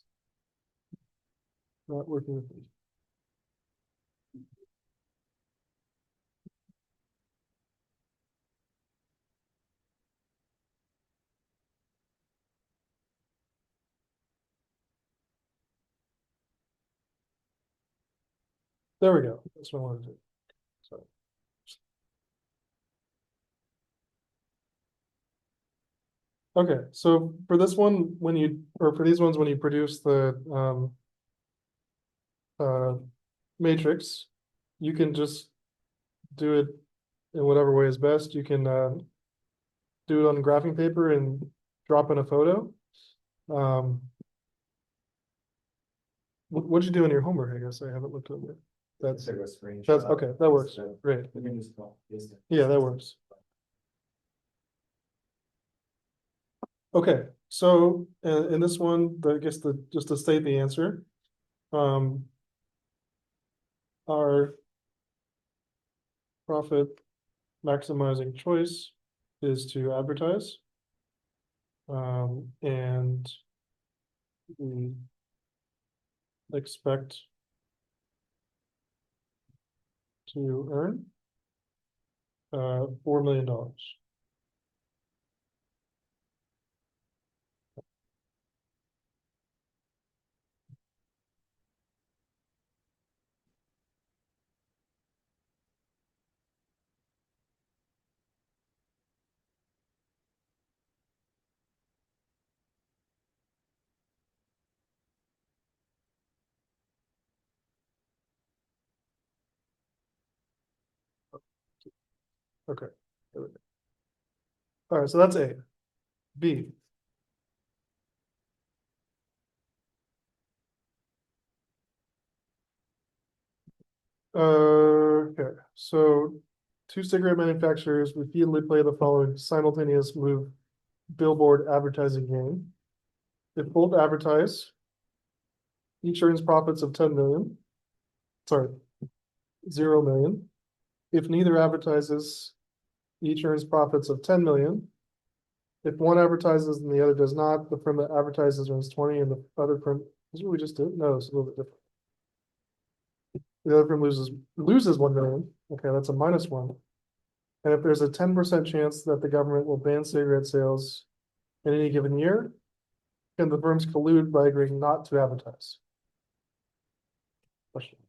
Speaker 2: not working with me. There we go. That's what I wanted to do. So. Okay, so for this one, when you, or for these ones, when you produce the matrix, you can just do it in whatever way is best. You can do it on graphing paper and drop in a photo. What'd you do in your homework? I guess I haven't looked at it. That's
Speaker 1: Take a screenshot.
Speaker 2: that's okay. That works. Great.
Speaker 5: We can just call this.
Speaker 2: Yeah, that works. Okay, so in this one, I guess just to state the answer, our profit maximizing choice is to advertise. And we expect to earn $4 million. Okay. There we go. All right, so that's A. B. Okay, so two cigarette manufacturers repeatedly play the following simultaneous move billboard advertising game. If both advertise, each earns profits of 10 million. Sorry, 0 million. If neither advertises, each earns profits of 10 million. If one advertises and the other does not, the firm that advertises earns 20 and the other firm, is what we just did? No, it's a little bit different. The other firm loses 1 million. Okay, that's a -1. And if there's a 10% chance that the government will ban cigarette sales in any given year, can the firms collude by agreeing not to advertise? Question.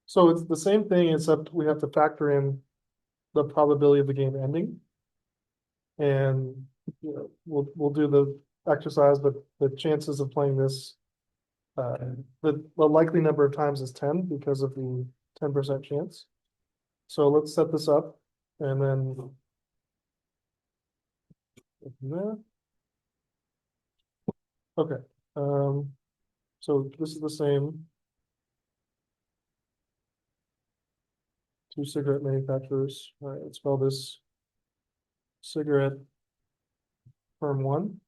Speaker 2: So it's the same thing, except we have to factor in the probability of the game ending. And you know, we'll do the exercise, but the chances of playing this, the likely number of times is 10 because of the 10% chance. So let's set this up and then there. Okay, so this is the same. Two cigarette manufacturers. All right, let's call this cigarette firm 1.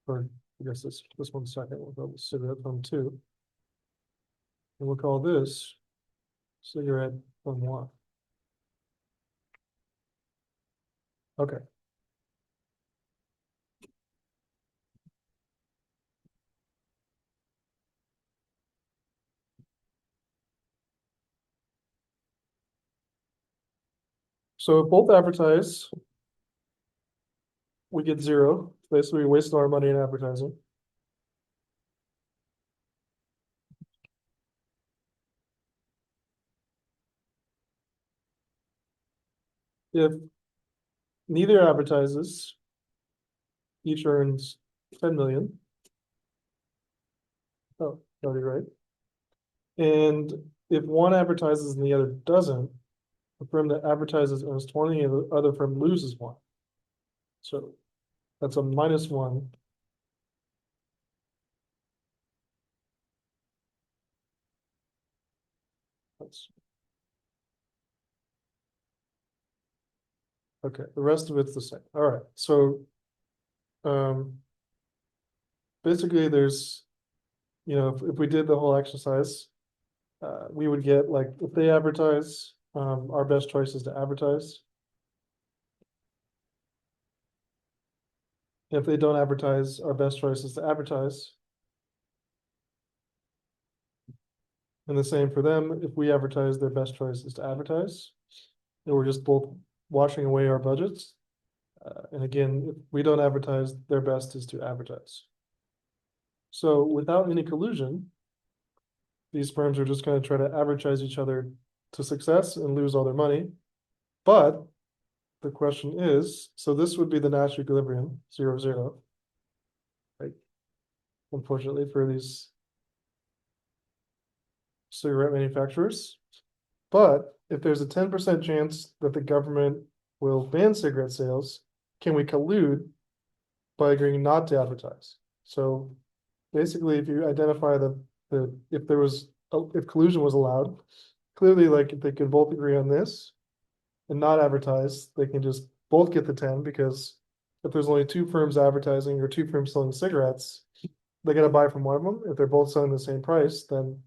Speaker 2: Or I guess this one's second. We'll call this cigarette firm 2. And we'll call this cigarette firm 1. Okay. So if both advertise, we get 0. Basically, we wasted our money in advertising. If neither advertises, each earns 10 million. Oh, already right. And if one advertises and the other doesn't, the firm that advertises earns 20 and the other firm loses 1. So that's a -1. That's okay. The rest of it's the same. All right. So basically there's, you know, if we did the whole exercise, we would get like, if they advertise, our best choice is to advertise. If they don't advertise, our best choice is to advertise. And the same for them. If we advertise, their best choice is to advertise. And we're just both washing away our budgets. And again, if we don't advertise, their best is to advertise. So without any collusion, these firms are just gonna try to advertise each other to success and lose all their money. But the question is, so this would be the Nash equilibrium, 0, 0. Right? Unfortunately for these cigarette manufacturers. But if there's a 10% chance that the government will ban cigarette sales, can we collude by agreeing not to advertise? So basically, if you identify if there was, if collusion was allowed, clearly, like, if they could both agree on this and not advertise, they can just both get the 10, because if there's only two firms advertising or two firms selling cigarettes, they gotta buy from one of them. If they're both selling the same price, then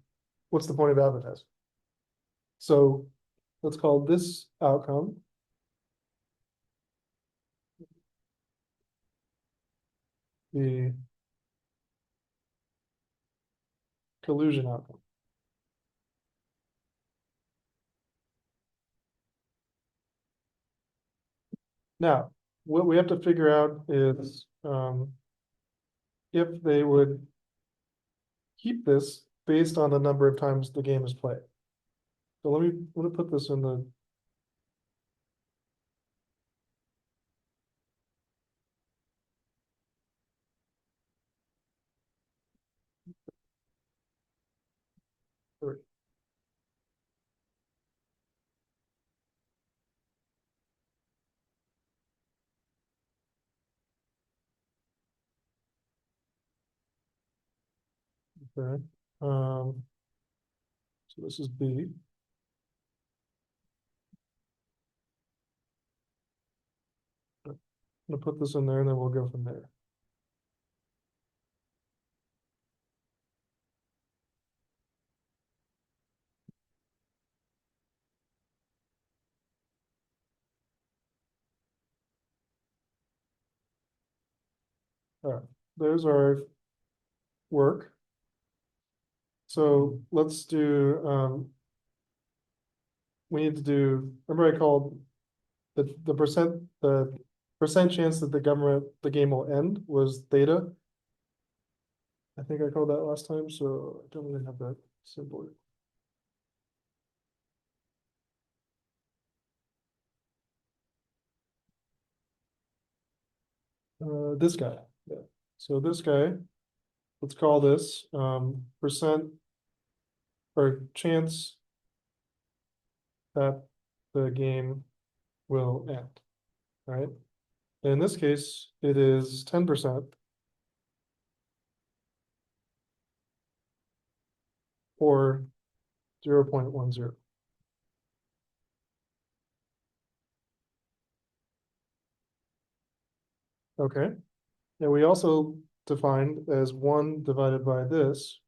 Speaker 2: what's the point of advertising? So let's call this outcome the collusion outcome. Now, what we have to figure out is, if they would keep this based on the number of times the game is played. So let me put this in the. Okay, so this is B. I'm gonna put this in there and then we'll go from there. All right, there's our work. So let's do, we need to do, remember I called the percent chance that the game will end was theta. I think I called that last time, so I don't really have that symbol. This guy, yeah. So this guy, let's call this percent or chance that the game will end, right? In this case, it is 10% or 0.10. Okay, and we also defined as 1 divided by this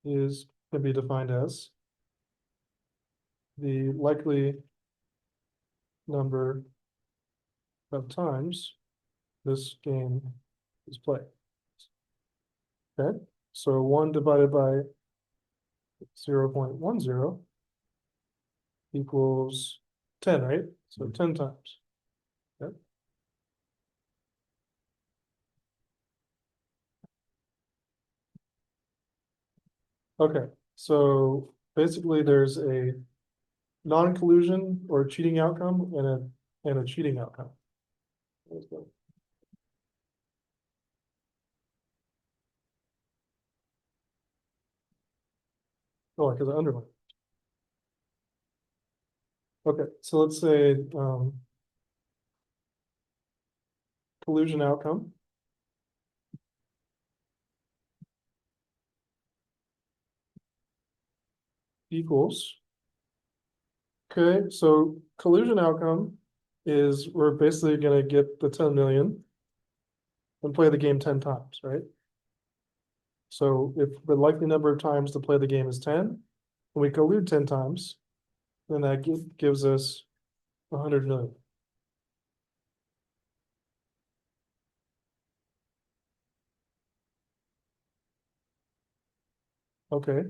Speaker 2: can be defined as the likely number of times this game is played. Okay, so 1 divided by 0.10 equals 10, right? So 10 times. Okay. Okay, so basically there's a non-collusion or cheating outcome and a cheating outcome. Oh, because I underlined. Okay, so let's say collusion outcome equals. Okay, so collusion outcome is we're basically gonna get the 10 million and play the game 10 times, right? So if the likely number of times to play the game is 10, and we collude 10 times, then that gives us 100 million. Okay,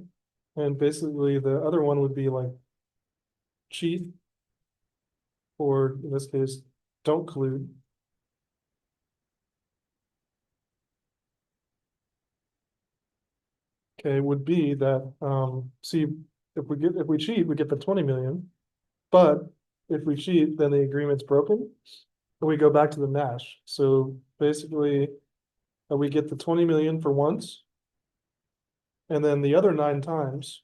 Speaker 2: and basically the other one would be like cheat, or in this case, don't collude. Okay, would be that, see, if we cheat, we get the 20 million. But if we cheat, then the agreement's broken, and we go back to the Nash. So basically, we get the 20 million for once. And then the other 9 times,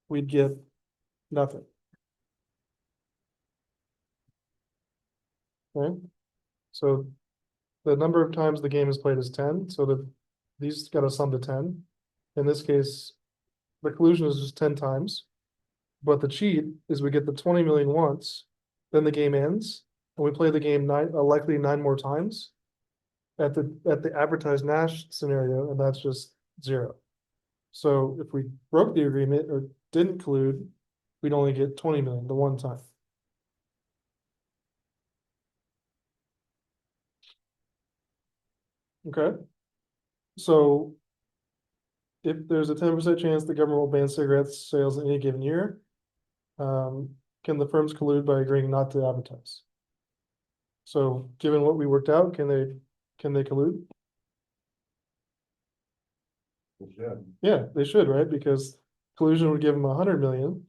Speaker 2: we'd get nothing. Okay, so the number of times the game is played is 10, so that these got to sum to 10. In this case, the collusion is just 10 times. But the cheat is we get the 20 million once, then the game ends, and we play the game likely 9 more times at the advertised Nash scenario, and that's just 0. So if we broke the agreement or didn't collude, we'd only get 20 million the one time. Okay. So if there's a 10% chance the government will ban cigarettes sales in any given year, can the firms collude by agreeing not to advertise? So given what we worked out, can they collude?
Speaker 1: We should.
Speaker 2: Yeah, they should, right? Because collusion would give them 100 million,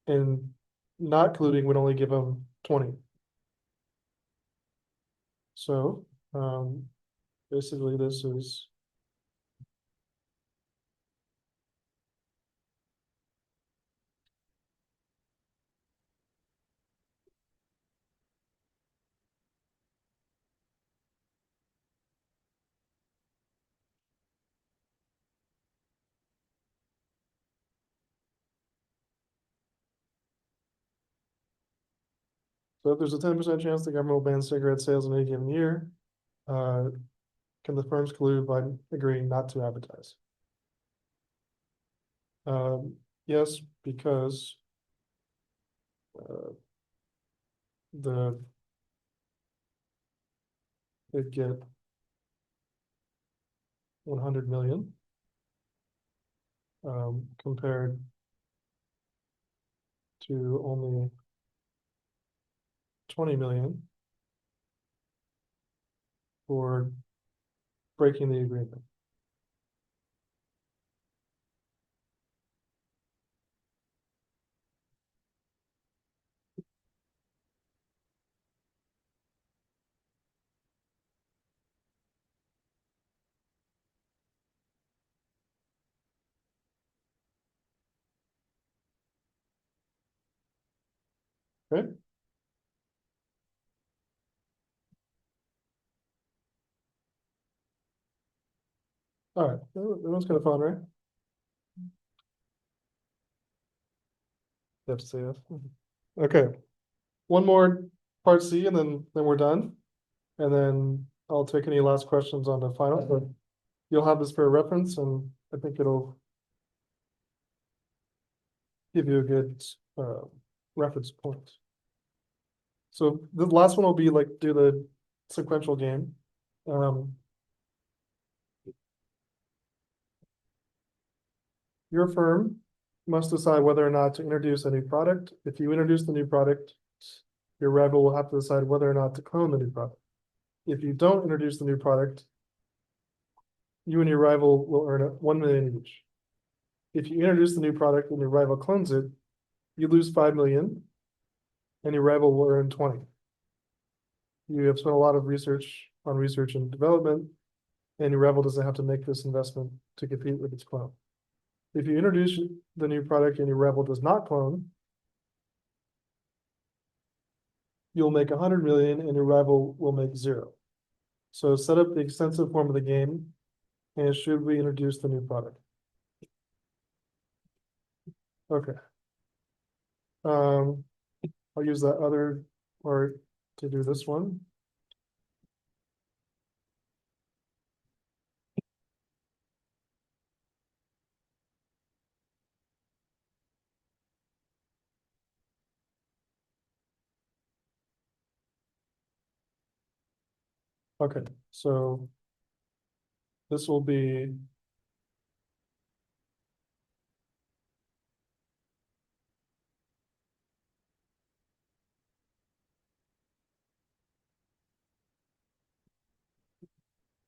Speaker 2: and not colluding would only give them 20. So, basically this is. So if there's a 10% chance the government will ban cigarette sales in any given year, can the firms collude by agreeing not to advertise? Yes, because the they get 100 million compared to only 20 million for breaking the agreement. Okay. All right, that was kind of fun, right? You have to say yes. Okay, one more part C, and then we're done. And then I'll take any last questions on the final, but you'll have this for a reference, and I think it'll give you a good reference point. So the last one will be like do the sequential game. Your firm must decide whether or not to introduce a new product. If you introduce the new product, your rival will have to decide whether or not to clone the new product. If you don't introduce the new product, you and your rival will earn 1 million each. If you introduce the new product and your rival clones it, you lose 5 million and your rival will earn 20. You have spent a lot of research on research and development, and your rival doesn't have to make this investment to compete with its clone. If you introduce the new product and your rival does not clone, you'll make 100 million and your rival will make 0. So set up the extensive form of the game, and should we introduce the new product? Okay. I'll use that other part to do this one. Okay, so this will be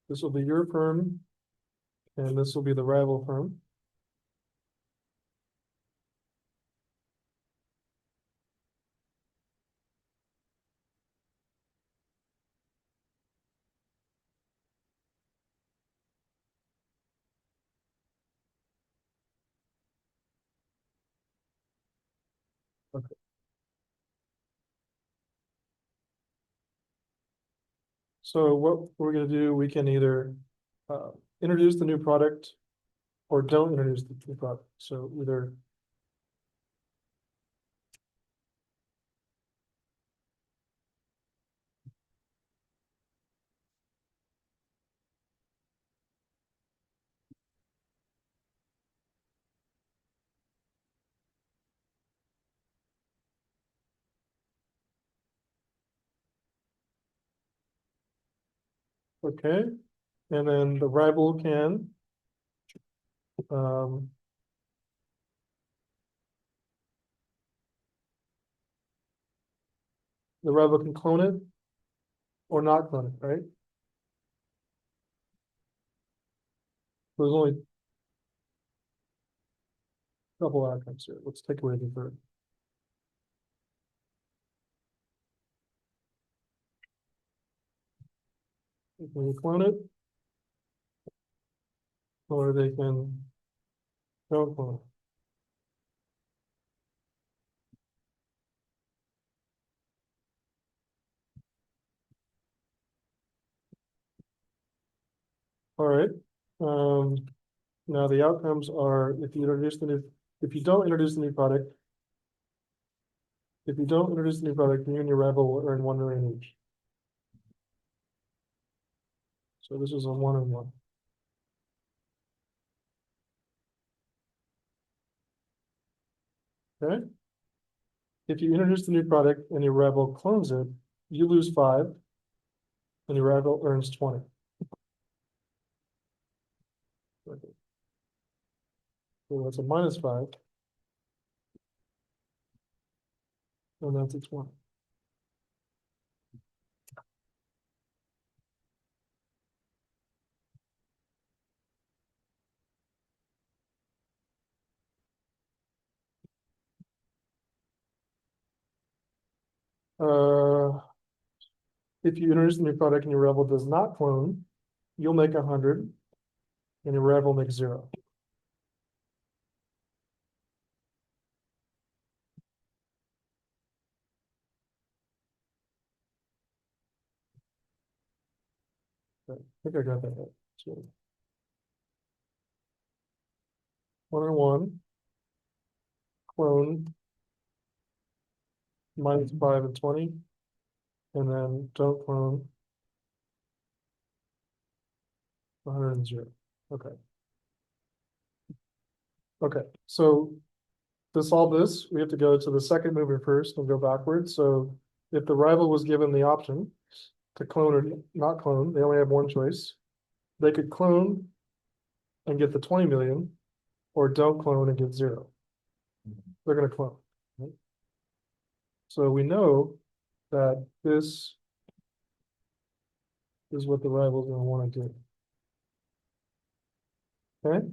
Speaker 2: This will be your firm. And this will be the rival firm. Okay. So what we're gonna do, we can either introduce the new product or don't introduce the new product. So either okay, and then the rival can um, the rival can clone it or not clone it, right? There's only a couple outcomes here. Let's take away the third. They can clone it, or they can don't clone it. All right. Now the outcomes are if you don't introduce the new product, if you don't introduce the new product, you and your rival will earn 1 million each. So this is a 1-on-1. Okay. If you introduce the new product and your rival clones it, you lose 5, and your rival earns 20. Okay. So that's a -5, and that's a 20. If you introduce the new product and your rival does not clone, you'll make 100, and your rival makes 0. I think I got that right. So 1-on-1, clone, -5 and 20, and then don't clone, 100 and 0. Okay. Okay, so to solve this, we have to go to the second mover first and go backwards. So if the rival was given the option to clone or not clone, they only have one choice. They could clone and get the 20 million, or don't clone and get 0. They're gonna clone. Right? So we know that this is what the rival's gonna wanna do. Okay,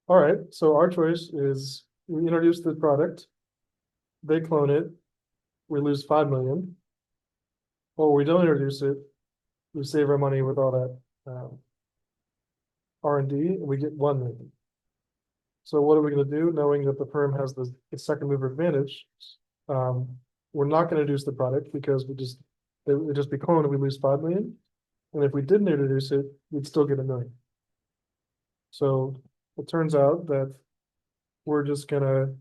Speaker 2: all right, so our choice is we introduce the product, they clone it, we lose 5 million. Or we don't introduce it, we save our money with all that R&D, and we get 1 million. So what are we gonna do, knowing that the firm has the second mover advantage? We're not gonna introduce the product because it would just be cloned and we lose 5 million. And if we didn't introduce it, we'd still get 1 million. So it turns out that we're just gonna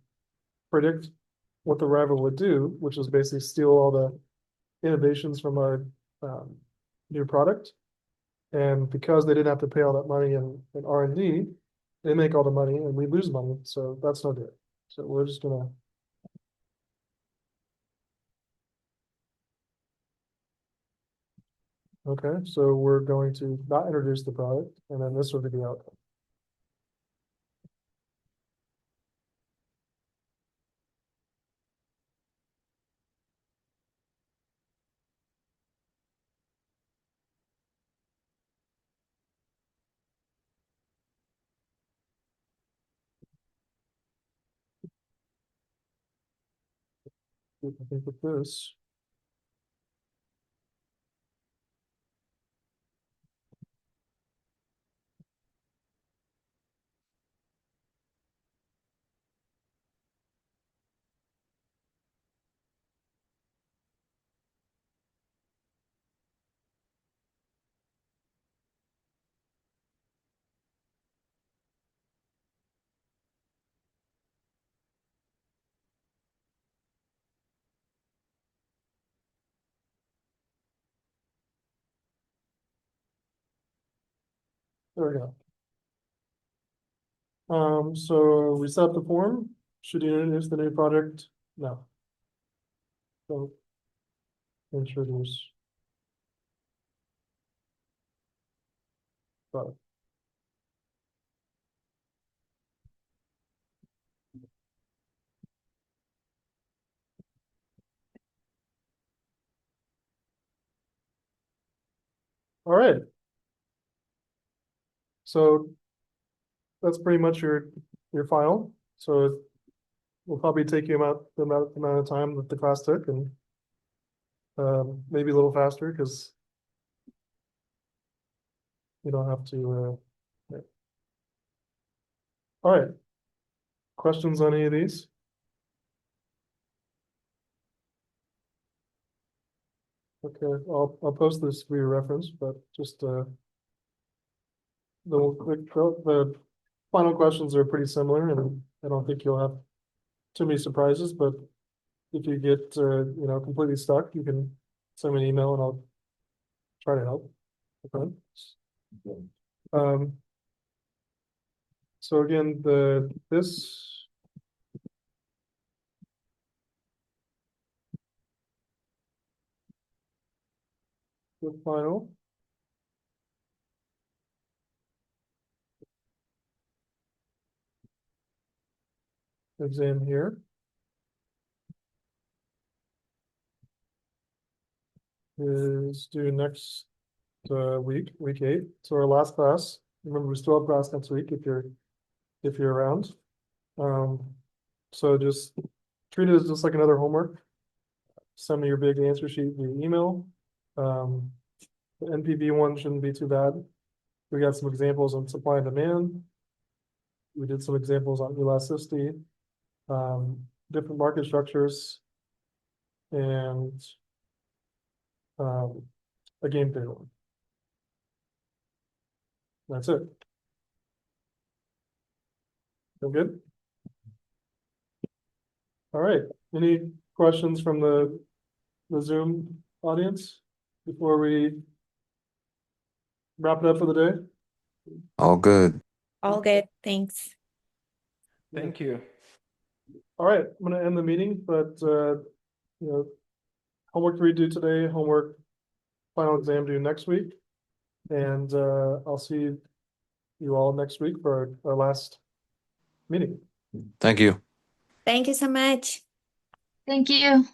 Speaker 2: predict what the rival would do, which is basically steal all the innovations from our new product. And because they didn't have to pay all that money in R&D, they make all the money and we lose money. So that's no good. So we're just gonna. Okay, so we're going to not introduce the product, and then this will be the outcome. I think with this. There we go. So we set up the form. Should you introduce the new project? No. So introduce. Product. All right. So that's pretty much your file. So it will probably take you about the amount of time that the class took, and maybe a little faster because you don't have to. Yeah. All right. Questions on any of these? Okay, I'll post this for your reference, but just the final questions are pretty similar, and I don't think you'll have too many surprises. But if you get completely stuck, you can send me an email and I'll try to help. Okay. So again, this the final. Exam here is due next week 8. So our last class. Remember, we still have class next week if you're around. So just treat it as just like another homework. Send me your big answer sheet via email. The NPV one shouldn't be too bad. We got some examples on supply and demand. We did some examples on elasticity, different market structures, and a game theory one. That's it. Feel good? All right. Any questions from the Zoom audience before we wrap it up for the day?
Speaker 7: All good.
Speaker 6: All good. Thanks.
Speaker 8: Thank you.
Speaker 2: All right, I'm gonna end the meeting, but homework to redo today, homework final exam due next week. And I'll see you all next week for our last meeting.
Speaker 7: Thank you.
Speaker 6: Thank you so much.
Speaker 3: Thank you.